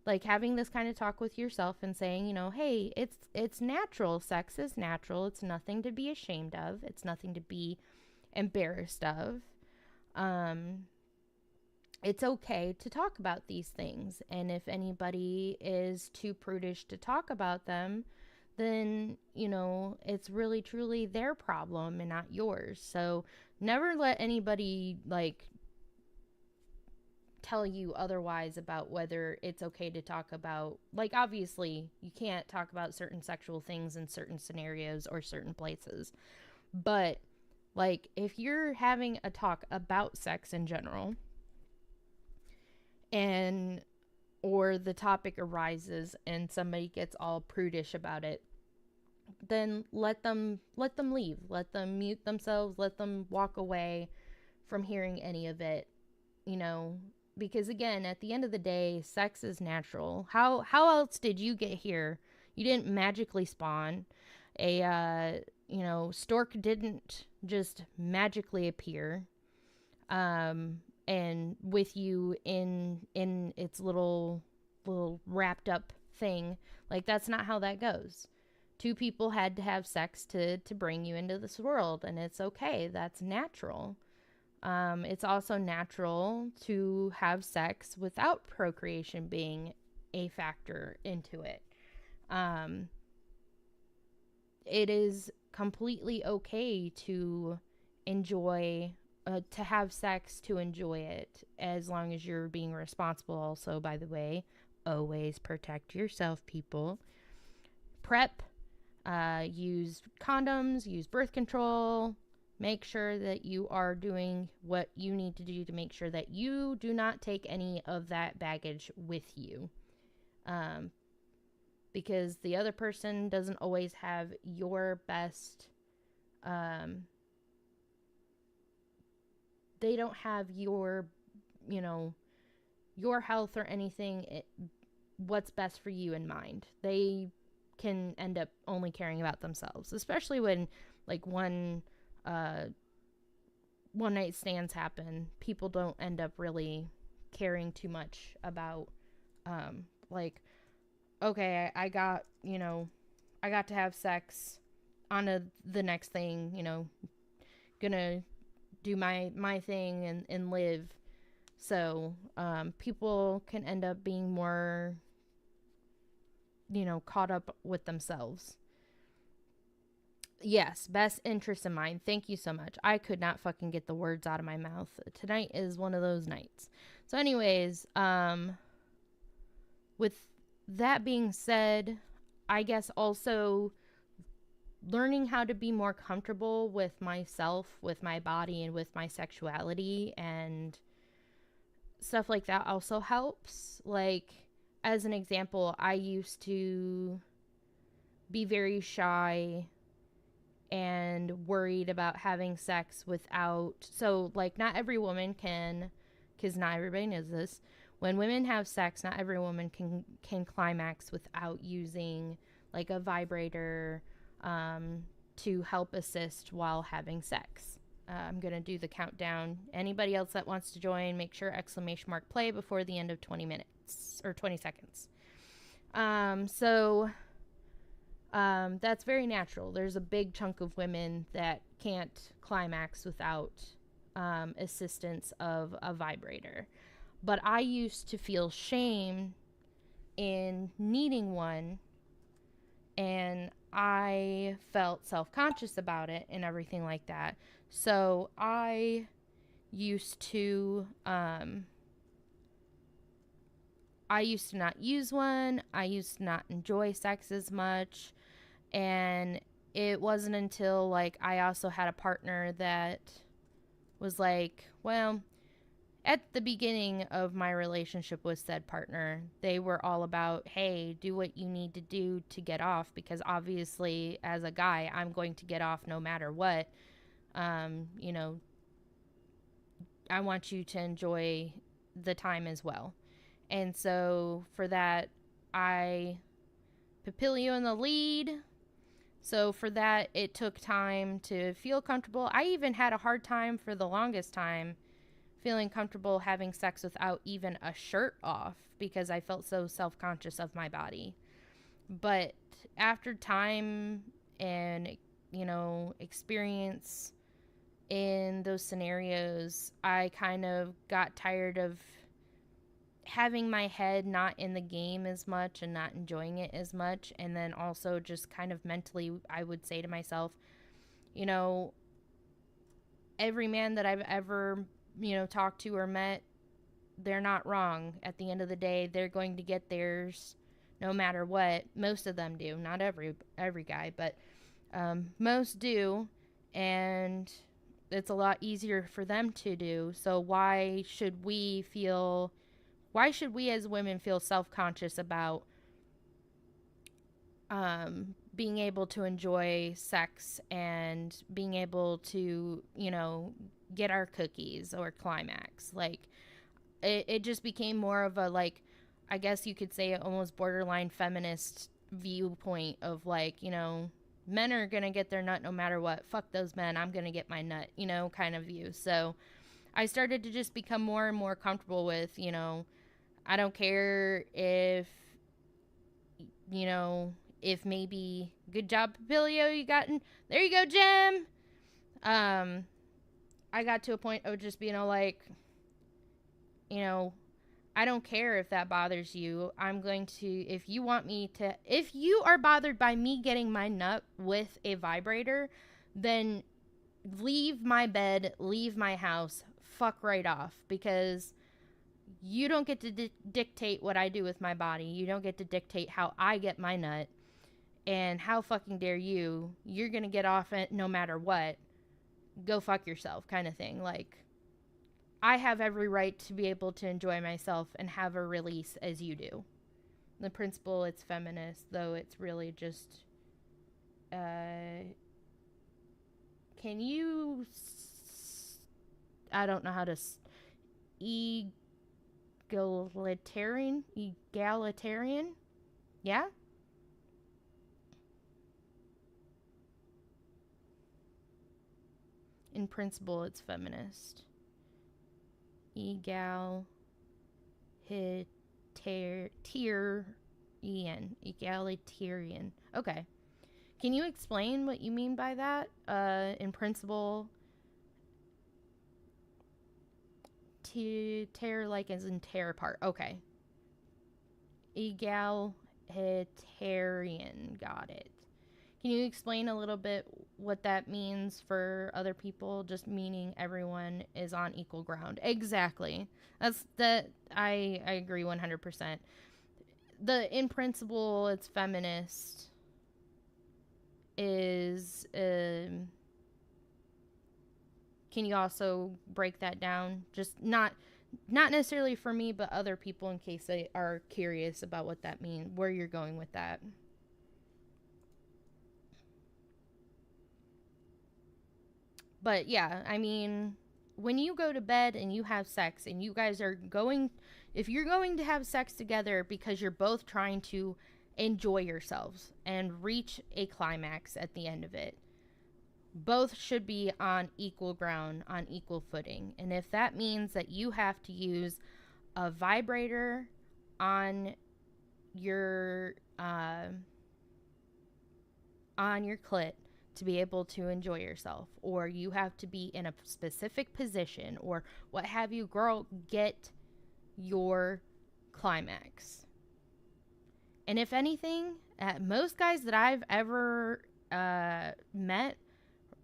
Like having this kind of talk with yourself and saying, hey, it's natural. Sex is natural. It's nothing to be ashamed of. It's nothing to be embarrassed of. It's okay to talk about these things. And if anybody is too prudish to talk about them, then, it's really truly their problem and not yours. So never let anybody like tell you otherwise about whether it's okay to talk about, like, obviously you can't talk about certain sexual things in certain scenarios or certain places, but like if you're having a talk about sex in general, and or the topic arises and somebody gets all prudish about it, then let them leave, let them mute themselves, let them walk away from hearing any of it, because again, at the end of the day, sex is natural. How else did you get here? You didn't magically spawn. A stork didn't just magically appear and with you in its little wrapped up thing. Like, that's not how that goes. Two people had to have sex to bring you into this world, and it's okay. That's natural. It's also natural to have sex without procreation being a factor into it. It is completely okay to enjoy, to have sex, to enjoy it, as long as you're being responsible. Also, by the way, always protect yourself, people. Prep, use condoms, use birth control. Make sure that you are doing what you need to do to make sure that you do not take any of that baggage with you. Because the other person doesn't always have your best, they don't have your, your health or anything, what's best for you in mind. They can end up only caring about themselves, especially when, like, one night stands happen. People don't end up really caring too much about, like, okay, I got to have sex on the next thing, gonna do my thing and live. So people can end up being more, caught up with themselves. Yes, best interest in mind. Thank you so much. I could not fucking get the words out of my mouth. Tonight is one of those nights. So anyways, with that being said, I guess also learning how to be more comfortable with myself, with my body, and with my sexuality and stuff like that also helps. Like, as an example, I used to be very shy and worried about having sex without, so like, not every woman can, because not everybody knows this, when women have sex, not every woman can climax without using like a vibrator to help assist while having sex. I'm going to do the countdown. Anybody else that wants to join, make sure ! play before the end of 20 minutes or 20 seconds. So that's very natural. There's a big chunk of women that can't climax without assistance of a vibrator. But I used to feel shame in needing one, and I felt self-conscious about it and everything like that. So I used to not use one. I used to not enjoy sex as much. And it wasn't until, like, I also had a partner that was like, well, at the beginning of my relationship with said partner, they were all about, hey, do what you need to do to get off, because obviously as a guy, I'm going to get off no matter what. I want you to enjoy the time as well. And so for that, I papilio in the lead. So for that, it took time to feel comfortable. I even had a hard time for the longest time feeling comfortable having sex without even a shirt off, because I felt so self-conscious of my body. But after time and, experience in those scenarios, I kind of got tired of having my head not in the game as much and not enjoying it as much. And then also just kind of mentally, I would say to myself, you know, every man that I've ever, talked to or met, they're not wrong. At the end of the day, they're going to get theirs no matter what. Most of them do. Not every guy, but most do. And it's a lot easier for them to do. So why should we as women feel self-conscious about being able to enjoy sex and being able to, get our cookies or climax? Like, it just became more of a, like, I guess you could say almost borderline feminist viewpoint of, like, men are going to get their nut no matter what. Fuck those men. I'm going to get my nut, kind of view. So I started to just become more and more comfortable with, I don't care if, if maybe, good job, Papilio, you gotten, there you go, Jim. I got to a point of just being like, I don't care if that bothers you. I'm going to, if you are bothered by me getting my nut with a vibrator, then leave my bed, leave my house, fuck right off, because you don't get to dictate what I do with my body. You don't get to dictate how I get my nut. And how fucking dare you? You're going to get off it no matter what. Go fuck yourself, kind of thing. Like, I have every right to be able to enjoy myself and have a release as you do. The principle, it's feminist, though it's really just, can you, I don't know how to, egalitarian, yeah? In principle, it's feminist. Egalitarian. Okay. Can you explain what you mean by that? In principle, tear like as in tear apart. Okay. Egalitarian. Got it. Can you explain a little bit what that means for other people? Just meaning everyone is on equal ground. Exactly. I agree 100%. In principle, it's feminist is, can you also break that down? Just not necessarily for me, but other people in case they are curious about what that means, where you're going with that. But yeah, I mean, when you go to bed and you have sex and you guys are if you're going to have sex together because you're both trying to enjoy yourselves and reach a climax at the end of it, both should be on equal ground, on equal footing. And if that means that you have to use a vibrator on your clit to be able to enjoy yourself, or you have to be in a specific position, or what have you, girl, get your climax. And if anything, most guys that I've ever met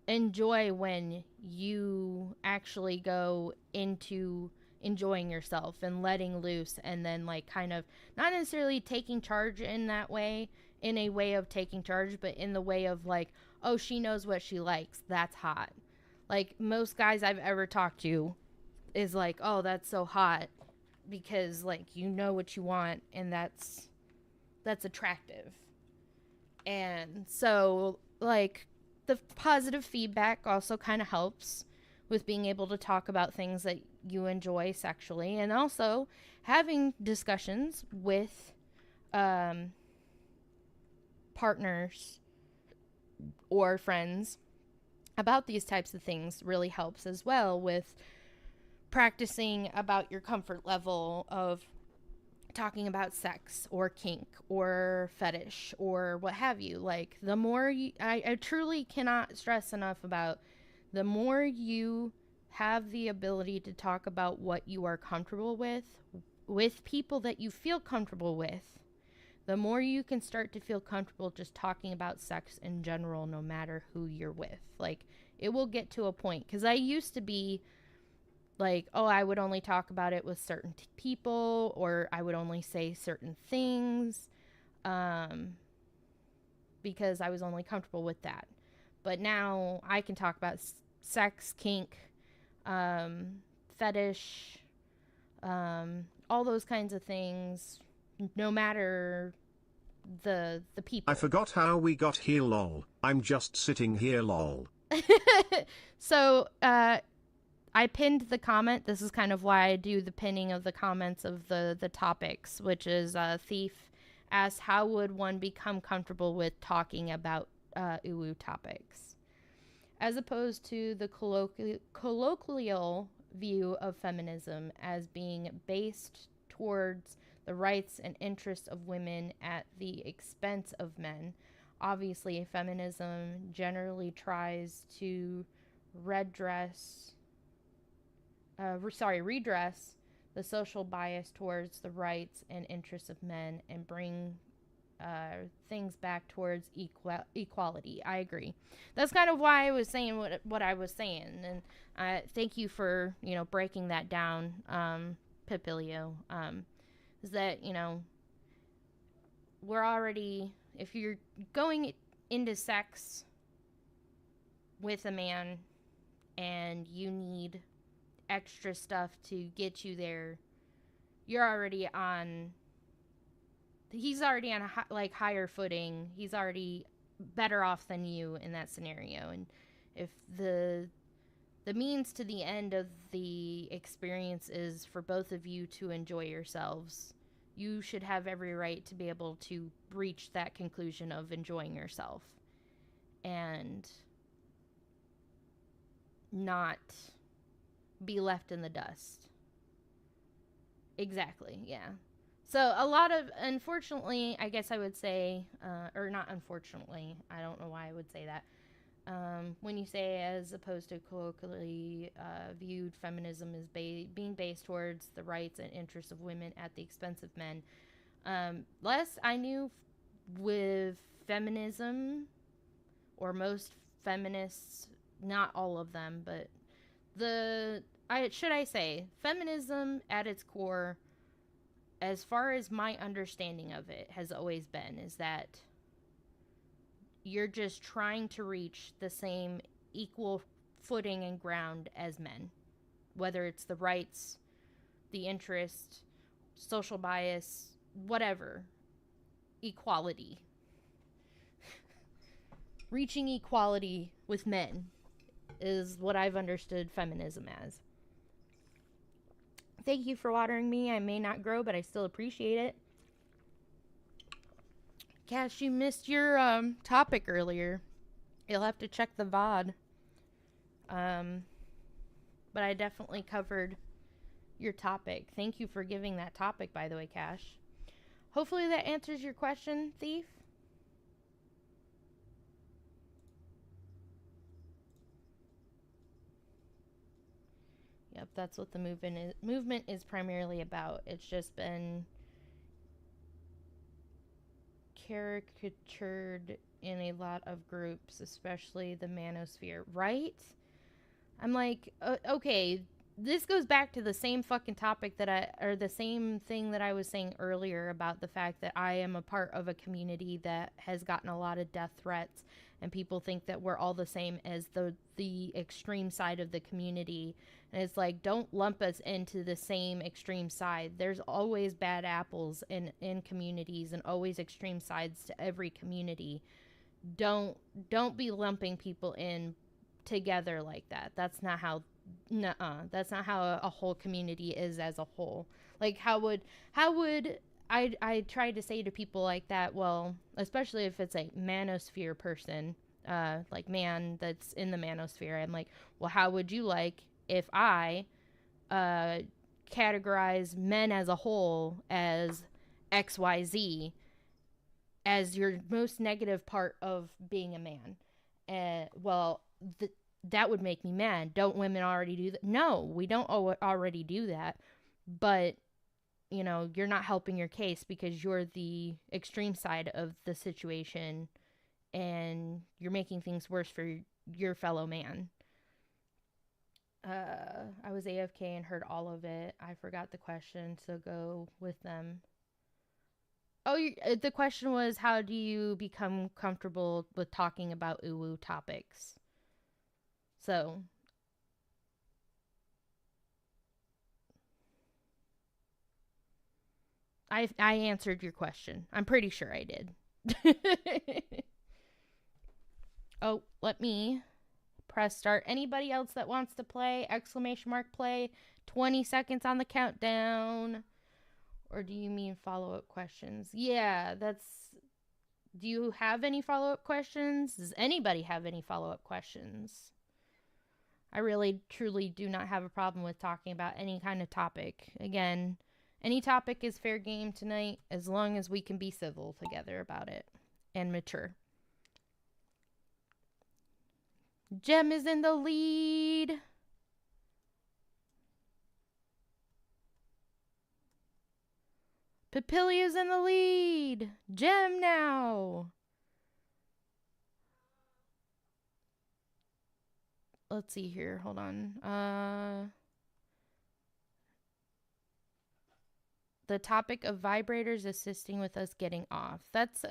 enjoy when you actually go into enjoying yourself and letting loose, and then like kind of not necessarily taking charge in that way, in a way of taking charge, but in the way of like, oh, she knows what she likes, that's hot. Like, most guys I've ever talked to is like, oh, that's so hot, because like, you know what you want, and that's attractive. And so like, the positive feedback also kind of helps with being able to talk about things that you enjoy sexually, and also having discussions with partners or friends about these types of things really helps as well, with practicing about your comfort level of talking about sex or kink or fetish or what have you. Like, the more I truly cannot stress enough about, the more you have the ability to talk about what you are comfortable with with people that you feel comfortable with, the more you can start to feel comfortable just talking about sex in general, no matter who you're with. Like, it will get to a point. Because I used to be like, oh, I would only talk about it with certain people, or I would only say certain things, because I was only comfortable with that. But now I can talk about sex, kink, fetish, all those kinds of things, no matter the people. I forgot how we got here, lol. I'm just sitting here, lol. So, I pinned the comment. This is kind of why I do the pinning of the comments of the topics, which is Thief asks, how would one become comfortable with talking about uwu topics? As opposed to the colloquial view of feminism as being based towards the rights and interests of women at the expense of men. Obviously, feminism generally tries to redress the social bias towards the rights and interests of men and bring things back towards equality. I agree. That's kind of why I was saying what I was saying, and thank you for breaking that down, Papilio. Is that we're already, if you're going into sex with a man and you need extra stuff to get you there, he's already on a higher footing. He's already better off than you in that scenario. And if the means to the end of the experience is for both of you to enjoy yourselves, you should have every right to be able to reach that conclusion of enjoying yourself and not be left in the dust. Exactly, yeah. So a lot of, unfortunately, I guess I would say, or not unfortunately, I don't know why I would say that. When you say as opposed to colloquially viewed feminism as being based towards the rights and interests of women at the expense of men. Less I knew with feminism, or most feminists, not all of them, but feminism at its core, as far as my understanding of it has always been, is that you're just trying to reach the same equal footing and ground as men, whether it's the rights, the interest, social bias, whatever. Equality. Reaching equality with men is what I've understood feminism as. Thank you for watering me. I may not grow, but I still appreciate it. Cash, you missed your topic earlier. You'll have to check the VOD. But I definitely covered your topic. Thank you for giving that topic, by the way, Cash. Hopefully that answers your question, Thief. Yep, that's what the movement is primarily about. It's just been caricatured in a lot of groups, especially the manosphere, right? I'm like, okay, this goes back to the same fucking topic the same thing that I was saying earlier about the fact that I am a part of a community that has gotten a lot of death threats, and people think that we're all the same as the extreme side of the community. And it's like, don't lump us into the same extreme side. There's always bad apples in communities, and always extreme sides to every community. Don't be lumping people in together like that. That's not how that's not how a whole community is as a whole. Like, how would I try to say to people like that, well, especially if it's a manosphere person, like man that's in the manosphere, I'm like, well, how would you like if I categorize men as a whole as XYZ as your most negative part of being a man? Well, that would make me mad. Don't women already do that? No, we don't already do that. But you're not helping your case because you're the extreme side of the situation and you're making things worse for your fellow man. I was AFK and heard all of it. I forgot the question, so go with them. Oh, the question was, how do you become comfortable with talking about uwu topics? So, I answered your question. I'm pretty sure I did. Oh, let me press start. Anybody else that wants to play? Exclamation mark play. 20 seconds on the countdown. Or do you mean follow-up questions? Yeah, that's... Do you have any follow-up questions? Does anybody have any follow-up questions? I really, truly do not have a problem with talking about any kind of topic. Again, any topic is fair game tonight as long as we can be civil together about it and mature. Jem is in the lead. Papilia's in the lead. Jem now. Let's see here. Hold on. The topic of vibrators assisting with us getting off. That's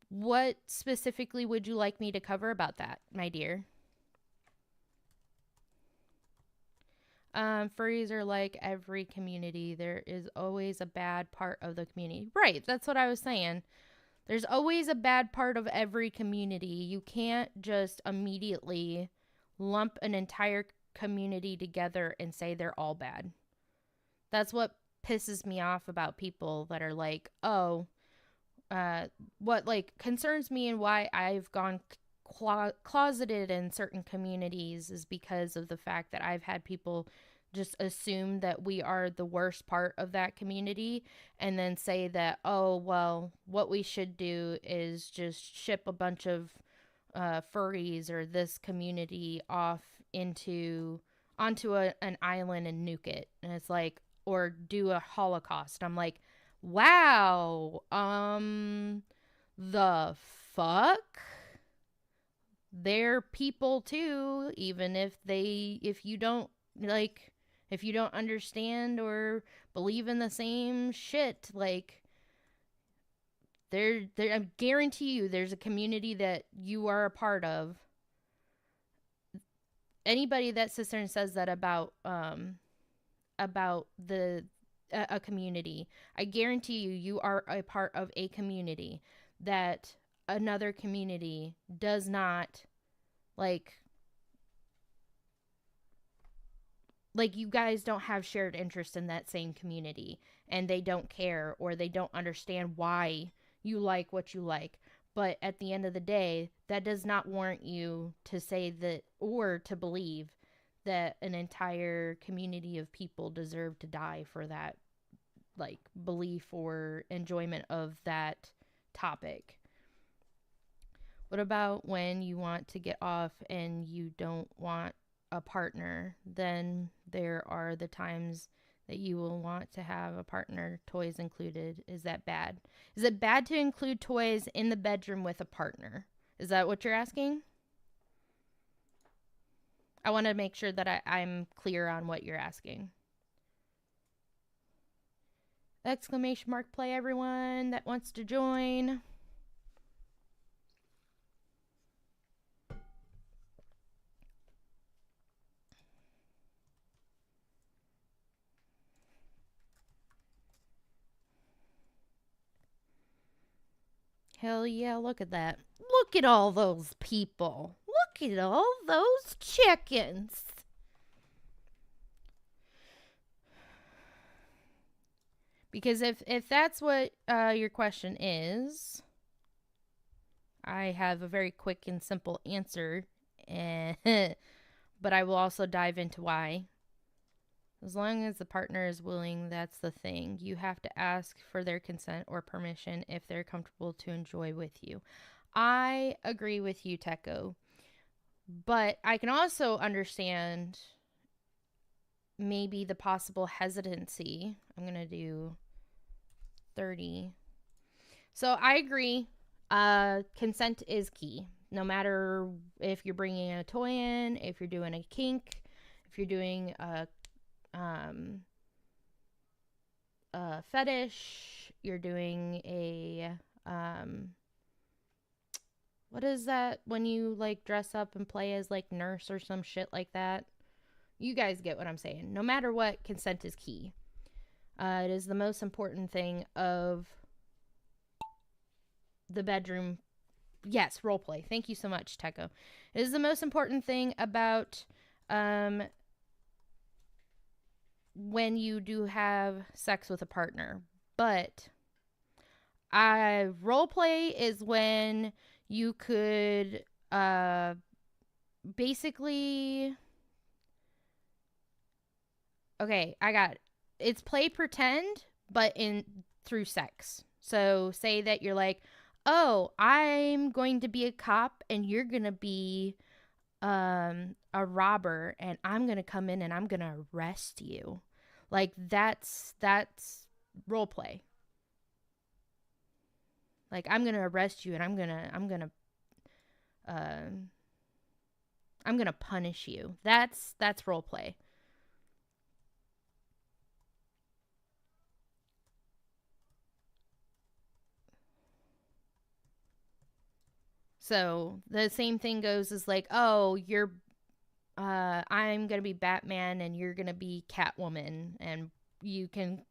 what specifically would you like me to cover about that, my dear? Furries are like every community. There is always a bad part of the community. Right, that's what I was saying. There's always a bad part of every community. You can't just immediately lump an entire community together and say they're all bad. That's what pisses me off about people that are like, oh, what like concerns me and why I've gone closeted in certain communities is because of the fact that I've had people just assume that we are the worst part of that community and then say that, oh, well, what we should do is just ship a bunch of furries or this community off onto an island and nuke it. And it's like, or do a Holocaust. I'm like, wow, the fuck? They're people too, even if you don't understand or believe in the same shit, like I guarantee you there's a community that you are a part of. Anybody that sits there and says that about a community, I guarantee you are a part of a community that another community does not like you guys don't have shared interest in that same community and they don't care or they don't understand why you like what you like. But at the end of the day, that does not warrant you to say that or to believe that an entire community of people deserve to die for that like belief or enjoyment of that topic. What about when you want to get off and you don't want a partner? Then there are the times that you will want to have a partner, toys included. Is that bad? Is it bad to include toys in the bedroom with a partner? Is that what you're asking? I want to make sure that I'm clear on what you're asking. Exclamation mark play, everyone that wants to join. Hell yeah, look at that. Look at all those people. Look at all those chickens. Because if that's what your question is, I have a very quick and simple answer. But I will also dive into why. As long as the partner is willing, that's the thing. You have to ask for their consent or permission if they're comfortable to enjoy with you. I agree with you, Techo. But I can also understand maybe the possible hesitancy. I'm going to do 30. So I agree. Consent is key. No matter if you're bringing a toy in, if you're doing a kink, if you're doing a fetish, you're doing a what is that when you like dress up and play as like nurse or some shit like that? You guys get what I'm saying. No matter what, consent is key. It is the most important thing of the bedroom. Yes, role play. Thank you so much, Teko. It is the most important thing about when you do have sex with a partner. But role play is when you could basically, okay, I got it. It's play pretend, but in through sex. So say that you're like, oh, I'm going to be a cop and you're going to be a robber and I'm going to come in and I'm going to arrest you. Like that's role play. Like I'm going to arrest you and I'm going to punish you. That's role play. So the same thing goes as like, oh, I'm gonna be Batman and you're gonna be Catwoman, and you can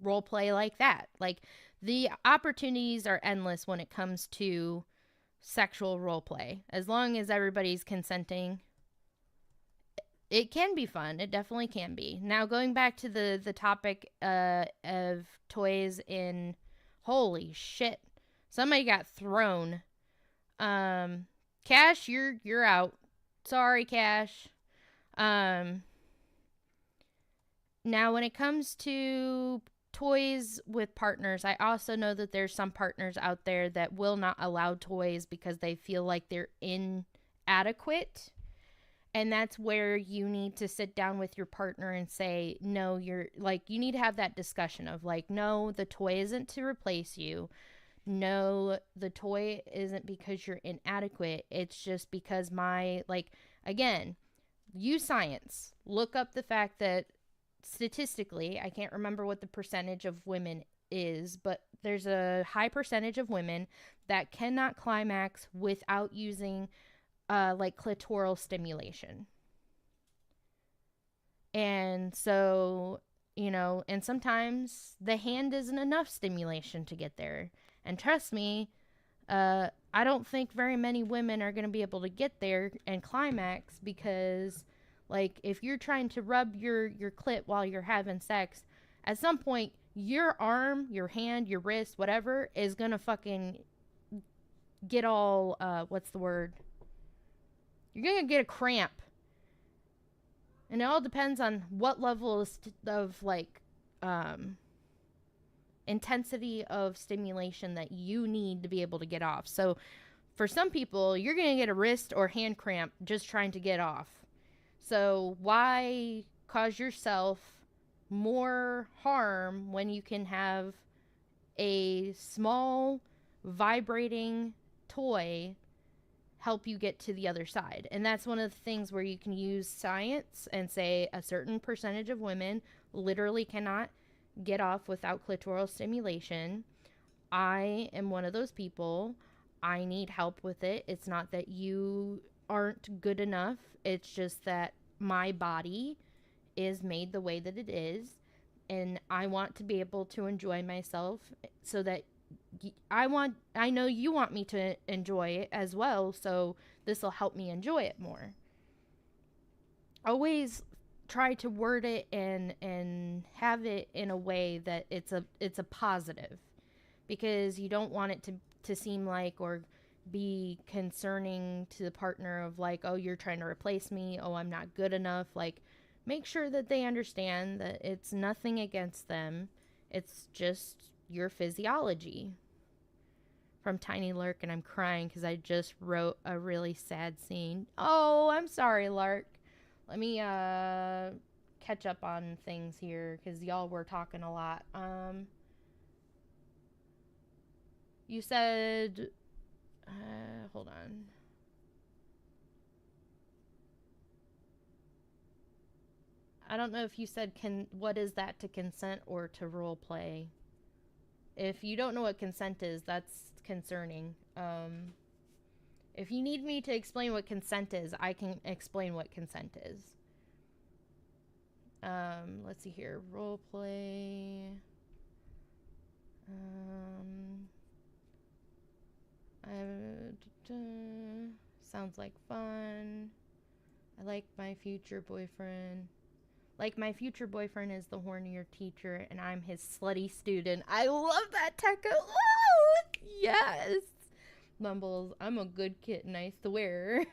role play like that. Like the opportunities are endless when it comes to sexual role play. As long as everybody's consenting, it can be fun. It definitely can be. Now going back to the topic of toys in, holy shit, somebody got thrown. Cash, you're out. Sorry, Cash. Now when it comes to toys with partners, I also know that there's some partners out there that will not allow toys because they feel like they're inadequate. And that's where you need to sit down with your partner and say, no, you need to have that discussion of like, no, the toy isn't to replace you. No, the toy isn't because you're inadequate. It's just because again, use science. Look up the fact that statistically, I can't remember what the percentage of women is, but there's a high percentage of women that cannot climax without using clitoral stimulation. And so, and sometimes the hand isn't enough stimulation to get there. And trust me, I don't think very many women are going to be able to get there and climax because, like, if you're trying to rub your clit while you're having sex, at some point, your arm, your hand, your wrist, whatever, is going to fucking get all, what's the word? You're going to get a cramp. And it all depends on what level of intensity of stimulation that you need to be able to get off. So for some people, you're going to get a wrist or hand cramp just trying to get off. So why cause yourself more harm when you can have a small vibrating toy help you get to the other side? And that's one of the things where you can use science and say a certain percentage of women literally cannot get off without clitoral stimulation. I am one of those people. I need help with it. It's not that you aren't good enough. It's just that my body is made the way that it is, and I want to be able to enjoy myself so that I know you want me to enjoy it as well, so this will help me enjoy it more. Always try to word it and have it in a way that it's a positive, because you don't want it to seem like or be concerning to the partner of like, oh, you're trying to replace me, oh, I'm not good enough. Like, make sure that they understand that it's nothing against them, it's just your physiology. From Tiny Lark, and I'm crying because I just wrote a really sad scene. Oh, I'm sorry, Lark. Let me catch up on things here because y'all were talking a lot. You said, hold on. I don't know if you said what is that to consent or to role play. If you don't know what consent is, that's concerning. If you need me to explain what consent is, I can explain what consent is. Let's see here. Role play. Sounds like fun. I like my future boyfriend. Like my future boyfriend is the hornier teacher and I'm his slutty student. I love that, Tekka. Woo! Yes. Mumbles, I'm a good kitten, I swear.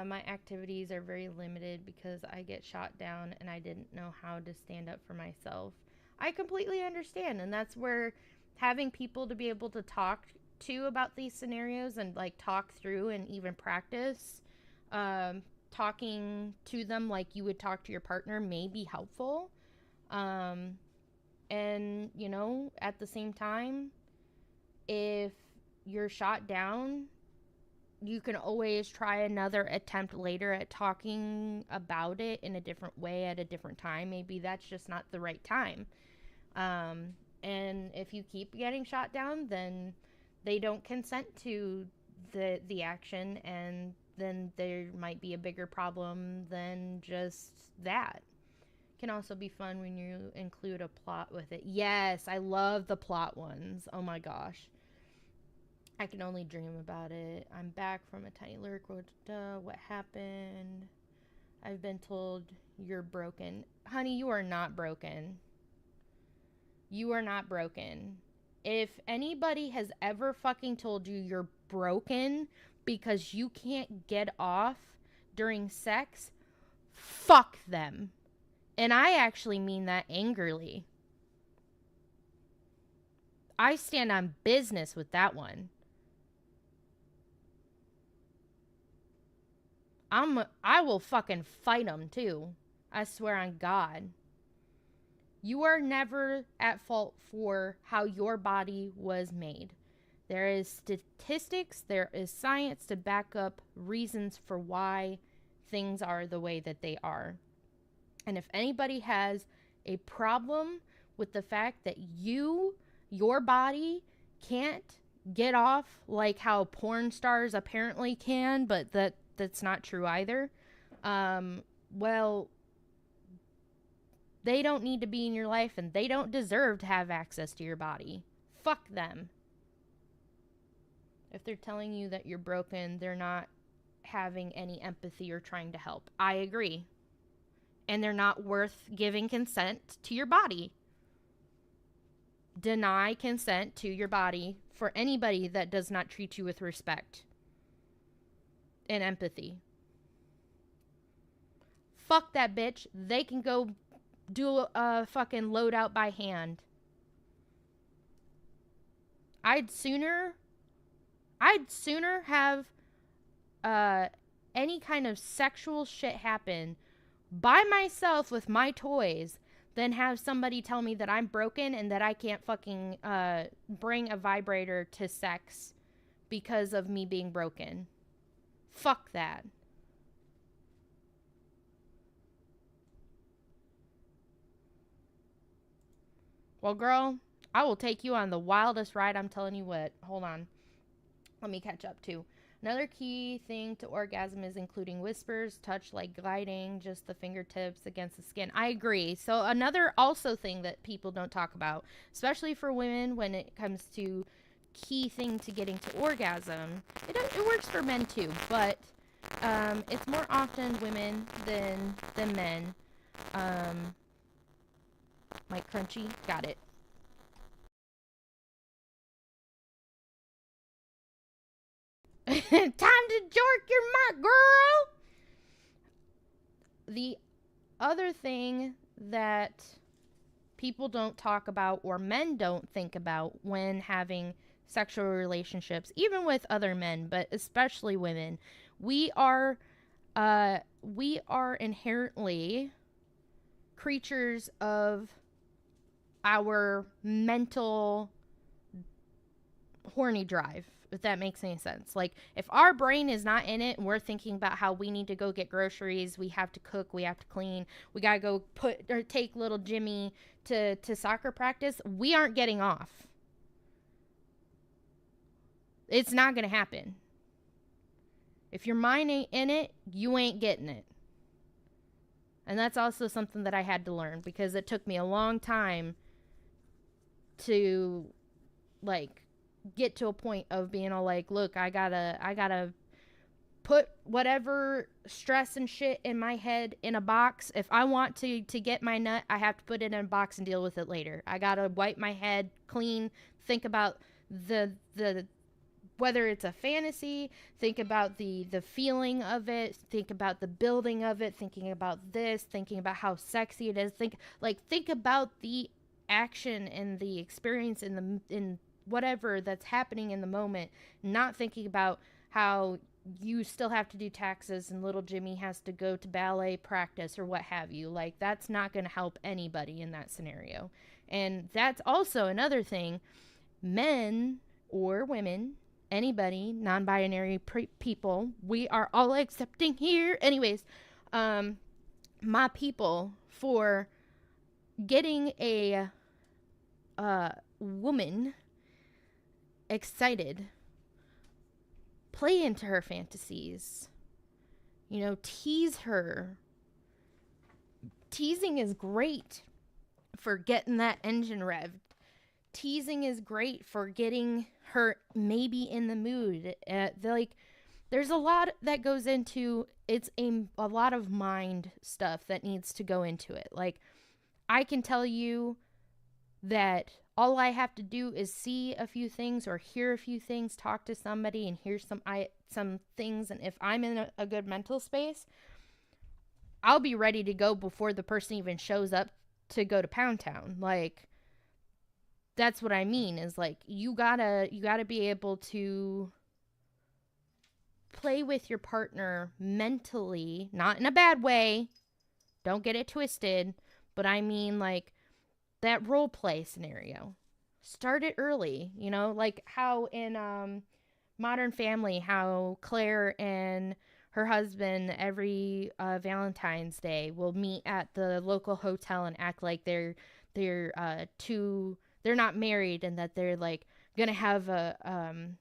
My activities are very limited because I get shot down and I didn't know how to stand up for myself. I completely understand, and that's where having people to be able to talk to about these scenarios and like talk through and even practice talking to them like you would talk to your partner may be helpful. And, you know, at the same time, if you're shot down, you can always try another attempt later at talking about it in a different way at a different time. Maybe that's just not the right time. And if you keep getting shot down, then they don't consent to the action, and then there might be a bigger problem than just that. Can also be fun when you include a plot with it. Yes, I love the plot ones. Oh my gosh. I can only dream about it. I'm back from a tiny lyric. What happened? I've been told you're broken. Honey, you are not broken. You are not broken. If anybody has ever fucking told you you're broken because you can't get off during sex, fuck them. And I actually mean that angrily. I stand on business with that one. I will fucking fight them too. I swear on God. You are never at fault for how your body was made. There is statistics, there is science to back up reasons for why things are the way that they are. And if anybody has a problem with the fact that your body can't get off like how porn stars apparently can, but that's not true either, well, they don't need to be in your life and they don't deserve to have access to your body. Fuck them. If they're telling you that you're broken, they're not having any empathy or trying to help. I agree. And they're not worth giving consent to your body. Deny consent to your body for anybody that does not treat you with respect and empathy. Fuck that bitch. They can go do a fucking loadout by hand. I'd sooner have any kind of sexual shit happen by myself with my toys than have somebody tell me that I'm broken and that I can't fucking bring a vibrator to sex because of me being broken. Fuck that. Well, girl, I will take you on the wildest ride. I'm telling you what. Hold on. Let me catch up too. Another key thing to orgasm is including whispers, touch like gliding, just the fingertips against the skin. I agree. So another also thing that people don't talk about, especially for women when it comes to key thing to getting to orgasm, it works for men too, but it's more often women than men. Mike Crunchy, got it. Time to jork your mic, girl. The other thing that people don't talk about or men don't think about when having sexual relationships, even with other men, but especially women, we are We are inherently creatures of our mental horny drive, if that makes any sense. Like, if our brain is not in it and we're thinking about how we need to go get groceries, we have to cook, we have to clean, we gotta go put or take little Jimmy to soccer practice, we aren't getting off. It's not gonna happen. If your mind ain't in it, you ain't getting it. And that's also something that I had to learn, because it took me a long time to, like, get to a point of being all like, look, I gotta put whatever stress and shit in my head in a box. If I want to get my nut, I have to put it in a box and deal with it later. I gotta wipe my head clean, think about the whether it's a fantasy, think about the feeling of it, think about the building of it, thinking about this, thinking about how sexy it is, think about the action and the experience in whatever that's happening in the moment, not thinking about how you still have to do taxes and little Jimmy has to go to ballet practice or what have you. Like, that's not going to help anybody in that scenario. And that's also another thing. Men or women, anybody, non-binary people, we are all accepting here. Anyways, my people, for getting a woman excited, play into her fantasies, tease her. Teasing is great for getting that engine revved. Teasing is great for getting her maybe in the mood. There's a lot that goes into it's a lot of mind stuff that needs to go into it. Like, I can tell you that all I have to do is see a few things or hear a few things, talk to somebody and hear some things, and if I'm in a good mental space, I'll be ready to go before the person even shows up to go to Pound Town. Like, that's what I mean, is like, you gotta be able to play with your partner mentally, not in a bad way, don't get it twisted, but I mean, like, that role play scenario. Start it early, like how in Modern Family, how Claire and her husband every Valentine's Day will meet at the local hotel and act like they're not married, and that they're like gonna have an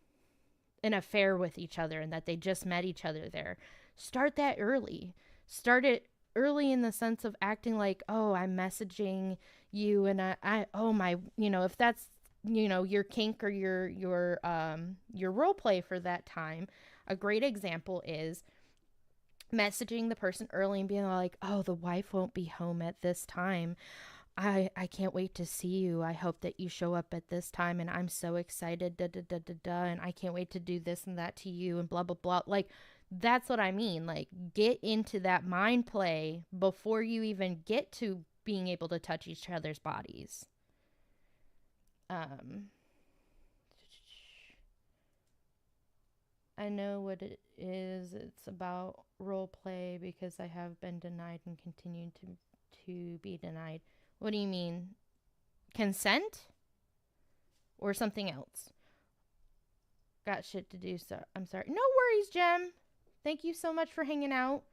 affair with each other, and that they just met each other there. Start that early. Start it early in the sense of acting like, oh, I'm messaging you, and I oh my, if that's your kink or your role play for that time. A great example is messaging the person early and being like, oh, the wife won't be home at this time. I can't wait to see you. I hope that you show up at this time, and I'm so excited, and I can't wait to do this and that to you, and blah, blah, blah. Like, that's what I mean. Like, get into that mind play before you even get to being able to touch each other's bodies. I know what it is. It's about role play because I have been denied and continue to be denied. What do you mean? Consent? Or something else? Got shit to do, so I'm sorry. No worries, Jem. Thank you so much for hanging out.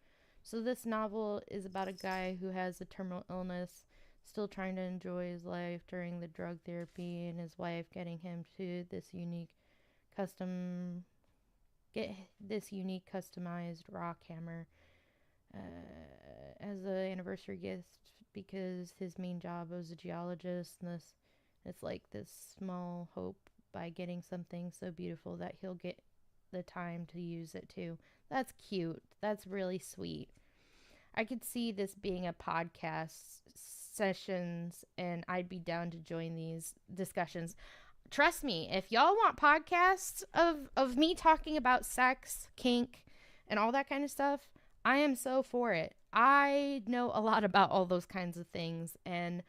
So this novel is about a guy who has a terminal illness, still trying to enjoy his life during the drug therapy, and his wife getting him to this unique customized rock hammer as an anniversary gift, because his main job was a geologist, and it's like this small hope by getting something so beautiful that he'll get the time to use it too. That's cute. That's really sweet. I could see this being a podcast sessions, and I'd be down to join these discussions. Trust me, if y'all want podcasts of me talking about sex, kink, and all that kind of stuff, I am so for it. I know a lot about all those kinds of things, and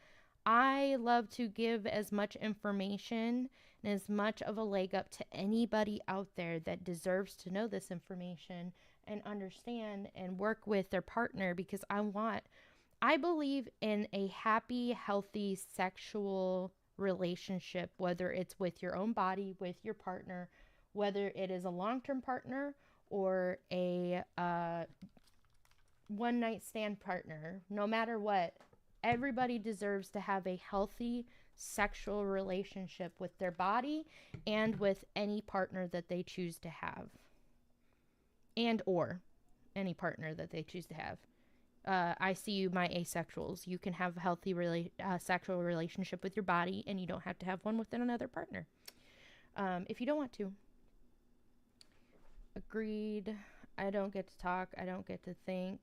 I love to give as much information and as much of a leg up to anybody out there that deserves to know this information and understand and work with their partner, because I believe in a happy, healthy sexual relationship, whether it's with your own body, with your partner, whether it is a long-term partner or a one-night stand partner. No matter what, everybody deserves to have a healthy sexual relationship with their body and with any partner that they choose to have, and or any partner that they choose to have. I see you, my asexuals. You can have a healthy sexual relationship with your body, and you don't have to have one with another partner if you don't want to. Agreed. I don't get to talk. I don't get to think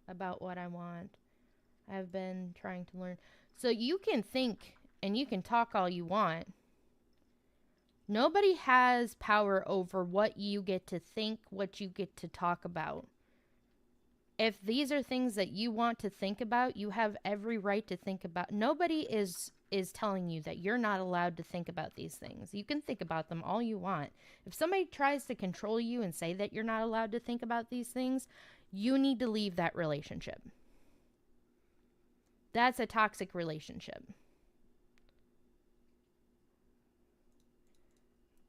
about what I want. I've been trying to learn. So you can think and you can talk all you want. Nobody has power over what you get to think, what you get to talk about. If these are things that you want to think about, you have every right to think about. Nobody is telling you that you're not allowed to think about these things. You can think about them all you want. If somebody tries to control you and say that you're not allowed to think about these things, you need to leave that relationship. That's a toxic relationship.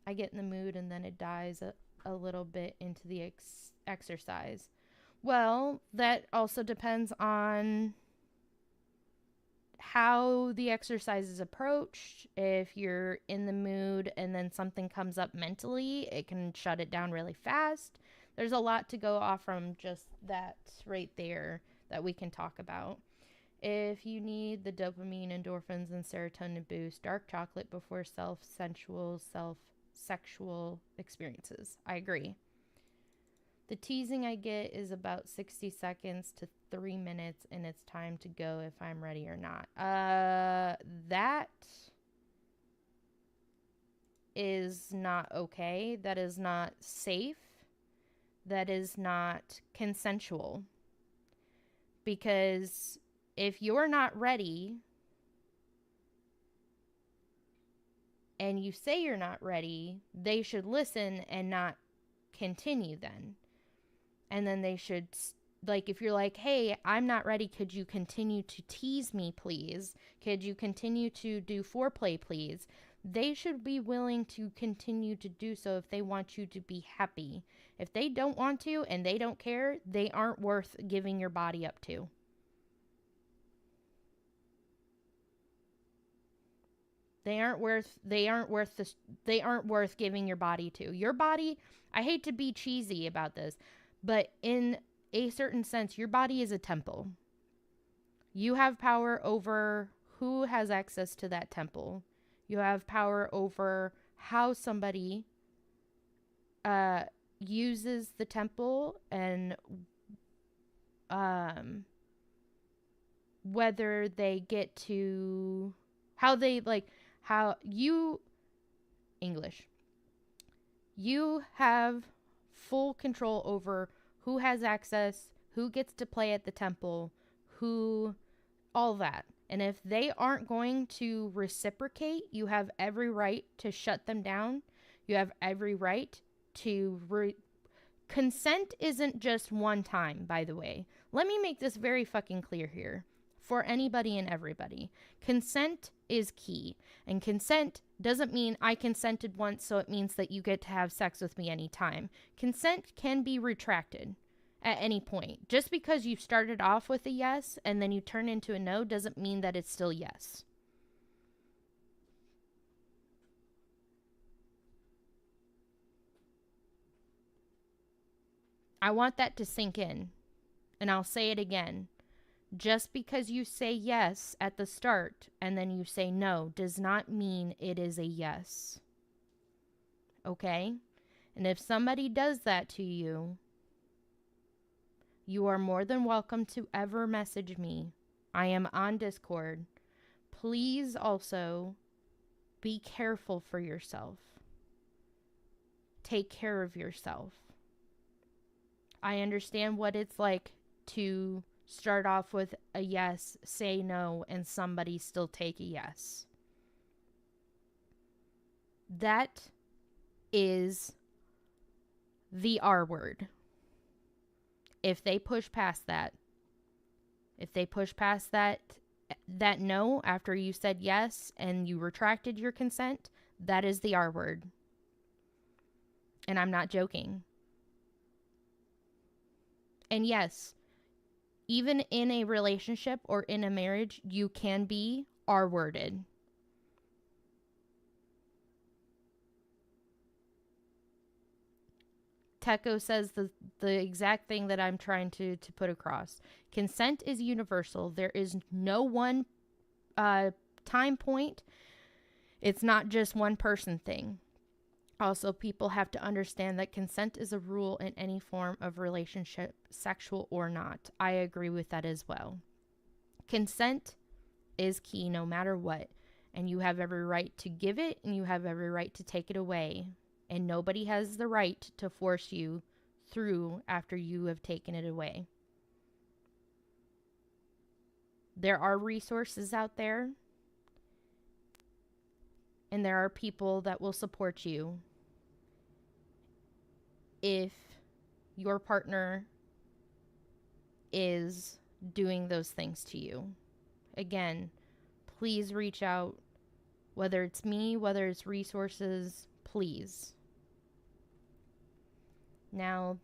I get in the mood and then it dies a little bit into the exercise. Well, that also depends on how the exercise is approached. If you're in the mood and then something comes up mentally, it can shut it down really fast. There's a lot to go off from just that right there that we can talk about. If you need the dopamine, endorphins, and serotonin boost, dark chocolate before self-sexual experiences. I agree. The teasing I get is about 60 seconds to 3 minutes, and it's time to go if I'm ready or not. That is not okay. That is not safe. That is not consensual. Because if you're not ready and you say you're not ready, they should listen and not continue then. And then they should, like, if you're like, hey, I'm not ready, could you continue to tease me, please? Could you continue to do foreplay, please? They should be willing to continue to do so if they want you to be happy. If they don't want to and they don't care, they aren't worth giving your body up to. They aren't worth giving your body to. Your body, I hate to be cheesy about this, but in a certain sense, your body is a temple. You have power over who has access to that temple. You have power over how somebody uses the temple, and whether they get to, how they, like, how you, English, you have full control over who has access, who gets to play at the temple, who, all that. And if they aren't going to reciprocate, you have every right to shut them down. You have every right to consent isn't just one time, by the way. Let me make this very fucking clear here for anybody and everybody. Consent is key. And consent doesn't mean I consented once, so it means that you get to have sex with me anytime. Consent can be retracted at any point. Just because you started off with a yes and then you turn into a no doesn't mean that it's still yes. I want that to sink in, and I'll say it again. Just because you say yes at the start and then you say no does not mean it is a yes. Okay? And if somebody does that to you, you are more than welcome to ever message me. I am on Discord. Please also be careful for yourself. Take care of yourself. I understand what it's like to start off with a yes, say no, and somebody still take a yes. That is the R word. If they push past that, that no after you said yes and you retracted your consent, that is the R word. And I'm not joking. And yes, even in a relationship or in a marriage, you can be R-worded. Teco says the exact thing that I'm trying to put across. Consent is universal. There is no one time point. It's not just one person thing. Also, people have to understand that consent is a rule in any form of relationship, sexual or not. I agree with that as well. Consent is key no matter what. And you have every right to give it and you have every right to take it away. And nobody has the right to force you through after you have taken it away. There are resources out there. And there are people that will support you if your partner is doing those things to you. Again, please reach out. Whether it's me, whether it's resources, please. Now,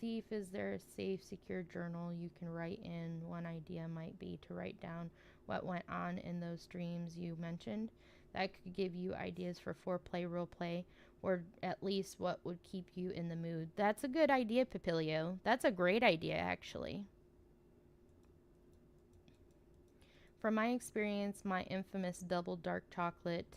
Thief, is there a safe, secure journal you can write in? One idea might be to write down what went on in those streams you mentioned. That could give you ideas for foreplay, roleplay, or at least what would keep you in the mood. That's a good idea, Papilio. That's a great idea, actually. From my experience, my infamous double dark chocolate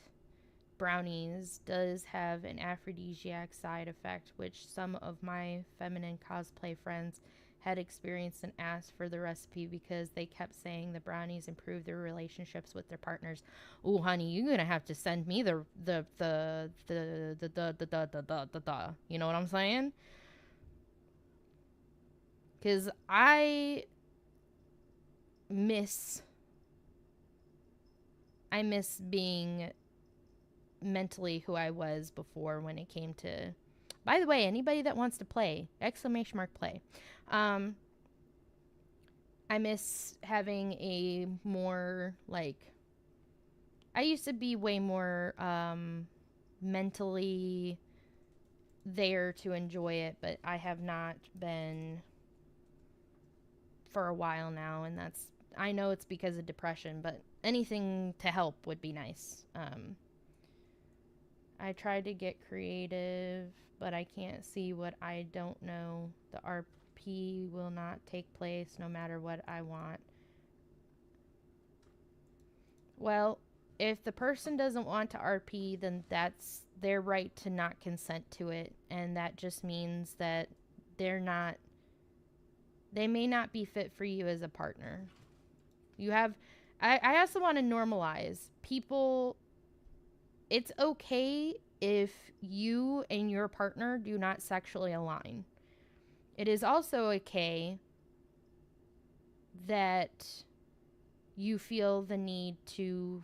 brownies does have an aphrodisiac side effect, which some of my feminine cosplay friends had experienced and asked for the recipe because they kept saying the brownies improve their relationships with their partners. Ooh, honey, you're gonna have to send me the you know what I'm saying? Because I miss being mentally who I was before when it came to. By the way, anybody that wants to play, ! Play. I miss having a more like. I used to be way more mentally there to enjoy it, but I have not been for a while now, and that's. I know it's because of depression, but anything to help would be nice. I tried to get creative, but I can't see what I don't know. The RP will not take place no matter what I want. Well, if the person doesn't want to RP, then that's their right to not consent to it. And that just means that they may not be fit for you as a partner. I also want to normalize people. It's okay if you and your partner do not sexually align. It is also okay that you feel the need to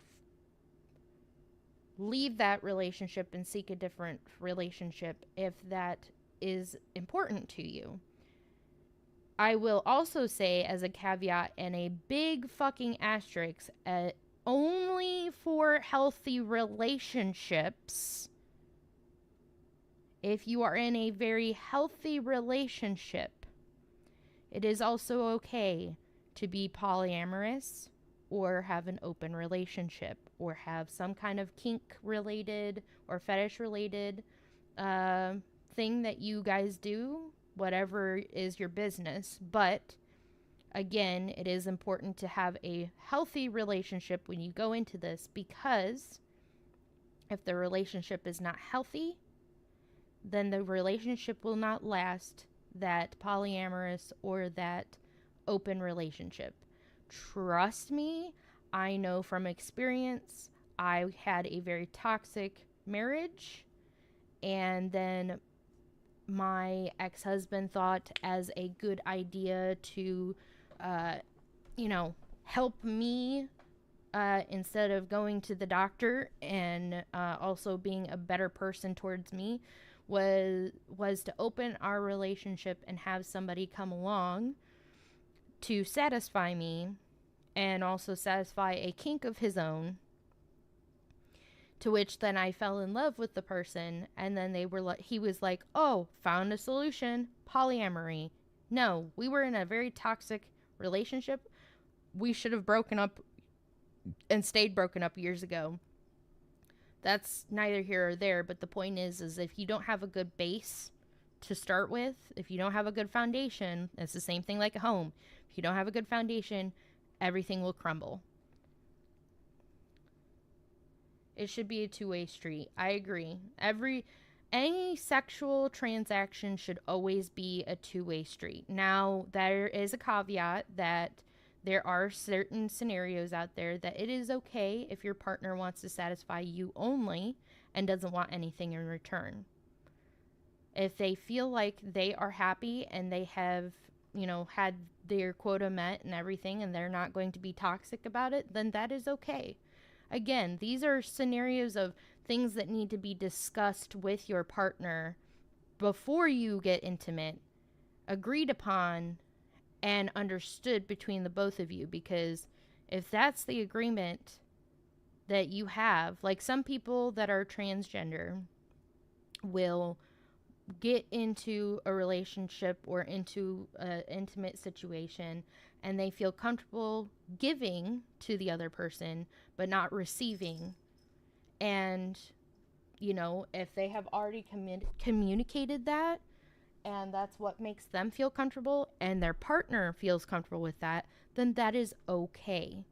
leave that relationship and seek a different relationship if that is important to you. I will also say as a caveat and a big fucking asterisk, only for healthy relationships. If you are in a very healthy relationship, it is also okay to be polyamorous or have an open relationship or have some kind of kink related or fetish related thing that you guys do, whatever is your business. But again, it is important to have a healthy relationship when you go into this, because if the relationship is not healthy, then the relationship will not last, that polyamorous or that open relationship. Trust me, I know from experience. I had a very toxic marriage, and then my ex-husband thought as a good idea to help me instead of going to the doctor and also being a better person towards me, was to open our relationship and have somebody come along to satisfy me and also satisfy a kink of his own, to which then I fell in love with the person, and then he was like, oh, found a solution, polyamory. No, we were in a very toxic relationship. We should have broken up and stayed broken up years ago. That's neither here or there, but the point is if you don't have a good base to start with, if you don't have a good foundation, it's the same thing like a home. If you don't have a good foundation, everything will crumble. It should be a two-way street. I agree. Any sexual transaction should always be a two-way street. Now, there is a caveat that there are certain scenarios out there that it is okay if your partner wants to satisfy you only and doesn't want anything in return. If they feel like they are happy and they have, had their quota met and everything, and they're not going to be toxic about it, then that is okay. Again, these are scenarios of things that need to be discussed with your partner before you get intimate, agreed upon, and understood between the both of you. Because if that's the agreement that you have, like some people that are transgender will get into a relationship or into an intimate situation and they feel comfortable giving to the other person but not receiving. And if they have already communicated that, and that's what makes them feel comfortable and their partner feels comfortable with that, then that is okay.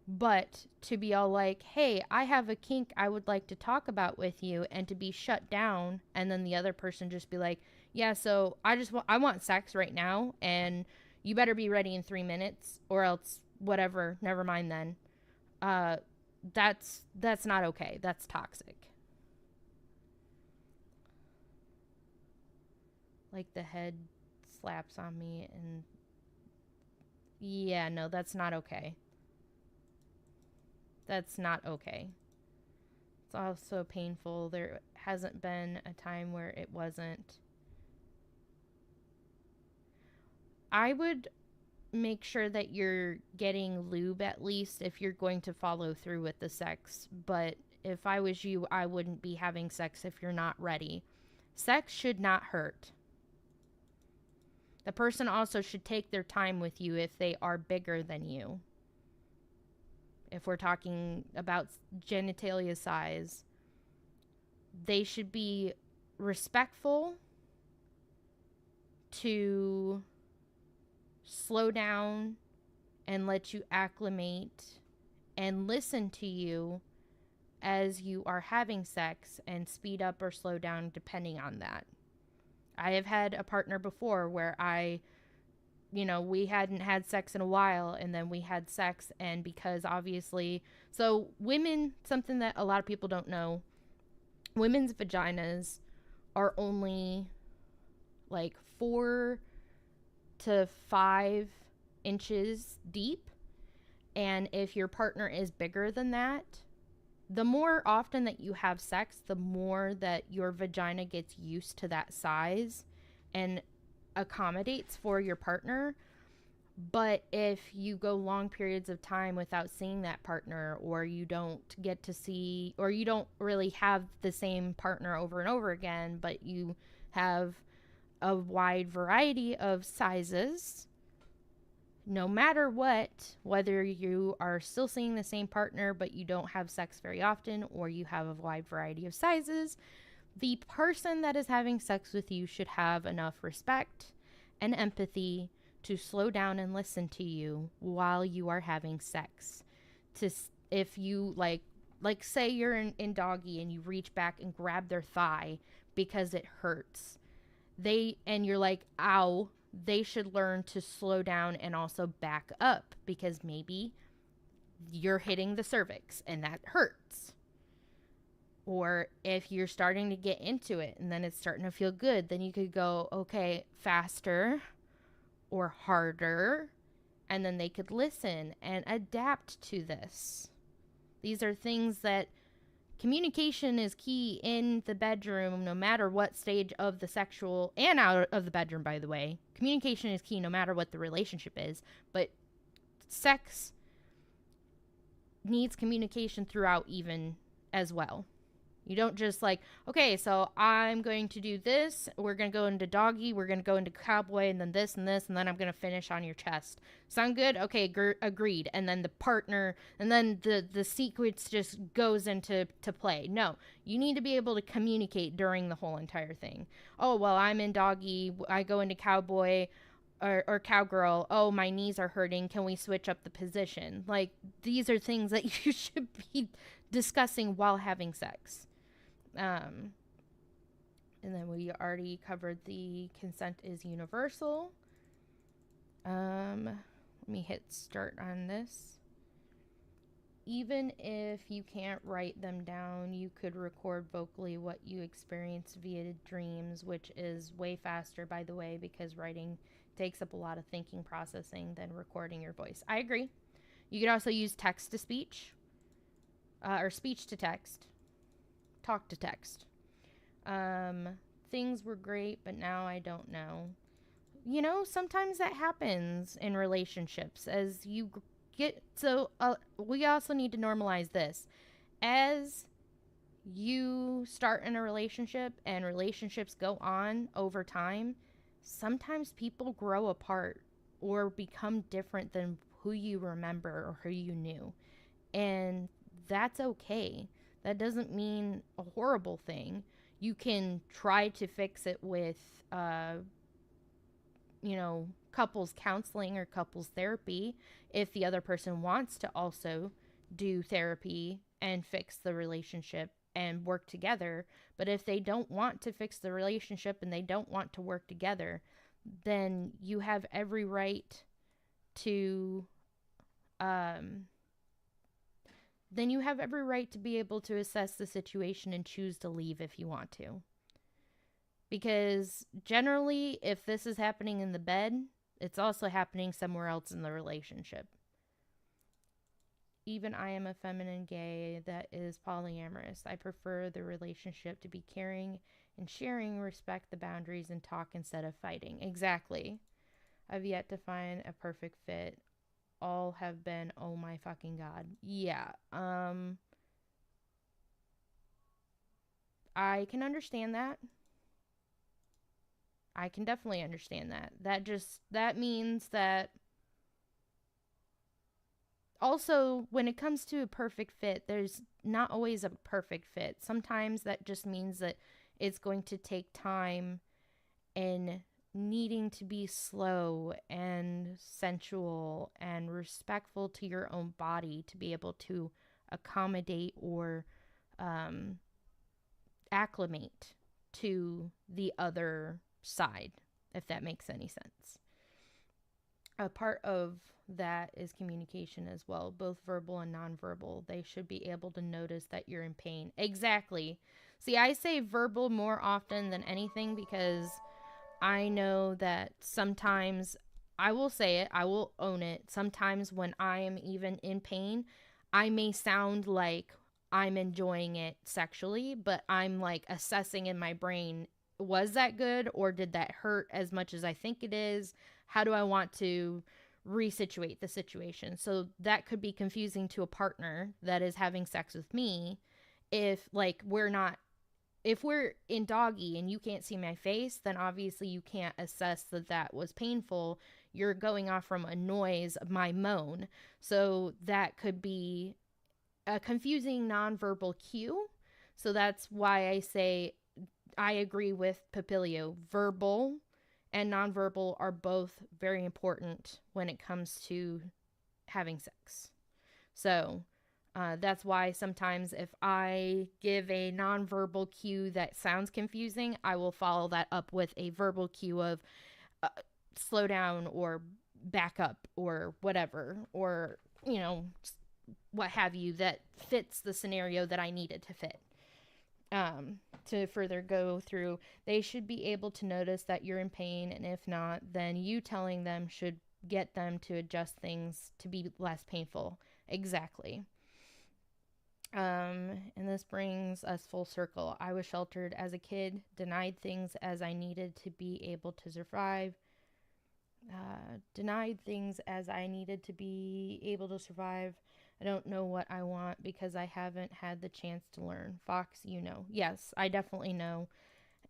But to be all like, hey, I have a kink I would like to talk about with you, and to be shut down, and then the other person just be like, yeah, so I want sex right now, and you better be ready in 3 minutes, or else whatever, never mind then. That's not okay. That's toxic. Like the head slaps on me, and yeah, no, that's not okay. That's not okay. It's also painful. There hasn't been a time where it wasn't. I would make sure that you're getting lube at least if you're going to follow through with the sex. But if I was you, I wouldn't be having sex if you're not ready. Sex should not hurt. The person also should take their time with you if they are bigger than you. If we're talking about genitalia size, they should be respectful to slow down and let you acclimate and listen to you as you are having sex, and speed up or slow down depending on that. I have had a partner before where we hadn't had sex in a while, and then we had sex, and because obviously, so women, something that a lot of people don't know, women's vaginas are only like 4 to 5 inches deep, and if your partner is bigger than that, the more often that you have sex, the more that your vagina gets used to that size and accommodates for your partner. But if you go long periods of time without seeing that partner, or you don't get to see, or you don't really have the same partner over and over again, but you have a wide variety of sizes, no matter what, whether you are still seeing the same partner but you don't have sex very often, or you have a wide variety of sizes, the person that is having sex with you should have enough respect and empathy to slow down and listen to you while you are having sex. If you like say you're in doggy and you reach back and grab their thigh because it hurts, and you're like, ow, they should learn to slow down and also back up, because maybe you're hitting the cervix and that hurts. Or if you're starting to get into it and then it's starting to feel good, then you could go, okay, faster or harder, and then they could listen and adapt to this. These are things that communication is key in the bedroom, no matter what stage of the sexual and out of the bedroom, by the way. Communication is key no matter what the relationship is, but sex needs communication throughout even as well. You don't just like, okay, so I'm going to do this. We're going to go into doggy. We're going to go into cowboy and then this and this. And then I'm going to finish on your chest. Sound good? Okay, agreed. And then the partner and then the sequence just goes into play. No, you need to be able to communicate during the whole entire thing. Oh, well, I'm in doggy. I go into cowboy or cowgirl. Oh, my knees are hurting. Can we switch up the position? Like, these are things that you should be discussing while having sex. And then we already covered the consent is universal. Let me hit start on this. Even if you can't write them down, you could record vocally what you experienced via dreams, which is way faster, by the way, because writing takes up a lot of thinking processing than recording your voice. I agree. You could also use text to speech, or speech to text, talk to text. Things were great, but now I don't know. You know, sometimes that happens in relationships as you get, so we also need to normalize this. As you start in a relationship and relationships go on over time, sometimes people grow apart or become different than who you remember or who you knew. And that's okay. That doesn't mean a horrible thing. You can try to fix it with, couples counseling or couples therapy if the other person wants to also do therapy and fix the relationship and work together. But if they don't want to fix the relationship and they don't want to work together, then you have every right to, be able to assess the situation and choose to leave if you want to. Because generally, if this is happening in the bed, it's also happening somewhere else in the relationship. Even I am a feminine gay that is polyamorous. I prefer the relationship to be caring and sharing, respect the boundaries, and talk instead of fighting. Exactly. I've yet to find a perfect fit. All have been, oh my fucking god. Yeah. I can understand that. I can definitely understand that. That means that also when it comes to a perfect fit, there's not always a perfect fit. Sometimes that just means that it's going to take time and needing to be slow and sensual and respectful to your own body to be able to accommodate or acclimate to the other side, if that makes any sense. A part of that is communication as well, both verbal and nonverbal. They should be able to notice that you're in pain. Exactly. See, I say verbal more often than anything because I know that sometimes, I will say it, I will own it. Sometimes when I am even in pain, I may sound like I'm enjoying it sexually, but I'm like assessing in my brain, was that good or did that hurt as much as I think it is? How do I want to resituate the situation? So that could be confusing to a partner that is having sex with me if we're in doggy and you can't see my face, then obviously you can't assess that was painful. You're going off from a noise of my moan. So that could be a confusing nonverbal cue. So that's why I say I agree with Papilio. Verbal and nonverbal are both very important when it comes to having sex. So that's why sometimes if I give a nonverbal cue that sounds confusing, I will follow that up with a verbal cue of slow down or back up or whatever, or, what have you, that fits the scenario that I needed to fit. To further go through, they should be able to notice that you're in pain, and if not, then you telling them should get them to adjust things to be less painful. Exactly. And this brings us full circle. I was sheltered as a kid, denied things as I needed to be able to survive. Denied things as I needed to be able to survive. I don't know what I want because I haven't had the chance to learn. Fox, you know. Yes, I definitely know.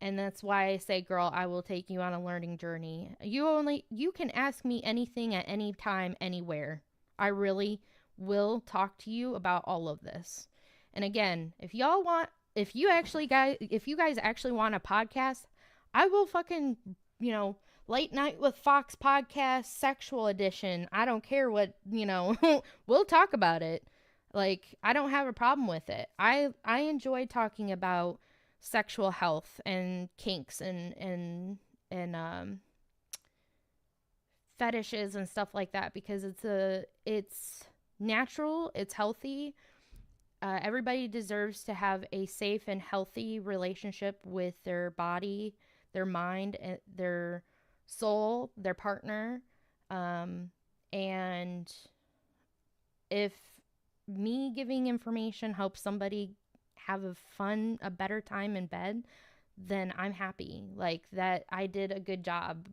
And that's why I say, girl, I will take you on a learning journey. You can ask me anything at any time, anywhere. I really will talk to you about all of this. And again, if you guys actually want a podcast, I will fucking, late night with Fox podcast, sexual edition. I don't care what, we'll talk about it. Like, I don't have a problem with it. I enjoy talking about sexual health and kinks and fetishes and stuff like that, because it's natural, it's healthy. Everybody deserves to have a safe and healthy relationship with their body, their mind, their soul, their partner. And if me giving information helps somebody have a better time in bed, then I'm happy. Like, that I did a good job.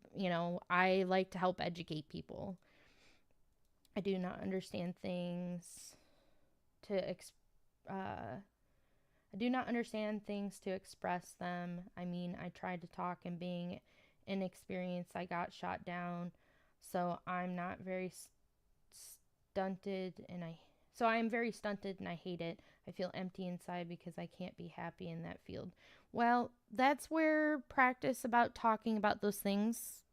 I like to help educate people. I do not understand things to I do not understand things to express them. I mean, I tried to talk, and being inexperienced, I got shot down. So I'm not very stunted, I am very stunted and I hate it. I feel empty inside because I can't be happy in that field. Well, that's where practice about talking about those things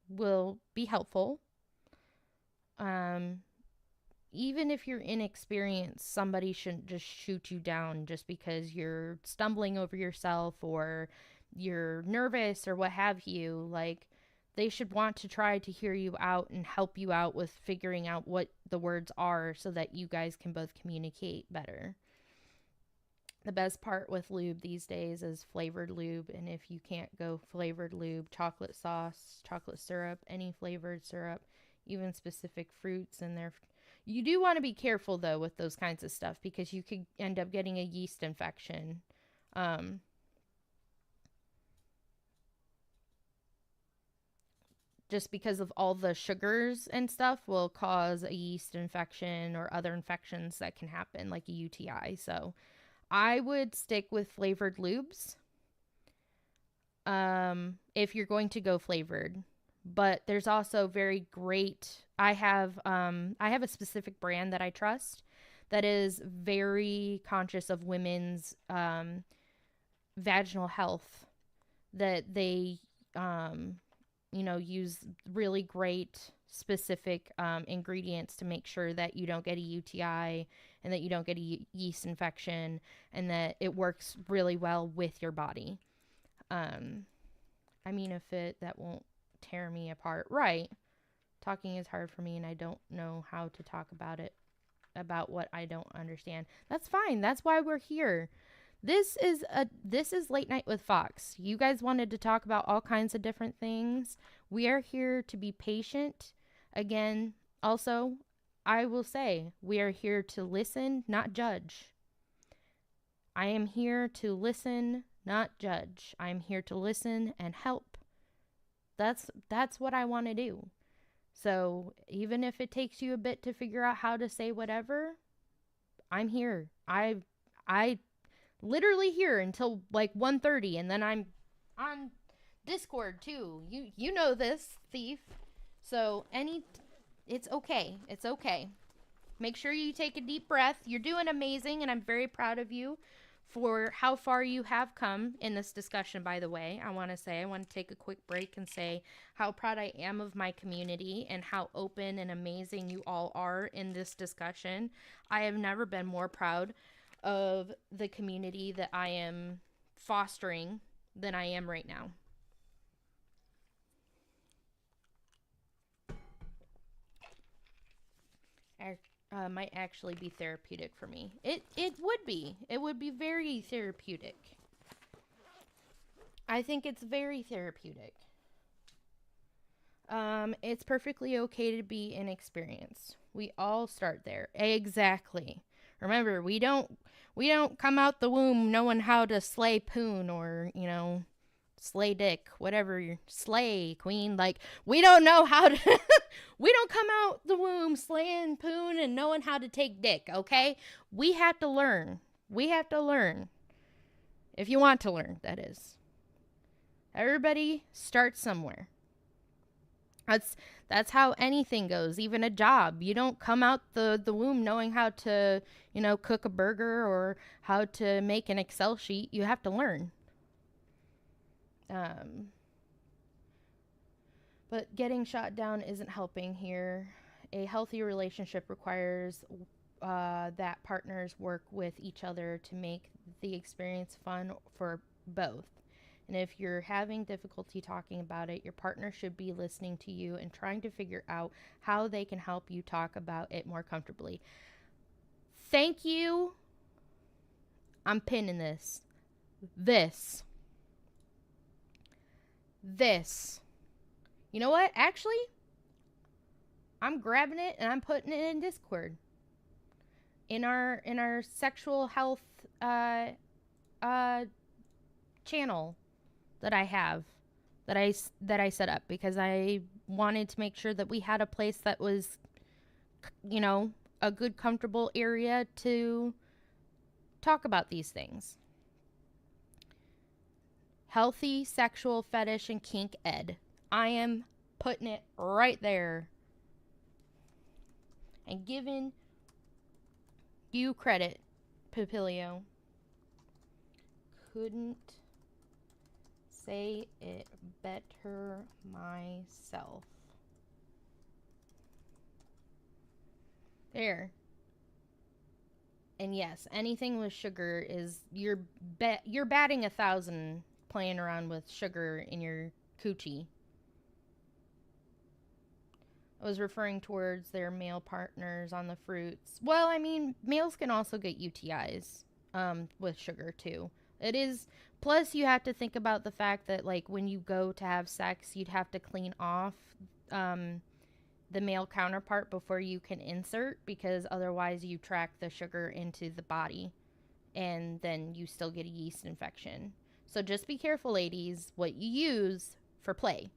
will be helpful. Even if you're inexperienced, somebody shouldn't just shoot you down just because you're stumbling over yourself or you're nervous or what have you. Like, they should want to try to hear you out and help you out with figuring out what the words are so that you guys can both communicate better. The best part with lube these days is flavored lube, and if you can't go flavored lube, chocolate sauce, chocolate syrup, any flavored syrup, even specific fruits in there. You do want to be careful, though, with those kinds of stuff, because you could end up getting a yeast infection. Just because of all the sugars and stuff will cause a yeast infection or other infections that can happen, like a UTI. So I would stick with flavored lubes if you're going to go flavored. But there's also very great, I have a specific brand that I trust that is very conscious of women's vaginal health, that they use really great specific ingredients to make sure that you don't get a UTI and that you don't get a yeast infection, and that it works really well with your body. I mean, that won't tear me apart. Right. Talking is hard for me, and I don't know how to talk about what I don't understand. That's fine. That's why we're here. This is Late Night with Fox. You guys wanted to talk about all kinds of different things. We are here to be patient. Again, also, I will say, we are here to listen, not judge. I am here to listen, not judge. I am here to listen and help. That's what I want to do. So even if it takes you a bit to figure out how to say whatever, I'm here. I literally here until like 1:30, and then I'm on Discord too. You know this, thief. So it's okay. It's okay. Make sure you take a deep breath. You're doing amazing, and I'm very proud of you for how far you have come in this discussion, by the way. I want to take a quick break and say how proud I am of my community and how open and amazing you all are in this discussion. I have never been more proud of the community that I am fostering than I am right now. Might actually be therapeutic for me. It would be. It would be very therapeutic. I think it's very therapeutic. It's perfectly okay to be inexperienced. We all start there. Exactly. Remember, we don't come out the womb knowing how to slay poon or, slay dick, whatever, slay queen. Like, we don't know how to we don't come out the womb slaying poon and knowing how to take dick, okay? We have to learn. We have to learn. If you want to learn, that is. Everybody starts somewhere. That's how anything goes, even a job. You don't come out the womb knowing how to, cook a burger or how to make an Excel sheet. You have to learn. But getting shot down isn't helping here. A healthy relationship requires that partners work with each other to make the experience fun for both. And if you're having difficulty talking about it, your partner should be listening to you and trying to figure out how they can help you talk about it more comfortably. Thank you. I'm pinning this. This. You know what? Actually, I'm grabbing it and I'm putting it in Discord. In our sexual health channel that I have, that I set up, because I wanted to make sure that we had a place that was, a good, comfortable area to talk about these things. Healthy sexual fetish and kink ed. I am putting it right there and giving you credit, Papilio. Couldn't say it better myself. There. And yes, anything with sugar is you're batting 1,000 playing around with sugar in your coochie. I was referring towards their male partners on the fruits. Well, I mean, males can also get UTIs with sugar too. It is, plus you have to think about the fact that, like, when you go to have sex, you'd have to clean off the male counterpart before you can insert, because otherwise you track the sugar into the body and then you still get a yeast infection. So just be careful, ladies, what you use for play.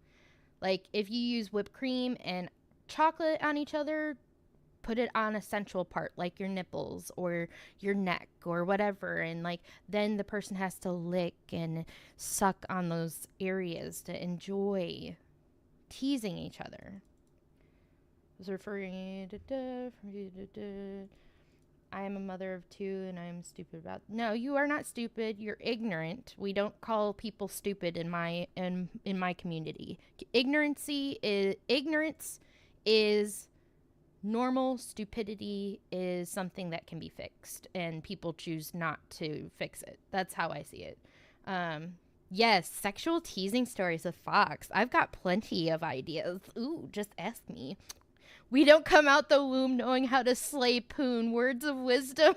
Like, if you use whipped cream and chocolate on each other, put it on a central part, like your nipples or your neck or whatever, and like then the person has to lick and suck on those areas to enjoy teasing each other. I was referring I am a mother of 2 and I am stupid about. No, you are not stupid. You're ignorant. We don't call people stupid in my community. Ignorance is normal. Stupidity is something that can be fixed, and people choose not to fix it. That's how I see it. Yes, sexual teasing stories with Foxx. I've got plenty of ideas. Ooh, just ask me. We don't come out the womb knowing how to slay poon. Words of wisdom.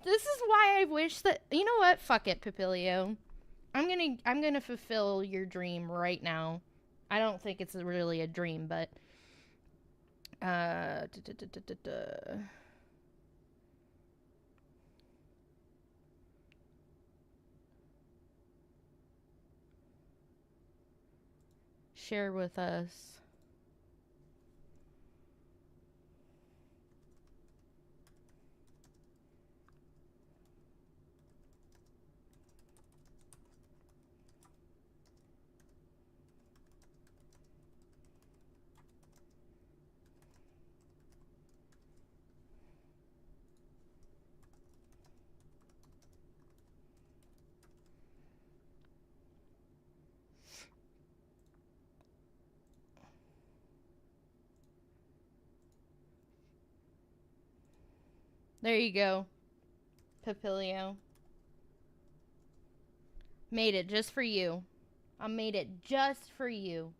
This is why I wish that, you know what? Fuck it, Papilio. I'm gonna fulfill your dream right now. I don't think it's really a dream, but share with us. There you go, Papilio. Made it just for you. I made it just for you.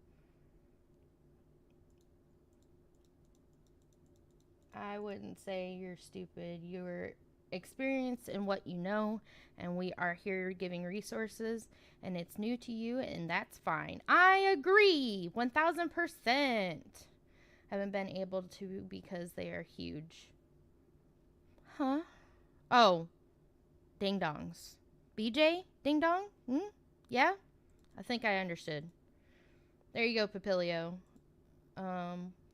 I wouldn't say you're stupid. You're experienced in what you know, and we are here giving resources, and it's new to you, and that's fine. I agree 1000%. Haven't been able to because they are huge. Huh? Oh, ding dongs. BJ? Ding dong? Yeah? I think I understood. There you go, Papilio.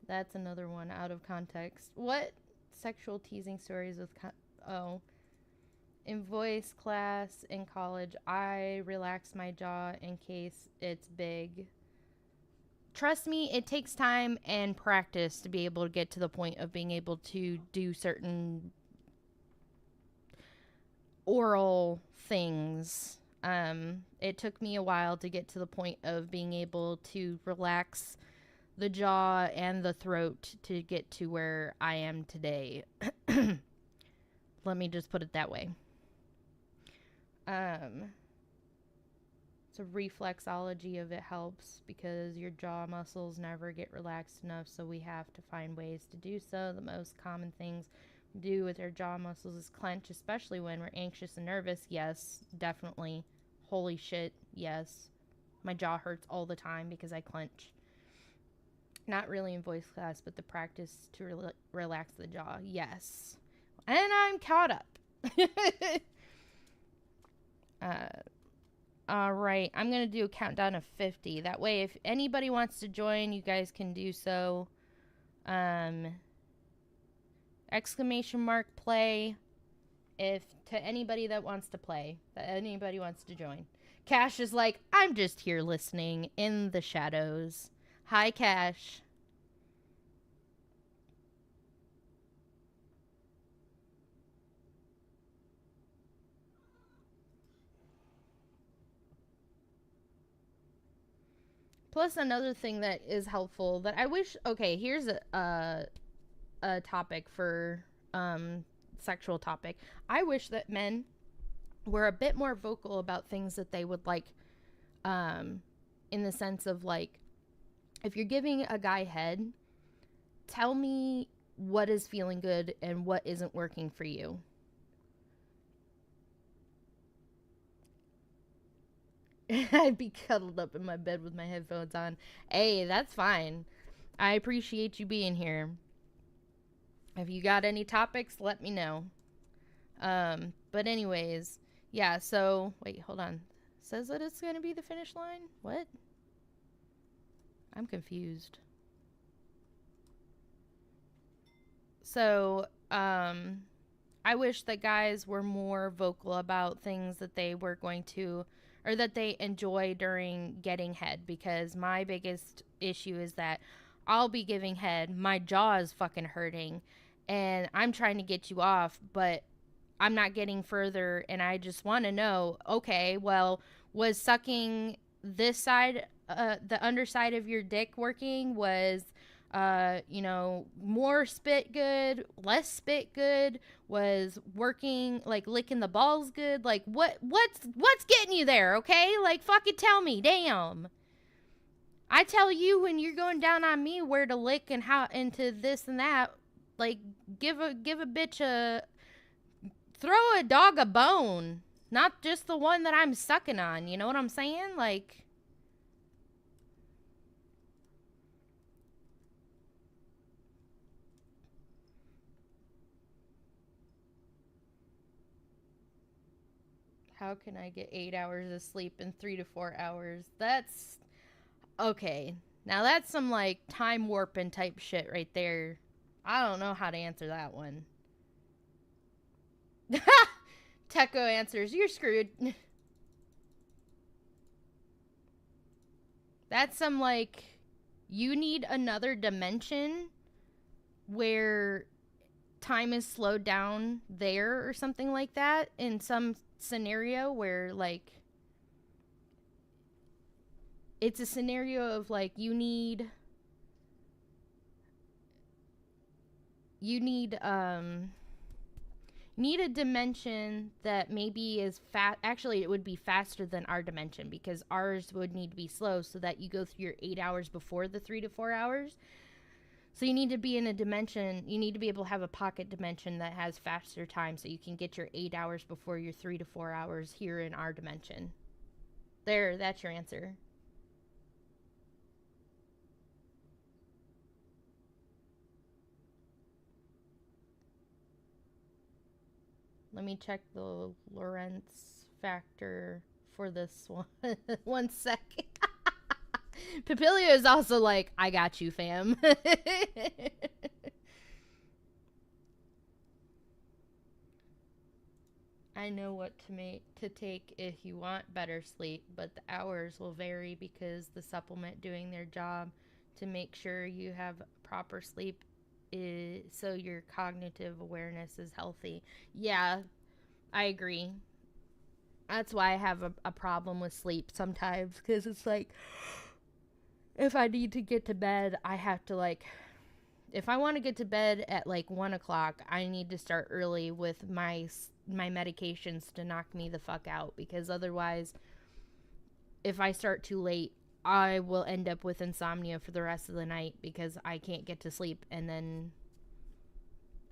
That's another one out of context. What sexual teasing stories with oh, in voice class in college, I relax my jaw in case it's big. Trust me, it takes time and practice to be able to get to the point of being able to do certain oral things. It took me a while to get to the point of being able to relax the jaw and the throat to get to where I am today. Let me just put it that way. So reflexology of it helps because your jaw muscles never get relaxed enough, so we have to find ways to do so. The most common things we do with our jaw muscles is clench, especially when we're anxious and nervous. Yes, definitely. Holy shit, yes. My jaw hurts all the time because I clench. Not really in voice class, but the practice to relax the jaw. Yes. And I'm caught up. All right. I'm going to do a countdown of 50. That way, if anybody wants to join, you guys can do so. Exclamation mark play. If to anybody that wants to play, that anybody wants to join. Cash is like, I'm just here listening in the shadows. Hi, Cash. Plus, another thing that is helpful that I wish. Okay, here's a topic for sexual topic. I wish that men were a bit more vocal about things that they would like, in the sense of like, if you're giving a guy head, tell me what is feeling good and what isn't working for you. I'd be cuddled up in my bed with my headphones on. Hey, that's fine. I appreciate you being here. If you got any topics, let me know. But anyways, yeah, so wait, hold on. Says that it's gonna be the finish line? What? I'm confused. So, I wish that guys were more vocal about things that they were going to, or that they enjoy during getting head, because my biggest issue is that I'll be giving head, my jaw is fucking hurting, and I'm trying to get you off, but I'm not getting further, and I just want to know, okay, well, was sucking this side, the underside of your dick working? Was more spit good, less spit good? Was working, like, licking the balls good? Like, what's getting you there, okay? Like, fucking tell me, damn. I tell you when you're going down on me where to lick and how into this and that. Like, give a bitch throw a dog a bone, not just the one that I'm sucking on. You know what I'm saying? Like, how can I get 8 hours of sleep in 3 to 4 hours? That's okay. Now that's some like time warping type shit right there. I don't know how to answer that one. Techo answers, you're screwed. That's some like, you need another dimension where time is slowed down there or something like that, in some scenario where like it's a scenario of like you need a dimension that maybe is fast. Actually, it would be faster than our dimension, because ours would need to be slow so that you go through your 8 hours before the 3 to 4 hours. So you need to be in a dimension, you need to be able to have a pocket dimension that has faster time so you can get your 8 hours before your 3 to 4 hours here in our dimension. There, that's your answer. Let me check the Lorentz factor for this one. 1 second. Papilio is also like, I got you, fam. I know what to take if you want better sleep, but the hours will vary because the supplement doing their job to make sure you have proper sleep is so your cognitive awareness is healthy. Yeah, I agree. That's why I have a problem with sleep sometimes, because it's like, if I need to get to bed, I have to like, if I want to get to bed at like 1 o'clock, I need to start early with my medications to knock me the fuck out, because otherwise, if I start too late, I will end up with insomnia for the rest of the night because I can't get to sleep, and then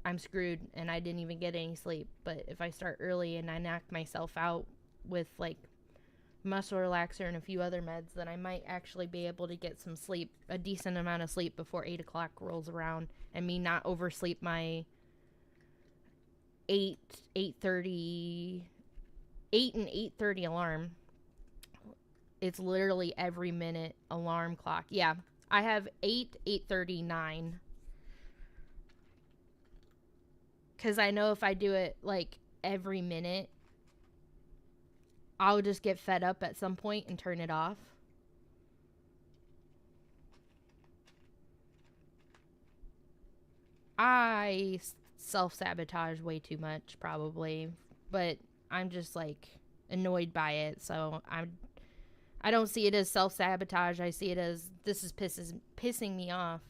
I'm screwed and I didn't even get any sleep. But if I start early and I knock myself out with like muscle relaxer and a few other meds, then I might actually be able to get some sleep, a decent amount of sleep before 8 o'clock rolls around, and me not oversleep my 8:30 and 8:30 alarm. It's literally every minute alarm clock. Yeah, I have 8:39, because I know if I do it like every minute, I'll just get fed up at some point and turn it off. I self-sabotage way too much, probably, but I'm just like annoyed by it, so I don't see it as self-sabotage. I see it as, this is pissing me off.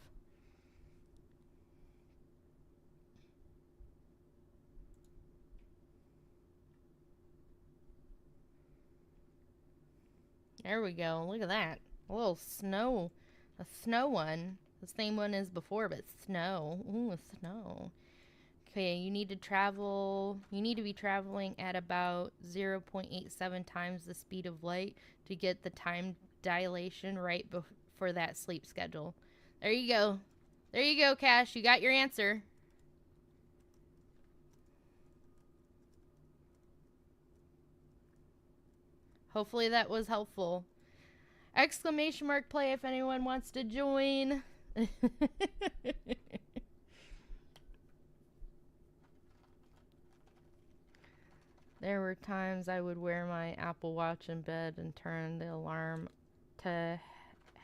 There we go. Look at that. A little snow. A snow one. The same one as before, but snow. Ooh, snow. Okay, you need to be traveling at about 0.87 times the speed of light to get the time dilation right for that sleep schedule. There you go. There you go, Cash. You got your answer. Hopefully that was helpful. Exclamation mark play if anyone wants to join. There were times I would wear my Apple Watch in bed and turn the alarm to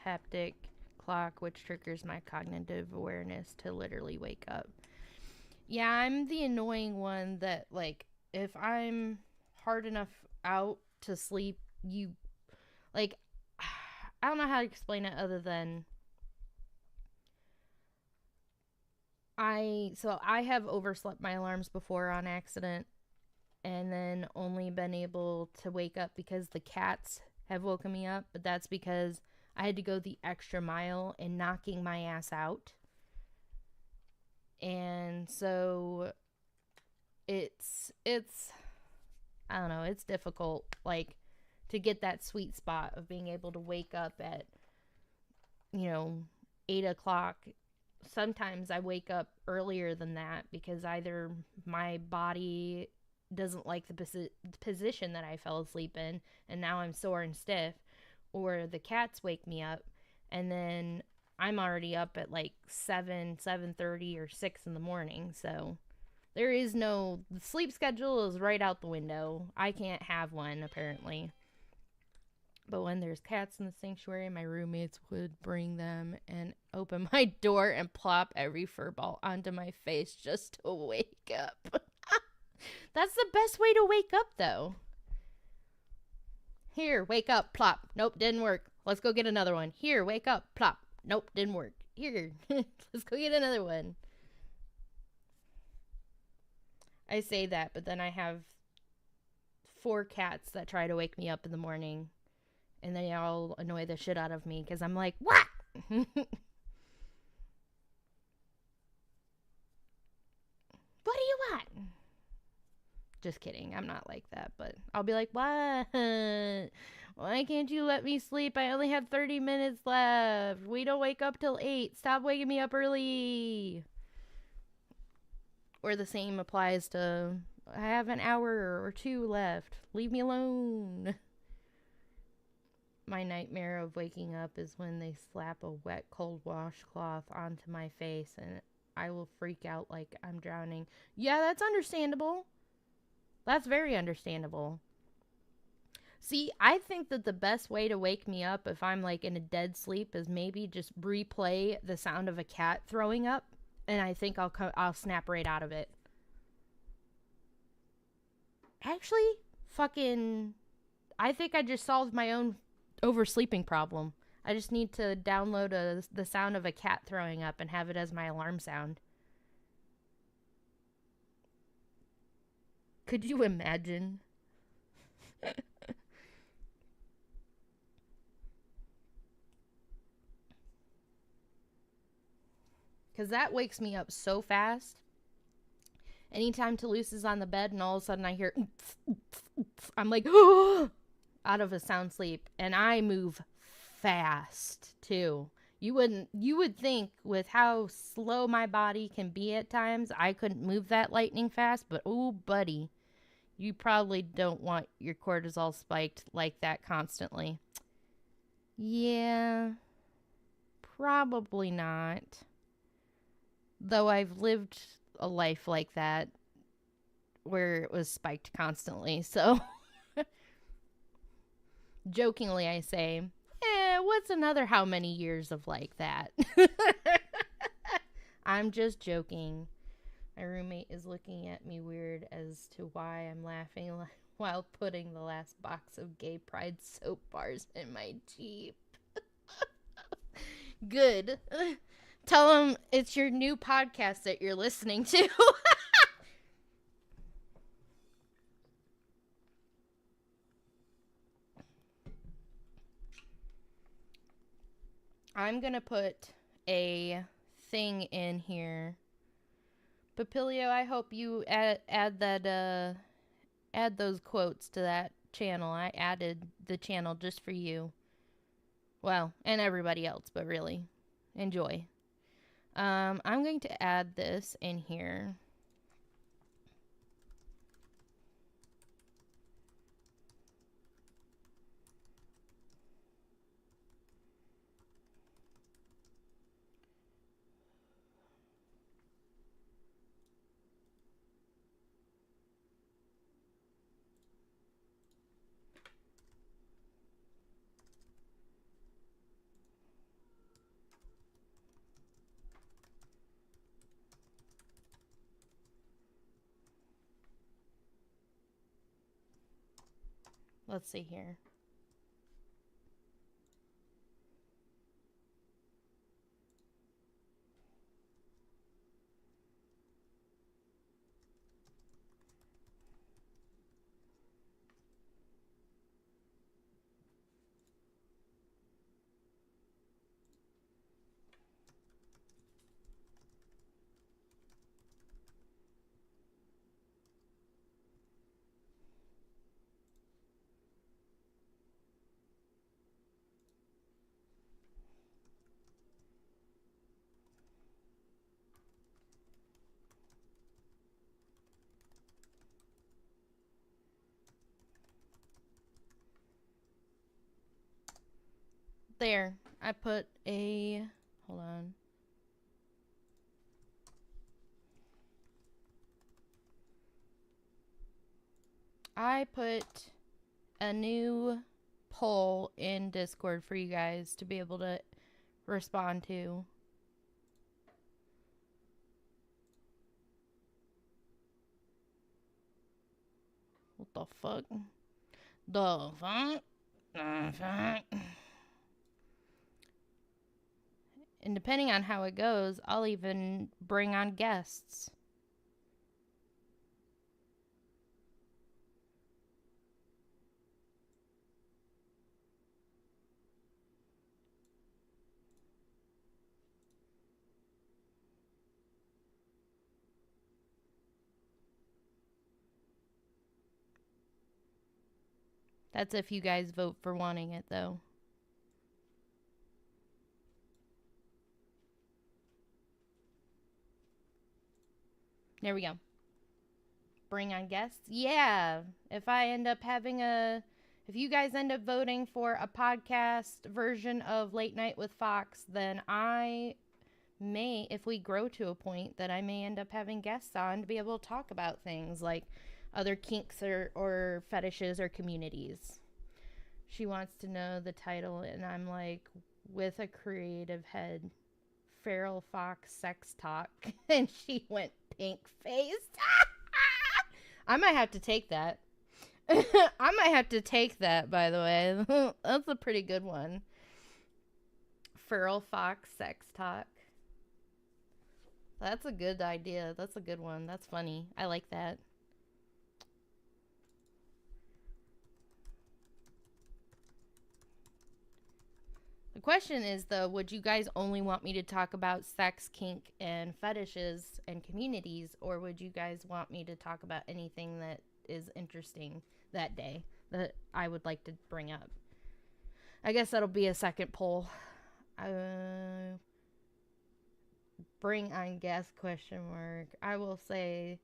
haptic clock, which triggers my cognitive awareness to literally wake up. Yeah, I'm the annoying one that, like, if I'm hard enough out to sleep, like, I don't know how to explain it other than I have overslept my alarms before on accident, and then only been able to wake up because the cats have woken me up, but that's because I had to go the extra mile in knocking my ass out. And so it's I don't know, it's difficult, like, to get that sweet spot of being able to wake up at 8 o'clock. Sometimes I wake up earlier than that because either my body doesn't like the position that I fell asleep in and now I'm sore and stiff, or the cats wake me up and then I'm already up at like 7:30 or 6 in the morning. So there is the sleep schedule is right out the window. I can't have one, apparently. But when there's cats in the sanctuary, my roommates would bring them and open my door and plop every fur ball onto my face just to wake up. That's the best way to wake up, though. Here, wake up, plop. Nope, didn't work. Let's go get another one. Here, wake up, plop. Nope, didn't work. Here, let's go get another one. I say that, but then I have 4 cats that try to wake me up in the morning. And they all annoy the shit out of me because I'm like, what? What do you want? Just kidding. I'm not like that. But I'll be like, what? Why can't you let me sleep? I only have 30 minutes left. We don't wake up till 8. Stop waking me up early. Or the same applies to I have an hour or two left. Leave me alone. My nightmare of waking up is when they slap a wet, cold washcloth onto my face and I will freak out like I'm drowning. Yeah, that's understandable. That's very understandable. See, I think that the best way to wake me up if I'm like in a dead sleep is maybe just replay the sound of a cat throwing up, and I think I'll snap right out of it. Actually, I think I just solved my own oversleeping problem. I just need to download the sound of a cat throwing up and have it as my alarm sound. Could you imagine? Because that wakes me up so fast. Anytime Toulouse is on the bed and all of a sudden I hear, I'm like, out of a sound sleep. And I move fast, too. You would think with how slow my body can be at times, I couldn't move that lightning fast. But, oh, buddy, you probably don't want your cortisol spiked like that constantly. Yeah, probably not. Though I've lived a life like that where it was spiked constantly. So, jokingly, I say, what's another how many years of like that? I'm just joking. My roommate is looking at me weird as to why I'm laughing while putting the last box of gay pride soap bars in my Jeep. Good. Tell them it's your new podcast that you're listening to. I'm going to put a thing in here. Papilio, I hope you add those quotes to that channel. I added the channel just for you. Well, and everybody else, but really, enjoy. I'm going to add this in here. Let's see here. There. I put a... Hold on. I put a new poll in Discord for you guys to be able to respond to. What the fuck? The fuck? The fuck? And depending on how it goes, I'll even bring on guests. That's if you guys vote for wanting it, though. There we go. bring on guests? Yeah. If you guys end up voting for a podcast version of Late Night with Foxx, then I may, if we grow to a point, that I may end up having guests on to be able to talk about things like other kinks or fetishes or communities. She wants to know the title, and I'm like, with a creative head, Feral Fox Sex Talk. And she went pink faced. I might have to take that. I might have to take that, by the way. That's a pretty good one. Feral Fox Sex Talk. That's a good idea. That's a good one. That's funny. I like that. The question is, though, would you guys only want me to talk about sex, kink, and fetishes and communities, or would you guys want me to talk about anything that is interesting that day that I would like to bring up? I guess that'll be a second poll. Bring on guest ? I will say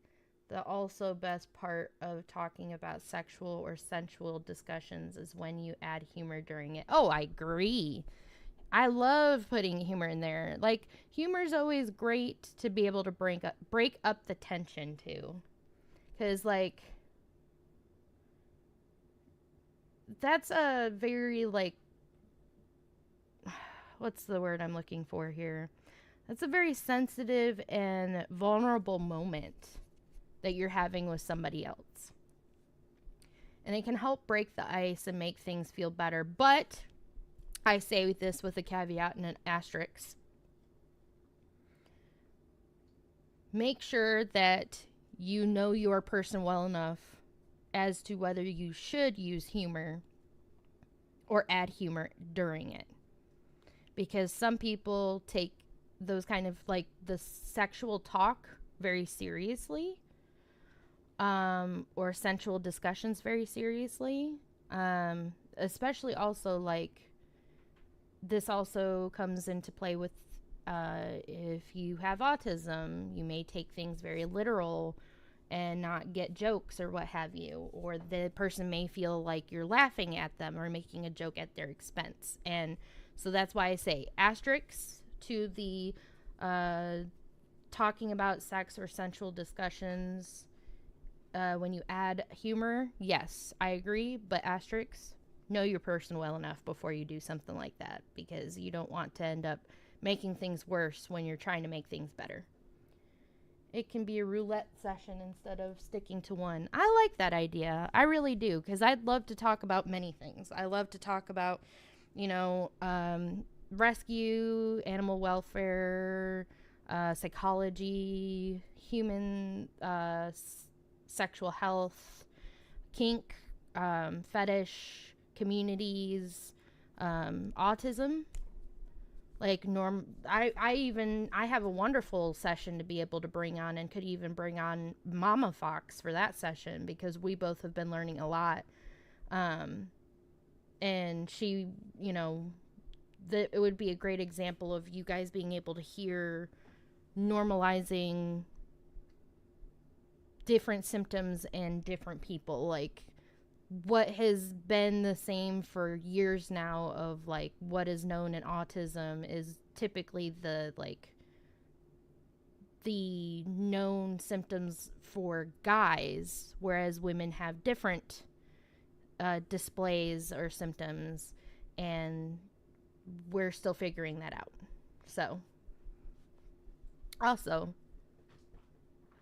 the also best part of talking about sexual or sensual discussions is when you add humor during it. Oh, I agree. I love putting humor in there. Like, humor is always great to be able to break up the tension too. Because, like, that's a very, like, what's the word I'm looking for here? That's a very sensitive and vulnerable moment that you're having with somebody else. And it can help break the ice and make things feel better. But I say this with a caveat and an asterisk. Make sure that you know your person well enough as to whether you should use humor or add humor during it. Because some people take those kind of, like, the sexual talk very seriously, or sensual discussions very seriously, especially also, like, this also comes into play with if you have autism, you may take things very literal and not get jokes or what have you, or the person may feel like you're laughing at them or making a joke at their expense. And so that's why I say asterisks to the talking about sex or sensual discussions. When you add humor, yes, I agree, but asterisks, know your person well enough before you do something like that, because you don't want to end up making things worse when you're trying to make things better. It can be a roulette session instead of sticking to one. I like that idea. I really do, because I'd love to talk about many things. I love to talk about, rescue, animal welfare, psychology, human sexual health, kink, fetish, communities, autism. Like, I have a wonderful session to be able to bring on, and could even bring on Mama Fox for that session, because we both have been learning a lot. And she, it would be a great example of you guys being able to hear normalizing different symptoms and different people, like what has been the same for years now of, like, what is known in autism is typically the known symptoms for guys, whereas women have different displays or symptoms, and we're still figuring that out. So, also,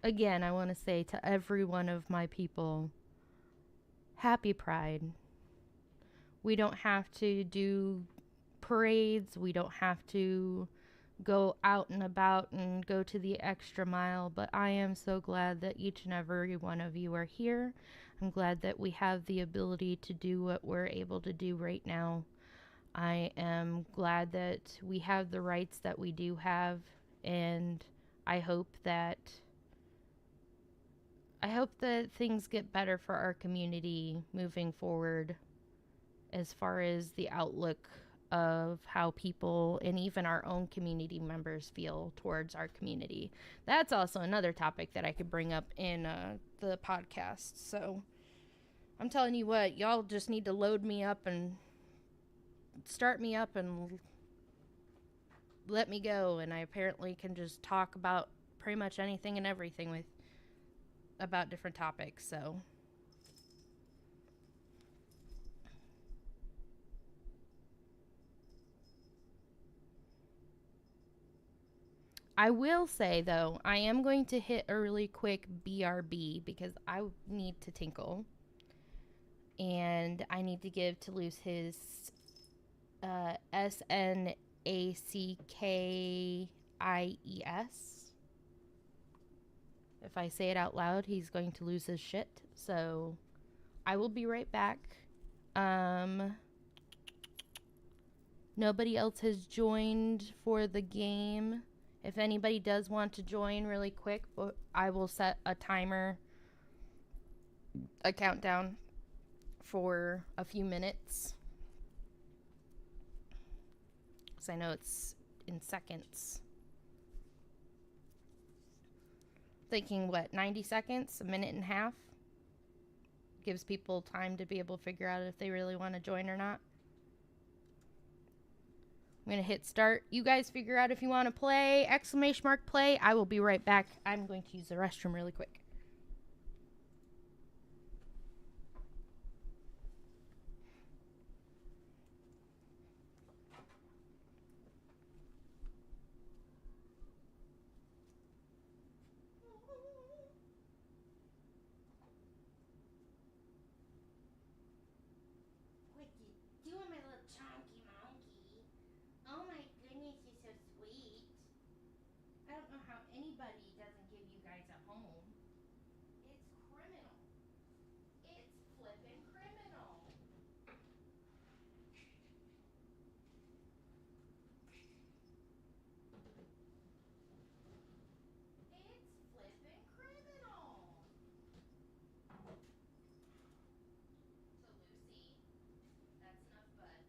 again, I want to say to every one of my people, happy Pride. We don't have to do parades. We don't have to go out and about and go to the extra mile, but I am so glad that each and every one of you are here. I'm glad that we have the ability to do what we're able to do right now. I am glad that we have the rights that we do have, and I hope that things get better for our community moving forward as far as the outlook of how people and even our own community members feel towards our community. That's also another topic that I could bring up in the podcast. So I'm telling you what, y'all just need to load me up and start me up and let me go. And I apparently can just talk about pretty much anything and everything with about different topics. So I will say, though, I am going to hit a really quick BRB because I need to tinkle. And I need to give Toulouse his SNACKIES. If I say it out loud, he's going to lose his shit. So I will be right back. Nobody else has joined for the game. If anybody does want to join really quick, I will set a timer, a countdown for a few minutes. Because I know it's in seconds. Thinking, 90 seconds? A minute and a half? Gives people time to be able to figure out if they really want to join or not. I'm going to hit start. You guys figure out if you want to play. ! Play. I will be right back. I'm going to use the restroom really quick. What you doing, my little chunky monkey? Oh my goodness, you're so sweet. I don't know how anybody doesn't give you guys a home. It's criminal. It's flippin' criminal. It's flippin' criminal. So Lucy, that's enough bud.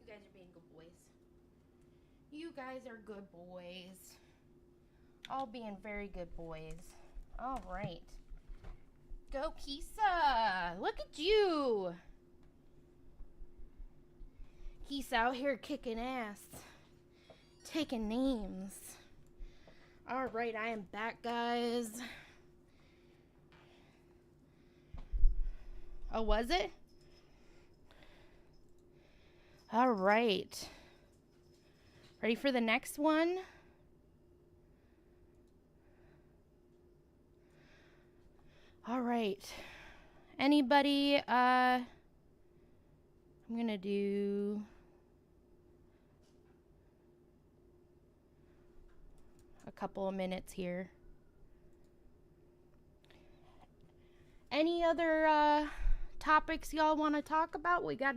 You guys are being good boys. You guys are good boys. All being very good boys. All right. Go, Kisa. Look at you. He's out here kicking ass. Taking names. All right, I am back, guys. Oh, was it? All right. Ready for the next one? All right. Anybody, I'm going to do a couple of minutes here. Any other topics y'all want to talk about? We got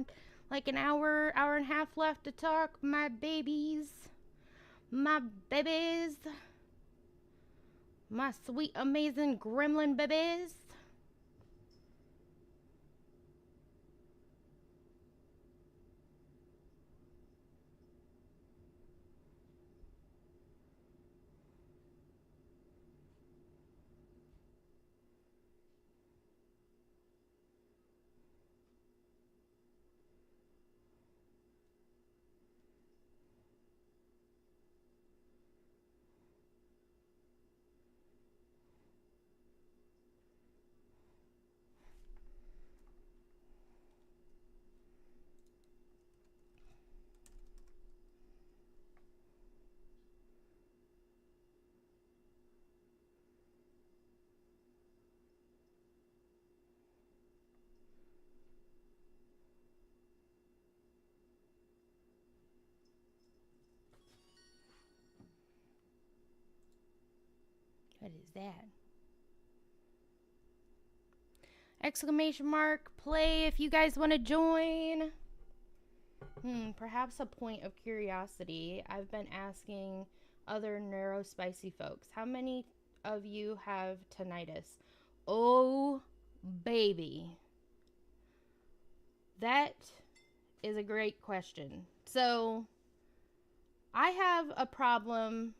like an hour and a half left to talk. My babies. My sweet, amazing gremlin babies. What is that? Exclamation mark, play if you guys want to join. Perhaps a point of curiosity. I've been asking other neurospicy folks. How many of you have tinnitus? Oh, baby. That is a great question. So, I have a problem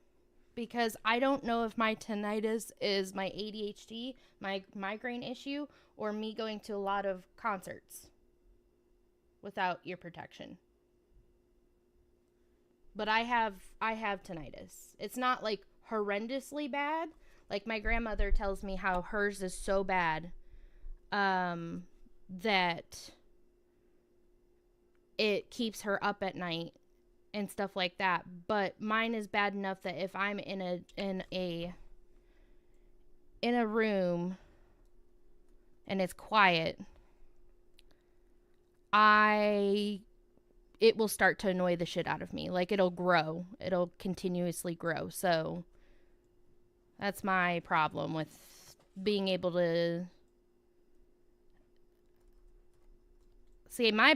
because I don't know if my tinnitus is my ADHD, my migraine issue, or me going to a lot of concerts without ear protection. But I have tinnitus. It's not like horrendously bad. Like my grandmother tells me how hers is so bad that it keeps her up at night and stuff like that. But mine is bad enough that if I'm in a room and it's quiet, it will start to annoy the shit out of me. Like it'll grow. It'll continuously grow. So that's my problem with being able to see. My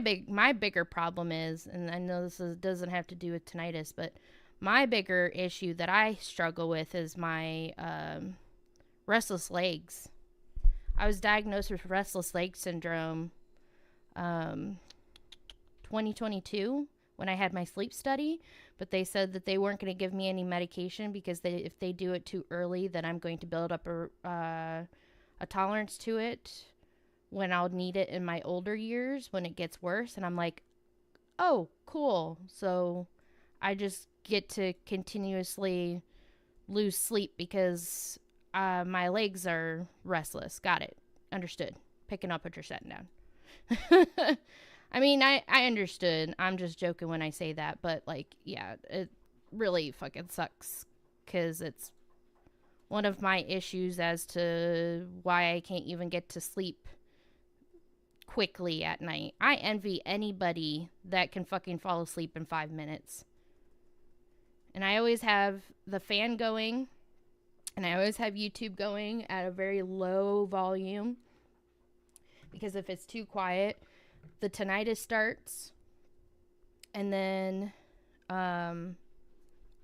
bigger problem is, and I know doesn't have to do with tinnitus, but my bigger issue that I struggle with is my restless legs. I was diagnosed with restless leg syndrome 2022 when I had my sleep study, but they said that they weren't going to give me any medication because if they do it too early, then I'm going to build up a tolerance to it when I'll need it in my older years when it gets worse. And I'm like, oh, cool. So I just get to continuously lose sleep because my legs are restless. Got it. Understood. Picking up what you're setting down. I mean, I understood. I'm just joking when I say that. But, like, yeah, it really fucking sucks because it's one of my issues as to why I can't even get to sleep quickly at night. I envy anybody that can fucking fall asleep in 5 minutes. And I always have the fan going, and I always have YouTube going at a very low volume because if it's too quiet, the tinnitus starts, and then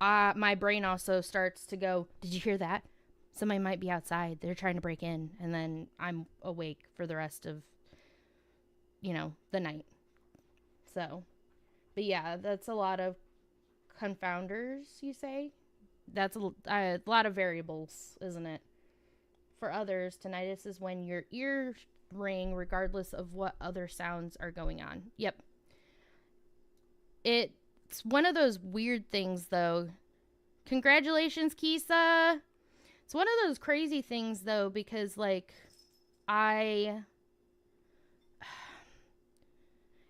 my brain also starts to go, did you hear that? Somebody might be outside. They're trying to break in. And then I'm awake for the rest of, the night. So But yeah, that's a lot of confounders, you say? That's a lot of variables, isn't it? For others, tinnitus is when your ears ring regardless of what other sounds are going on. Yep. It's one of those weird things, though. Congratulations, Kisa. It's one of those crazy things, though, because, like,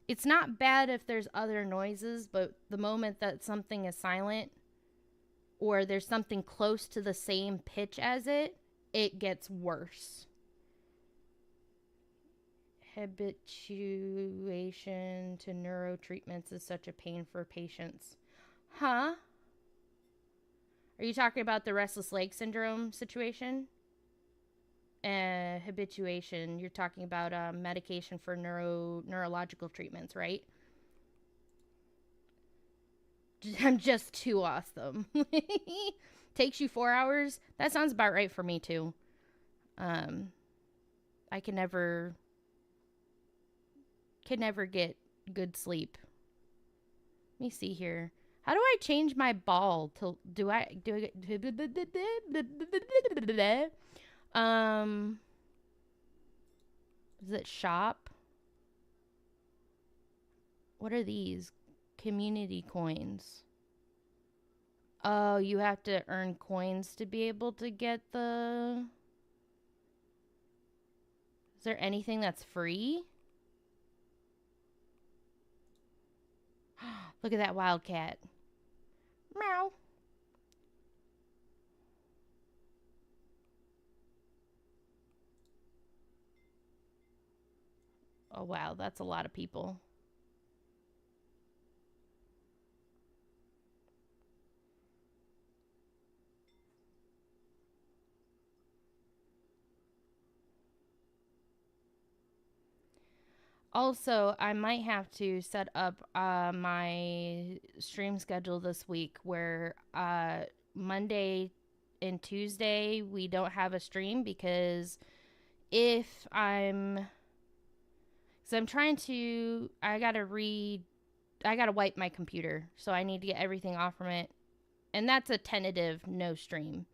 it's not bad if there's other noises, but the moment that something is silent or there's something close to the same pitch as it gets worse. Habituation to neuro treatments is such a pain for patients. Huh? Are you talking about the restless leg syndrome situation? Habituation, you're talking about medication for neurological treatments, right? I'm just too awesome. Takes you 4 hours? That sounds about right for me, too. I can never get good sleep. Let me see here. How do I change my ball to is it shop? What are these? Community coins. Oh, you have to earn coins to be able to get the... Is there anything that's free? Look at that wildcat. Meow. Oh, wow. That's a lot of people. Also, I might have to set up my stream schedule this week where Monday and Tuesday we don't have a stream because if I'm... So I'm trying to... I gotta wipe my computer, so I need to get everything off from it. And that's a tentative no stream.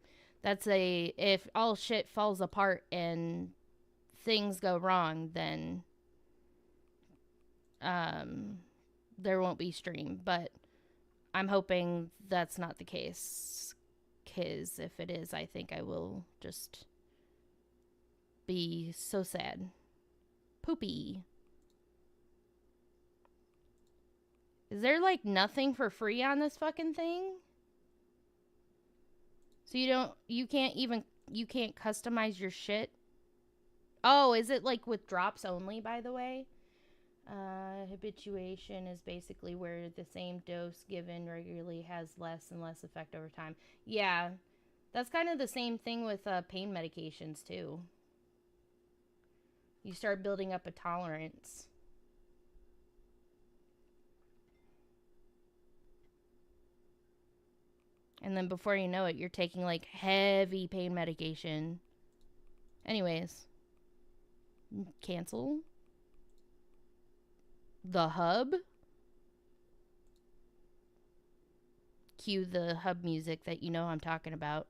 That's a... If all shit falls apart and things go wrong, then... there won't be stream, but I'm hoping that's not the case, because if it is, I think I will just be so sad. Poopy. Is there like nothing for free on this fucking thing? So you can't customize your shit? Oh, is it like with drops only, by the way? Habituation is basically where the same dose given regularly has less and less effect over time. Yeah, that's kind of the same thing with pain medications too. You start building up a tolerance. And then before you know it, you're taking like heavy pain medication. Anyways, cancel. The hub. Cue the hub music that you know I'm talking about.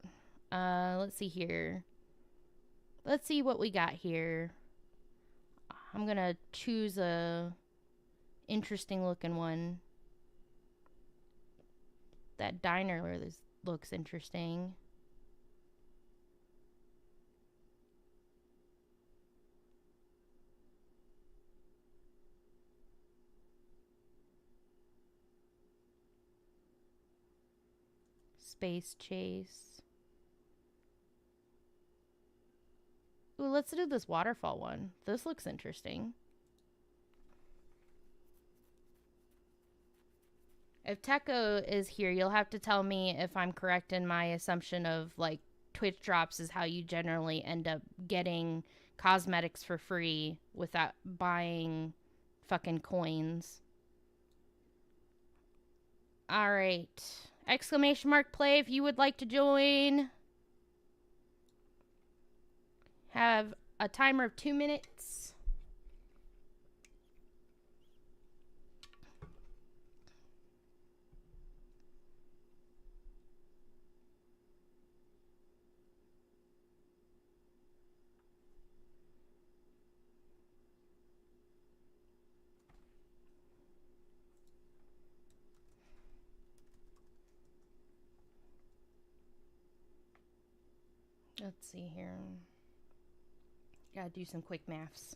Let's see here. Let's see what we got here. I'm gonna choose a interesting looking one. That diner looks interesting. Space Chase. Ooh, let's do this waterfall one. This looks interesting. If Techo is here, you'll have to tell me if I'm correct in my assumption of like Twitch drops is how you generally end up getting cosmetics for free without buying fucking coins. All right. Exclamation mark play if you would like to join. Have a timer of 2 minutes. Let's see here. Gotta do some quick maths.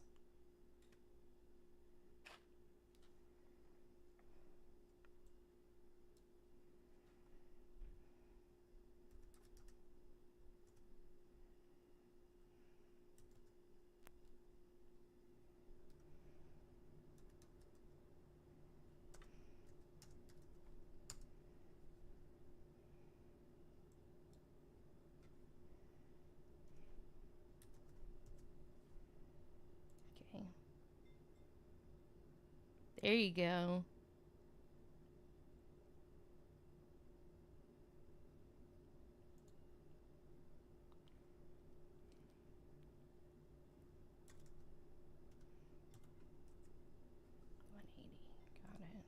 Okay. There you go. Got it.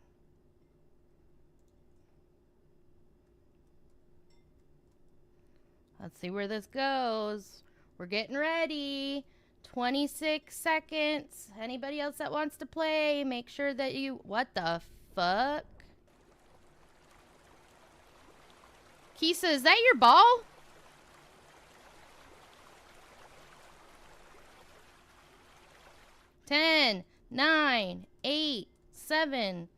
Let's see where this goes. We're getting ready. 26 seconds. Anybody else that wants to play, make sure that you... What the fuck? Kisa, is that your ball? Ten, 9, 8, 7.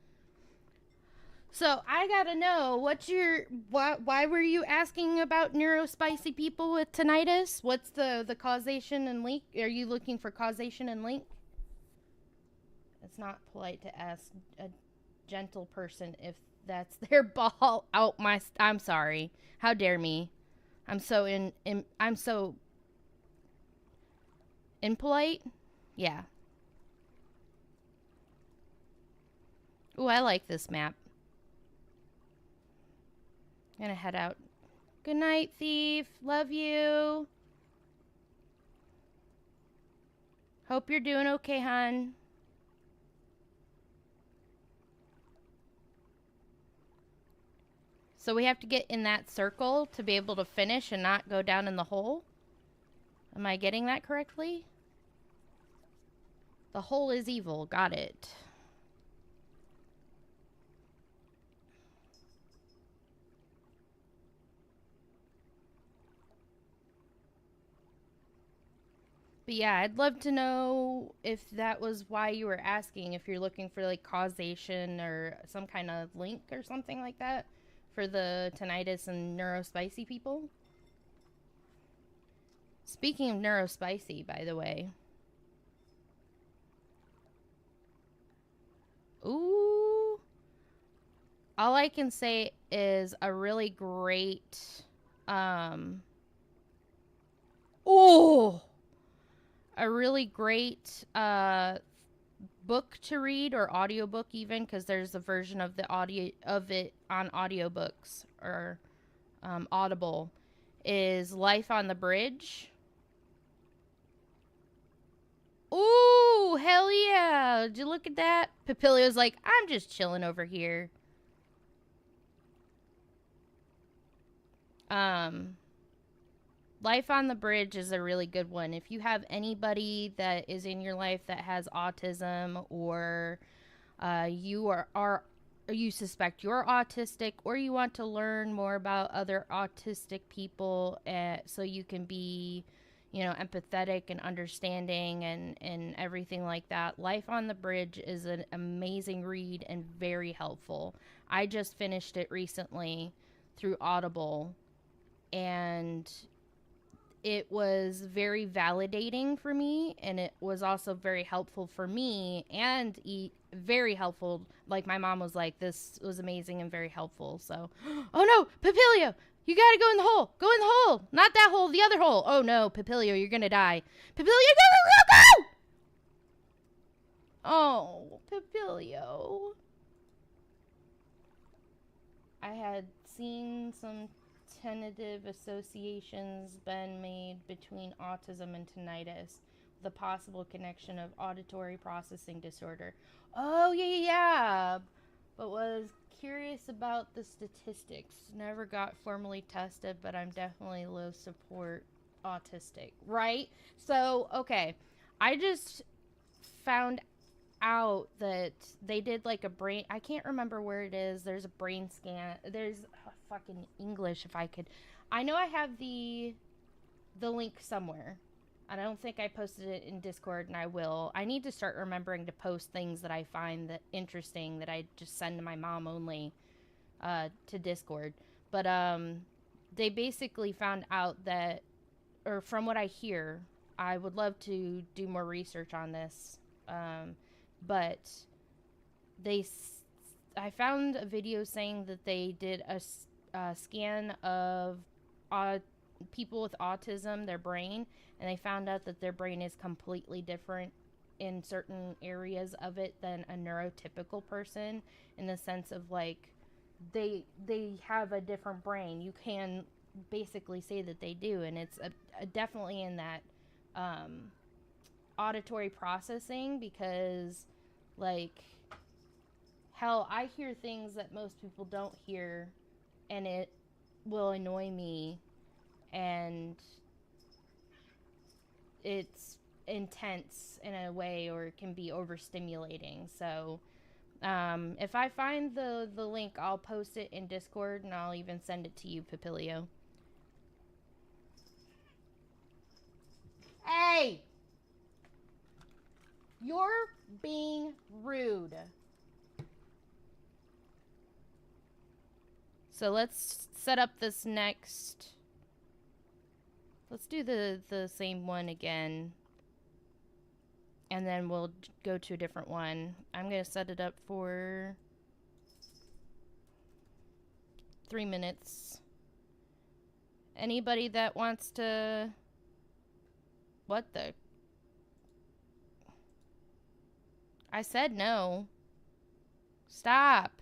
So I gotta know, what's your... Why were you asking about neurospicy people with tinnitus? What's the causation and link? Are you looking for causation and link? It's not polite to ask a gentle person if that's their ball out my... I'm sorry. How dare me? I'm so I'm so impolite? Yeah. Ooh, I like this map. I'm gonna head out. Good night, thief. Love you. Hope you're doing okay, hon. So we have to get in that circle to be able to finish and not go down in the hole? Am I getting that correctly? The hole is evil. Got it. But yeah, I'd love to know if that was why you were asking, if you're looking for like causation or some kind of link or something like that for the tinnitus and neurospicy people. Speaking of neurospicy, by the way. Ooh. All I can say is a really great, a really great book to read, or audiobook even, because there's a version of the audio of it on audiobooks or Audible, is Life on the Bridge. Ooh, hell yeah. Did you look at that? Papilio's like, I'm just chilling over here. Life on the Bridge is a really good one. If you have anybody that is in your life that has autism, or you suspect you're autistic, or you want to learn more about other autistic people, so you can be, empathetic and understanding and everything like that. Life on the Bridge is an amazing read and very helpful. I just finished it recently through Audible, and it was very validating for me, and it was also very helpful for me, and very helpful. Like, my mom was like, this was amazing and very helpful. So, oh no, Papilio, you gotta go in the hole. Go in the hole. Not that hole, the other hole. Oh no, Papilio, you're gonna die. Papilio, go! Oh, Papilio. I had seen some tentative associations been made between autism and tinnitus, the possible connection of auditory processing disorder. Oh, yeah. But was curious about the statistics. Never got formally tested, but I'm definitely low support autistic, right? So, okay. I just found out that they did like a brain... I can't remember where it is. There's a brain scan. There's fucking English if I could... I know I have the the link somewhere. I don't think I posted it in Discord, and I will. I need to start remembering to post things that I find that interesting that I just send to my mom only to Discord. But they basically found out that, or from what I hear, I would love to do more research on this. But they, I found a video saying that they did a scan of people with autism, their brain, and they found out that their brain is completely different in certain areas of it than a neurotypical person, in the sense of like they have a different brain. You can basically say that they do, and it's definitely in that auditory processing, because like hell, I hear things that most people don't hear, and it will annoy me, and it's intense in a way, or it can be overstimulating. So if I find the link, I'll post it in Discord, and I'll even send it to you, Papilio. Hey! You're being rude. So let's set up this next. Let's do the same one again. And then we'll go to a different one. I'm going to set it up for 3 minutes. Anybody that wants to... What the... I said no. Stop.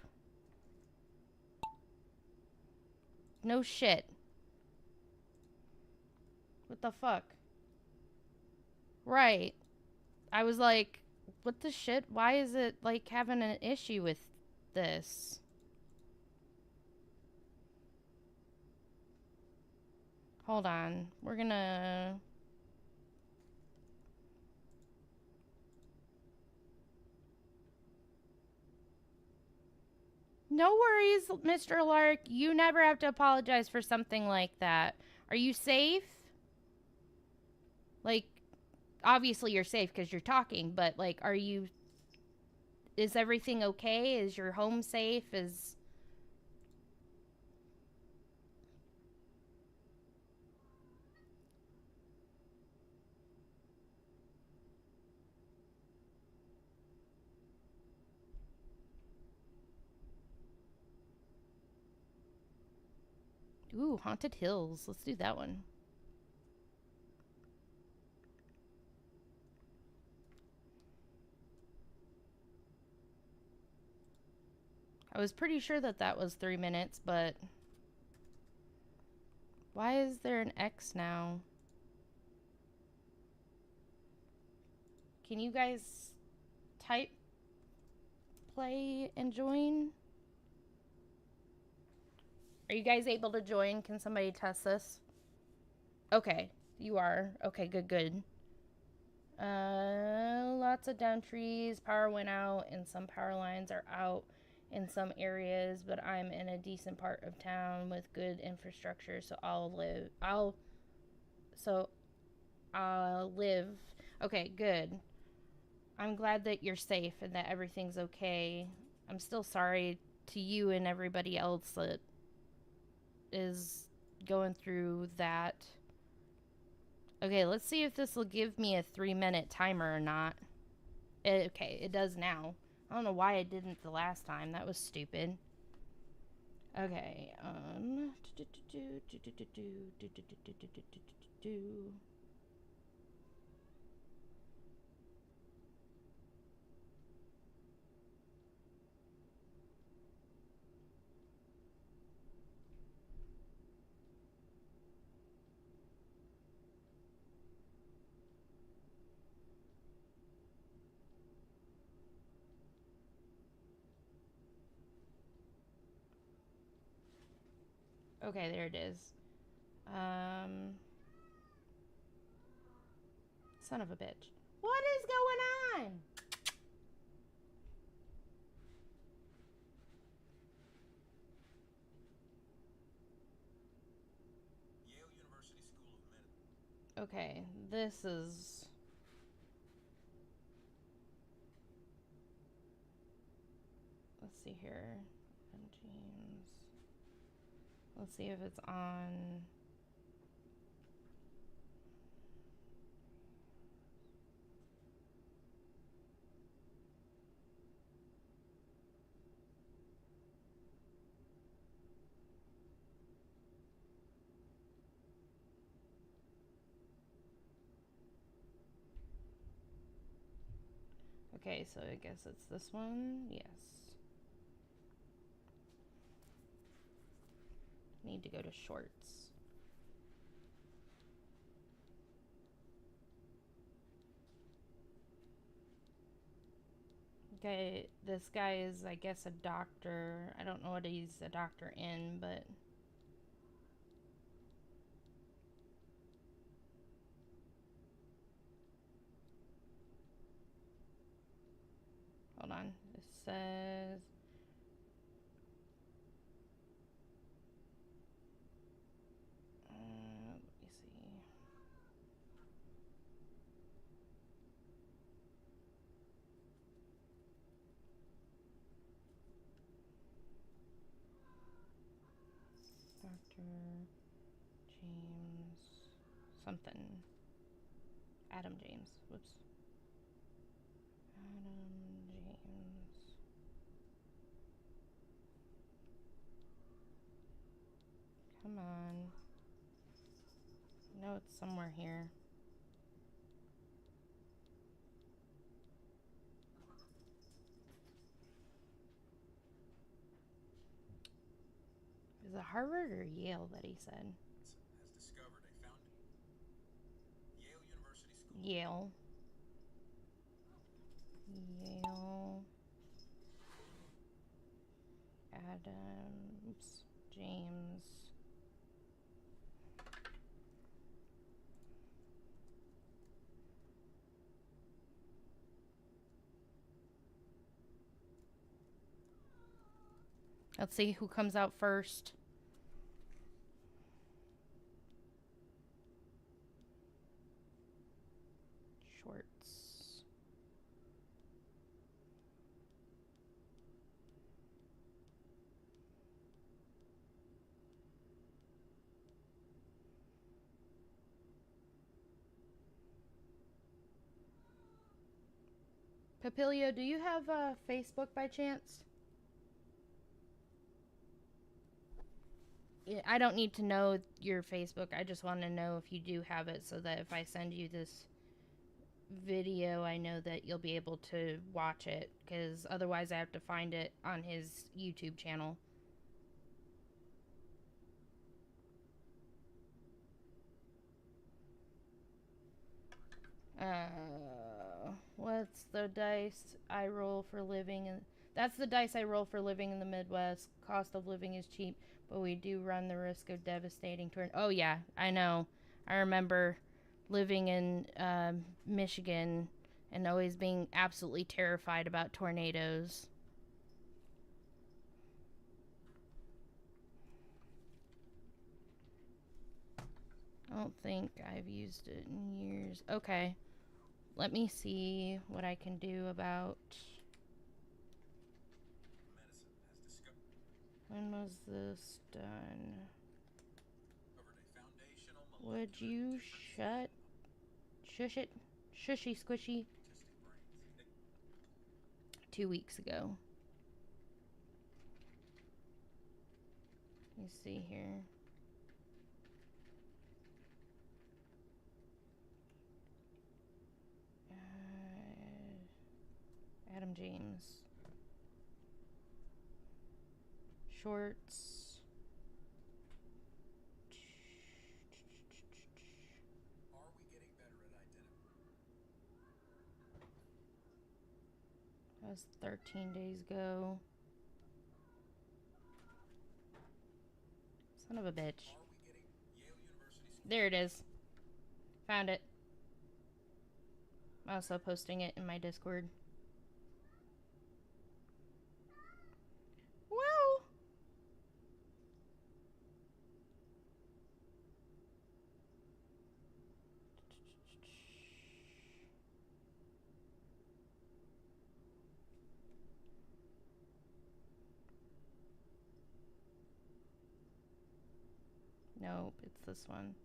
No shit. What the fuck? Right. I was like, what the shit? Why is it like having an issue with this? Hold on. We're gonna... No worries, Mr. Lark. You never have to apologize for something like that. Are you safe? Like, obviously you're safe because you're talking, but like, are you... Is everything okay? Is your home safe? Is... Ooh, Haunted Hills. Let's do that one. I was pretty sure that that was 3 minutes, but... Why is there an X now? Can you guys type play and join? Are you guys able to join? Can somebody test this? Okay, you are. Okay, good. Lots of down trees. Power went out, and some power lines are out in some areas, but I'm in a decent part of town with good infrastructure, so I'll live. Okay, good. I'm glad that you're safe and that everything's okay. I'm still sorry to you and everybody else that is going through that. Okay, let's see if this will give me a 3-minute timer or not. Okay, it does now. I don't know why it didn't the last time. That was stupid. Okay, okay, there it is. Son of a bitch. What is going on? Yale University School of Medicine. Okay, this is... Let's see here. James. Let's see if it's on... Okay, so I guess it's this one. Yes. Need to go to shorts. Okay, this guy is, I guess, a doctor. I don't know what he's a doctor in, but... Hold on. It says... let me see. Dr. James... something. Adam James. Whoops. Adam James. Come on. I know it's somewhere here. Is it Harvard or Yale that he said? Has discovered a found Yale University School. Yale. Yale. Adams. James. Let's see who comes out first. Shorts. Papilio, do you have Facebook by chance? I don't need to know your Facebook. I just want to know if you do have it so that if I send you this video, I know that you'll be able to watch it, because otherwise I have to find it on his YouTube channel. What's the dice I roll for living? That's the dice I roll for living in the Midwest. Cost of living is cheap, but we do run the risk of devastating Oh yeah, I know. I remember living in Michigan and always being absolutely terrified about tornadoes. I don't think I've used it in years. Okay. Let me see what I can do about... When was this done? Would you shush it? Shushy squishy. 2 weeks ago. Let me see here. Adam James. Shorts. Are we getting better at identifying? That was 13 days ago. Son of a bitch. There it is. Found it. I'm also posting it in my Discord. Well. Nope, it's this one.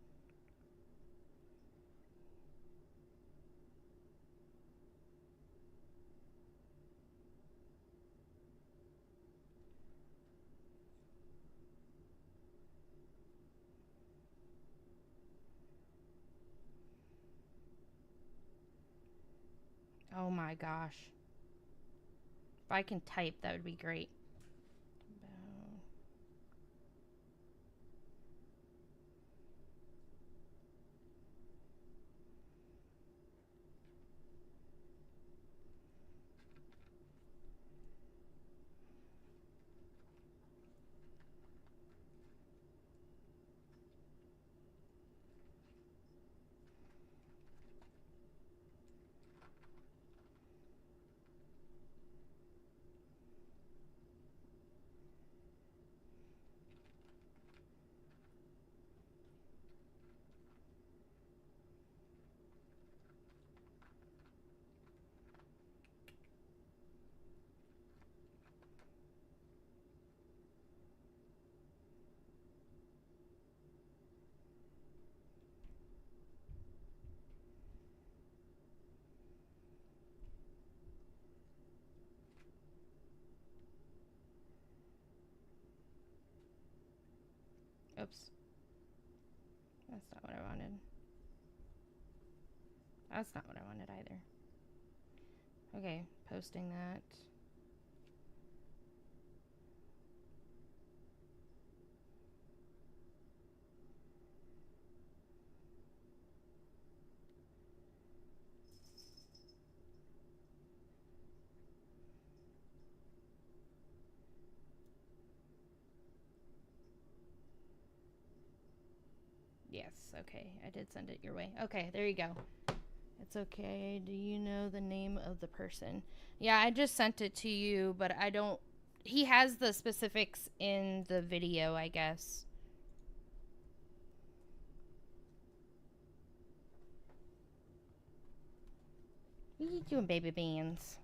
Oh my gosh. If I can type, that would be great. Oops. That's not what I wanted. That's not what I wanted either. Okay, posting that. Yes, okay. I did send it your way. Okay, there you go. It's okay. Do you know the name of the person? Yeah, I just sent it to you, but I don't... He has the specifics in the video, I guess. What are you doing, baby beans?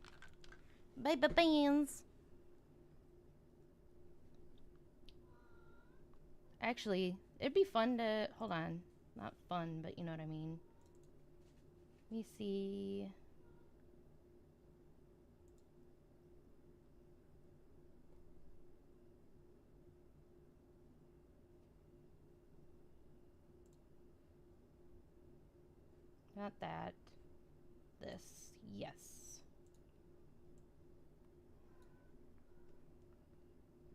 Baby beans! Actually, it'd be fun to... Hold on. Not fun, but you know what I mean. Let me see... Not that. This. Yes.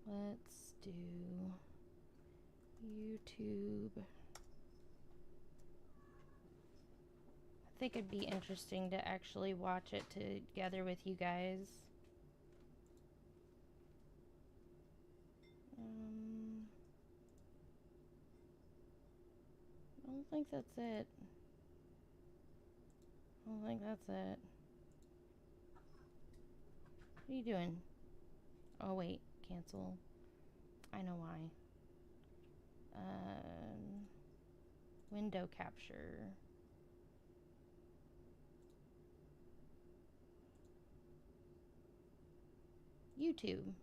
Let's do YouTube. I think it'd be interesting to actually watch it together with you guys. I don't think that's it. I don't think that's it. What are you doing? Oh wait, cancel. I know why. Window capture. YouTube.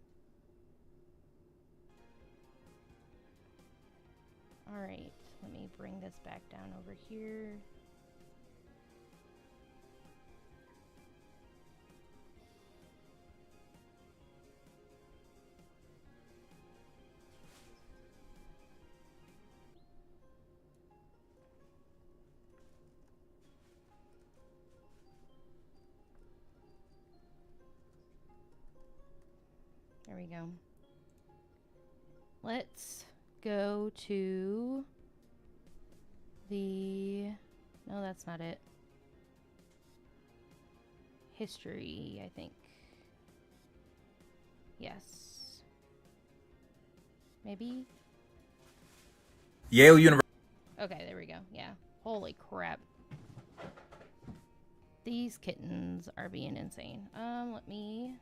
Alright, let me bring this back down over here. There we go. Let's go to the... No, that's not it. History, I think. Yes. Maybe? Yale University. Okay, there we go. Yeah. Holy crap. These kittens are being insane. Let me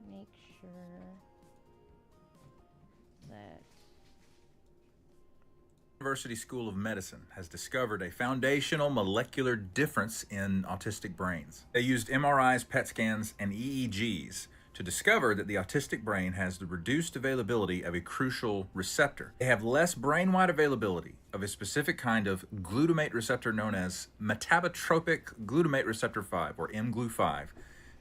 make sure that University School of Medicine has discovered a foundational molecular difference in autistic brains. They used MRIs, PET scans, and EEGs to to discover that the autistic brain has the reduced availability of a crucial receptor. They have less brain-wide availability of a specific kind of glutamate receptor known as metabotropic glutamate receptor 5, or mGlu5,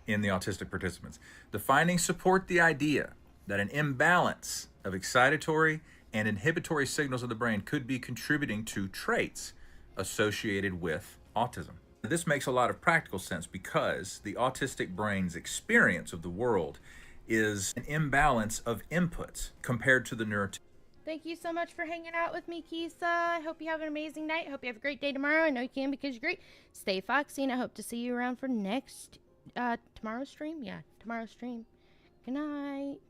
in the autistic participants. The findings support the idea that an imbalance of excitatory and inhibitory signals of the brain could be contributing to traits associated with autism. This makes a lot of practical sense because the autistic brain's experience of the world is an imbalance of inputs compared to the neurotypical. Thank you so much for hanging out with me, Kisa. I hope you have an amazing night. I hope you have a great day tomorrow. I know you can because you're great. Stay foxy, and I hope to see you around for tomorrow's stream. Yeah, tomorrow's stream. Good night.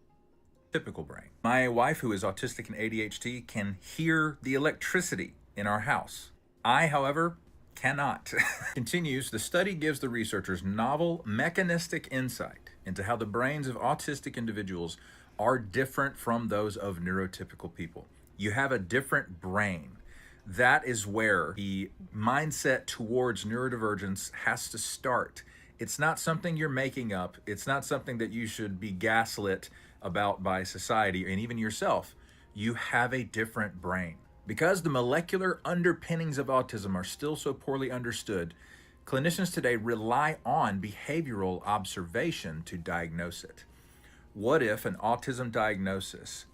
Typical brain. My wife, who is autistic and ADHD, can hear the electricity in our house. I, however, cannot. Continues, the study gives the researchers novel mechanistic insight into how the brains of autistic individuals are different from those of neurotypical people. You have a different brain. That is where the mindset towards neurodivergence has to start. It's not something you're making up. It's not something that you should be gaslit about by society and even yourself. You have a different brain. Because the molecular underpinnings of autism are still so poorly understood, clinicians today rely on behavioral observation to diagnose it. What if an autism diagnosis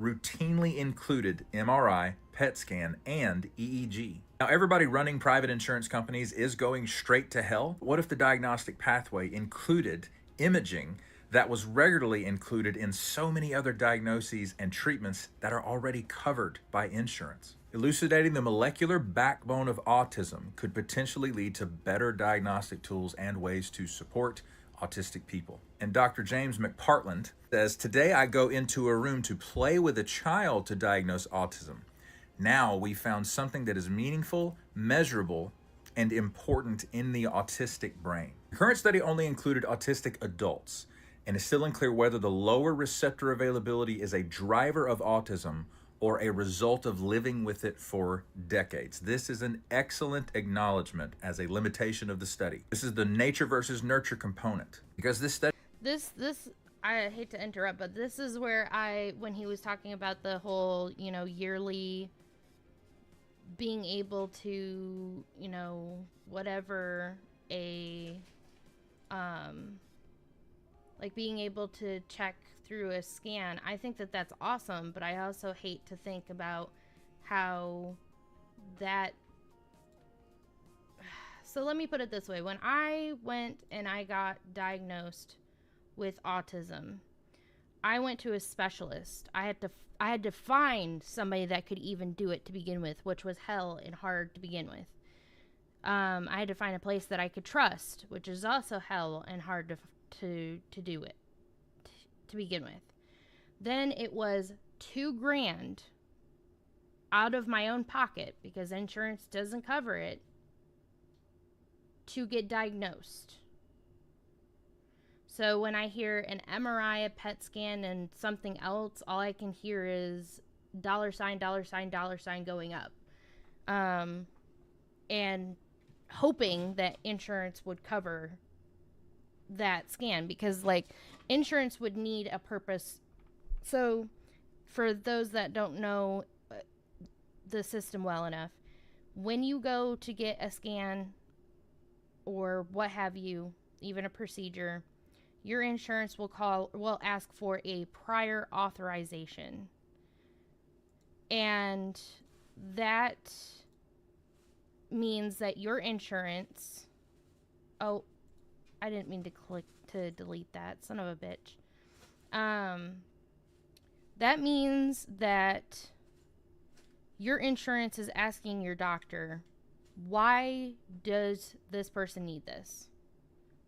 routinely included MRI, PET scan, and EEG? Now, everybody running private insurance companies is going straight to hell. What if the diagnostic pathway included imaging that was regularly included in so many other diagnoses and treatments that are already covered by insurance? Elucidating the molecular backbone of autism could potentially lead to better diagnostic tools and ways to support autistic people. And Dr. James McPartland says, today I go into a room to play with a child to diagnose autism. Now we found something that is meaningful, measurable, and important in the autistic brain. The current study only included autistic adults, and it's still unclear whether the lower receptor availability is a driver of autism or a result of living with it for decades. This is an excellent acknowledgement as a limitation of the study. This is the nature versus nurture component, because this study... This I hate to interrupt, but this is where when he was talking about the whole, yearly being able to, whatever like being able to check through a scan. I think that that's awesome, but I also hate to think about how that... So let me put it this way. When I went and I got diagnosed with autism, I went to a specialist. I had to find somebody that could even do it to begin with, which was hell and hard to begin with. I had to find a place that I could trust, which is also hell and hard to do it to begin with. Then it was $2,000 out of my own pocket, because insurance doesn't cover it, to get diagnosed. So when I hear an MRI, a PET scan, and something else, all I can hear is $sign, $sign going up. And hoping that insurance would cover that scan, because insurance would need a purpose. So for those that don't know the system well enough, when you go to get a scan or what have you, even a procedure, your insurance will ask for a prior authorization. And that means that your insurance... Oh, I didn't mean to delete that, son of a bitch. That means that your insurance is asking your doctor, why does this person need this?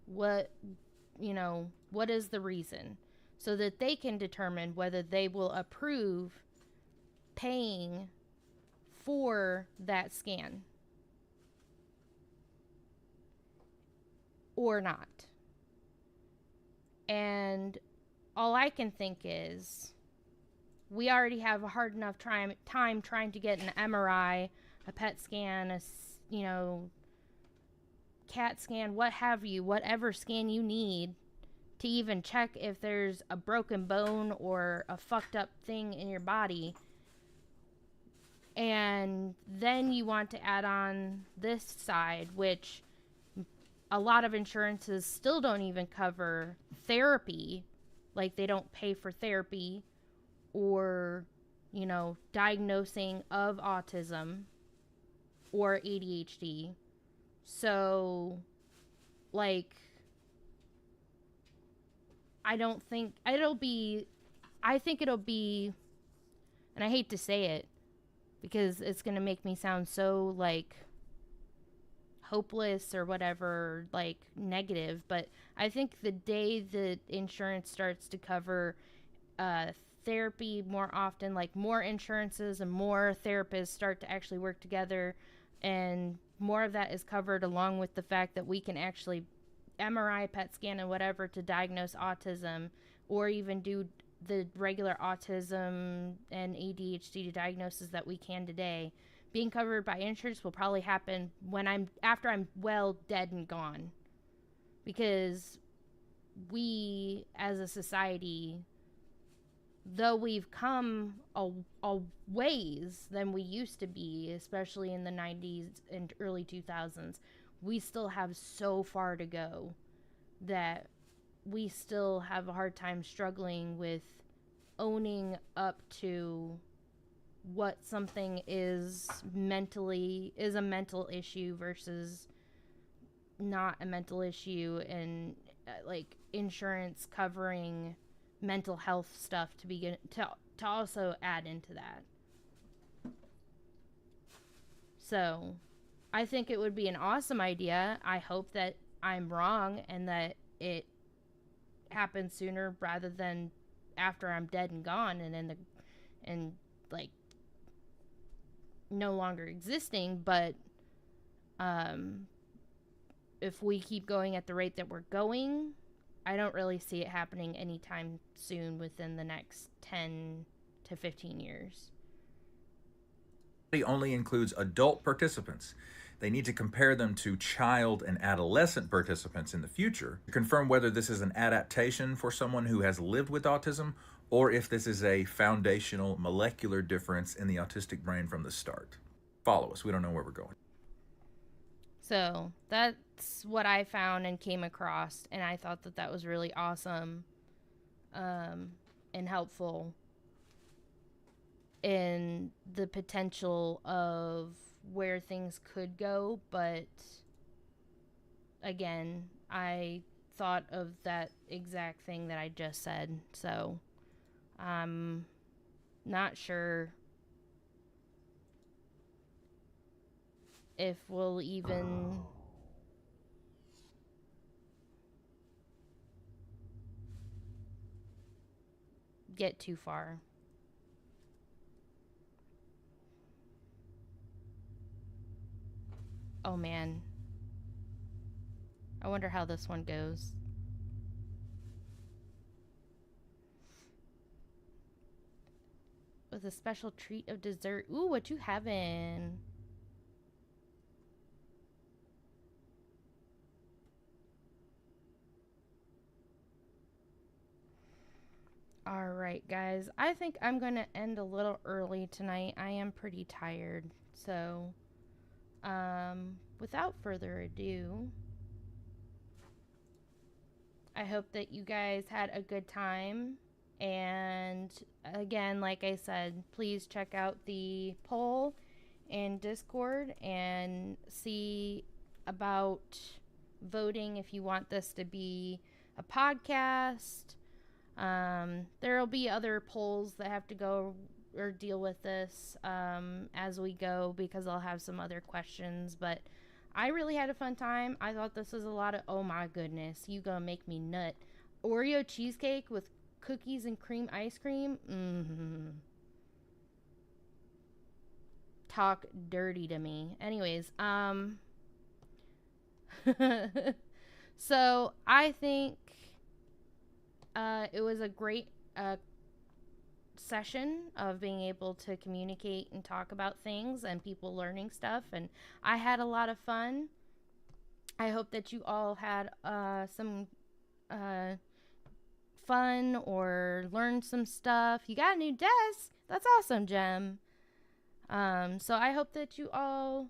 What is the reason? So that they can determine whether they will approve paying for that scan or not. And all I can think is, we already have a hard enough time trying to get an MRI, a PET scan, CAT scan, what have you, whatever scan you need to even check if there's a broken bone or a fucked up thing in your body. And then you want to add on this side, which a lot of insurances still don't even cover therapy. Like, they don't pay for therapy or, you know, diagnosing of autism or ADHD. So, like, I think it'll be, and I hate to say it because it's going to make me sound so, like, hopeless or whatever, like, negative, but I think the day that insurance starts to cover therapy more often, like more insurances and more therapists start to actually work together, and more of that is covered, along with the fact that we can actually MRI, PET scan, and whatever to diagnose autism, or even do the regular autism and ADHD diagnosis that we can today. Being covered by insurance will probably happen after I'm well, dead, and gone. Because we, as a society, though we've come a ways than we used to be, especially in the 90s and early 2000s, we still have so far to go that we still have a hard time struggling with owning up to what something is a mental issue versus not a mental issue, and like insurance covering mental health stuff to also add into that. So I think it would be an awesome idea. I hope that I'm wrong and that it happens sooner rather than after I'm dead and gone and like no longer existing. But if we keep going at the rate that we're going, I don't really see it happening anytime soon within the next 10 to 15 years. It only includes adult participants. They need to compare them to child and adolescent participants in the future to confirm whether this is an adaptation for someone who has lived with autism or if this is a foundational molecular difference in the autistic brain from the start. Follow us. We don't know where we're going. So that's what I found and came across, and I thought that was really awesome and helpful in the potential of where things could go. But again, I thought of that exact thing that I just said, so I'm not sure if we'll even get too far. Oh man, I wonder how this one goes. With a special treat of dessert. Ooh, what you having? Alright, guys. I think I'm going to end a little early tonight. I am pretty tired. So, without further ado, I hope that you guys had a good time. And again, like I said, please check out the poll in Discord and see about voting if you want this to be a podcast. There'll be other polls that have to go or deal with this as we go, because I'll have some other questions. But I really had a fun time. I thought this was a lot of, oh my goodness, you gonna make me nut. Oreo cheesecake with cookies and cream ice cream. Talk dirty to me. Anyways, so I think it was a great session of being able to communicate and talk about things and people learning stuff, and I had a lot of fun. I hope that you all had some fun or learn some stuff. You got a new desk. That's awesome, Jem. So I hope that you all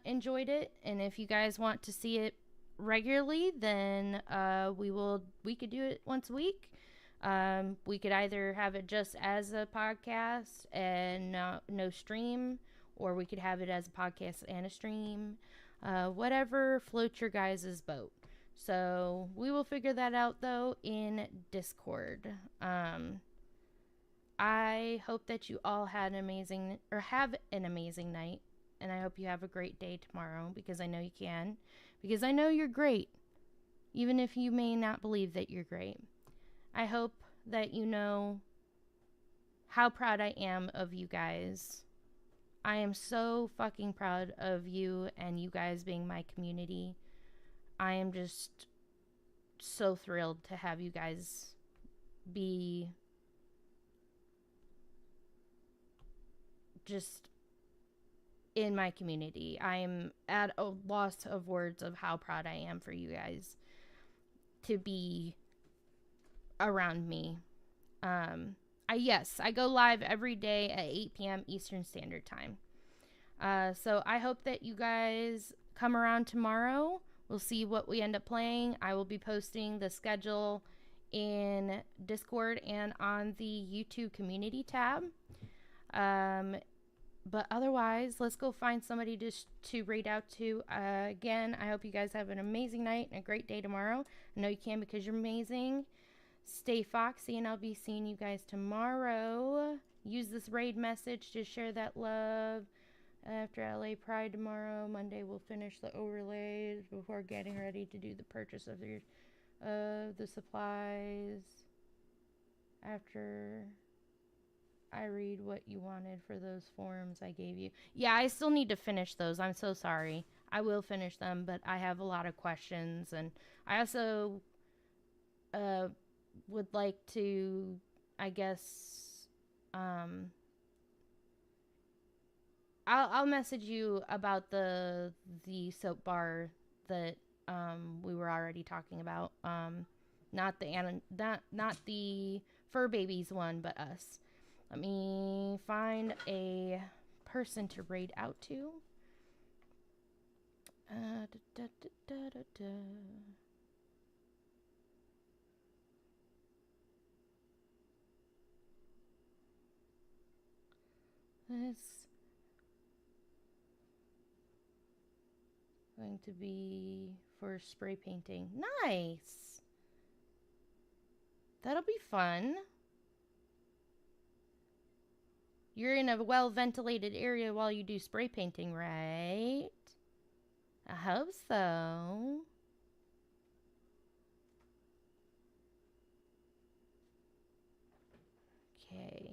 enjoyed it, and if you guys want to see it regularly, then we could do it once a week. We could either have it just as a podcast and no stream, or we could have it as a podcast and a stream. Whatever floats your guys' boat. So we will figure that out though in Discord. I hope that you all have an amazing night, and I hope you have a great day tomorrow, because I know you can, because I know you're great, even if you may not believe that you're great. I hope that you know how proud I am of you guys. I am so fucking proud of you and you guys being my community. I am just so thrilled to have you guys be just in my community. I am at a loss of words of how proud I am for you guys to be around me. I go live every day at 8 p.m. Eastern Standard Time. So I hope that you guys come around tomorrow. We'll see what we end up playing. I will be posting the schedule in Discord and on the YouTube community tab. But otherwise, let's go find somebody to raid out to. Again, I hope you guys have an amazing night and a great day tomorrow. I know you can, because you're amazing. Stay foxy, and I'll be seeing you guys tomorrow. Use this raid message to share that love. After LA Pride tomorrow, Monday we'll finish the overlays before getting ready to do the purchase of the supplies. After I read what you wanted for those forms I gave you. Yeah, I still need to finish those. I'm so sorry. I will finish them, but I have a lot of questions, and I also would like to, I guess, I'll message you about the soap bar that we were already talking about. Not the fur babies one, but us. Let me find a person to raid out to. This going to be for spray painting. Nice. That'll be fun. You're in a well-ventilated area while you do spray painting, right? I hope so. Okay.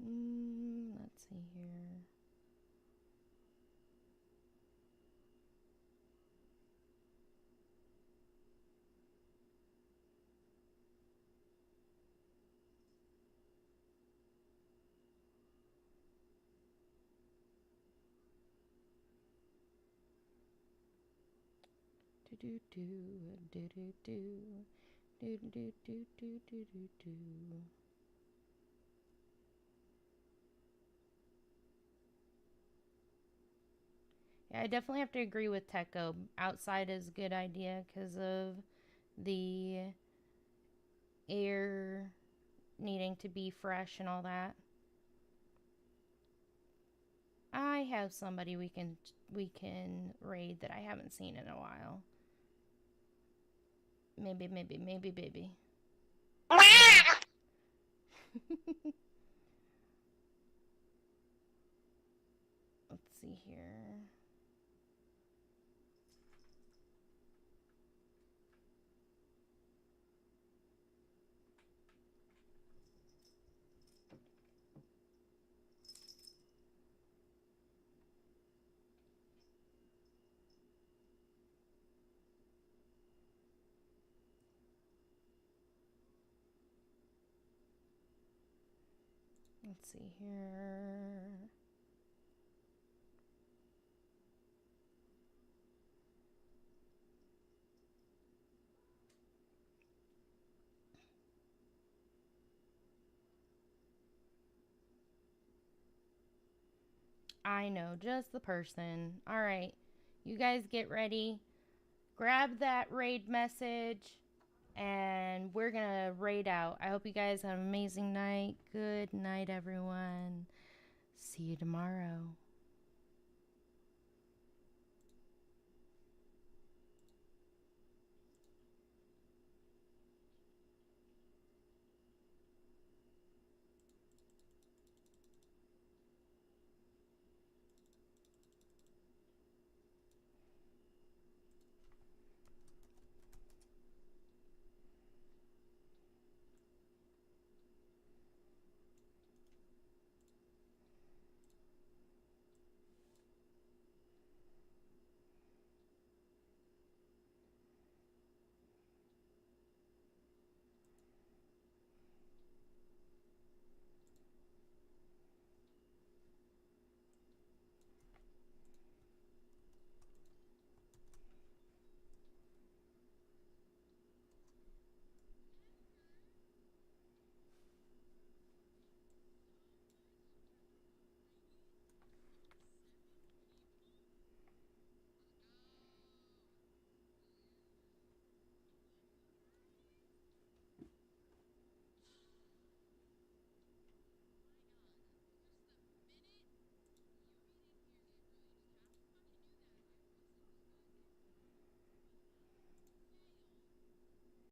Let's see here. Do do do do do do do do do do do do do. Yeah, I definitely have to agree with Techo. Outside is a good idea because of the air needing to be fresh and all that. I have somebody we can raid that I haven't seen in a while. Maybe, baby. Let's see here. Let's see here. I know, just the person. All right, you guys get ready. Grab that raid message, and we're gonna raid out. I hope you guys have an amazing night. Good night, everyone. See you tomorrow.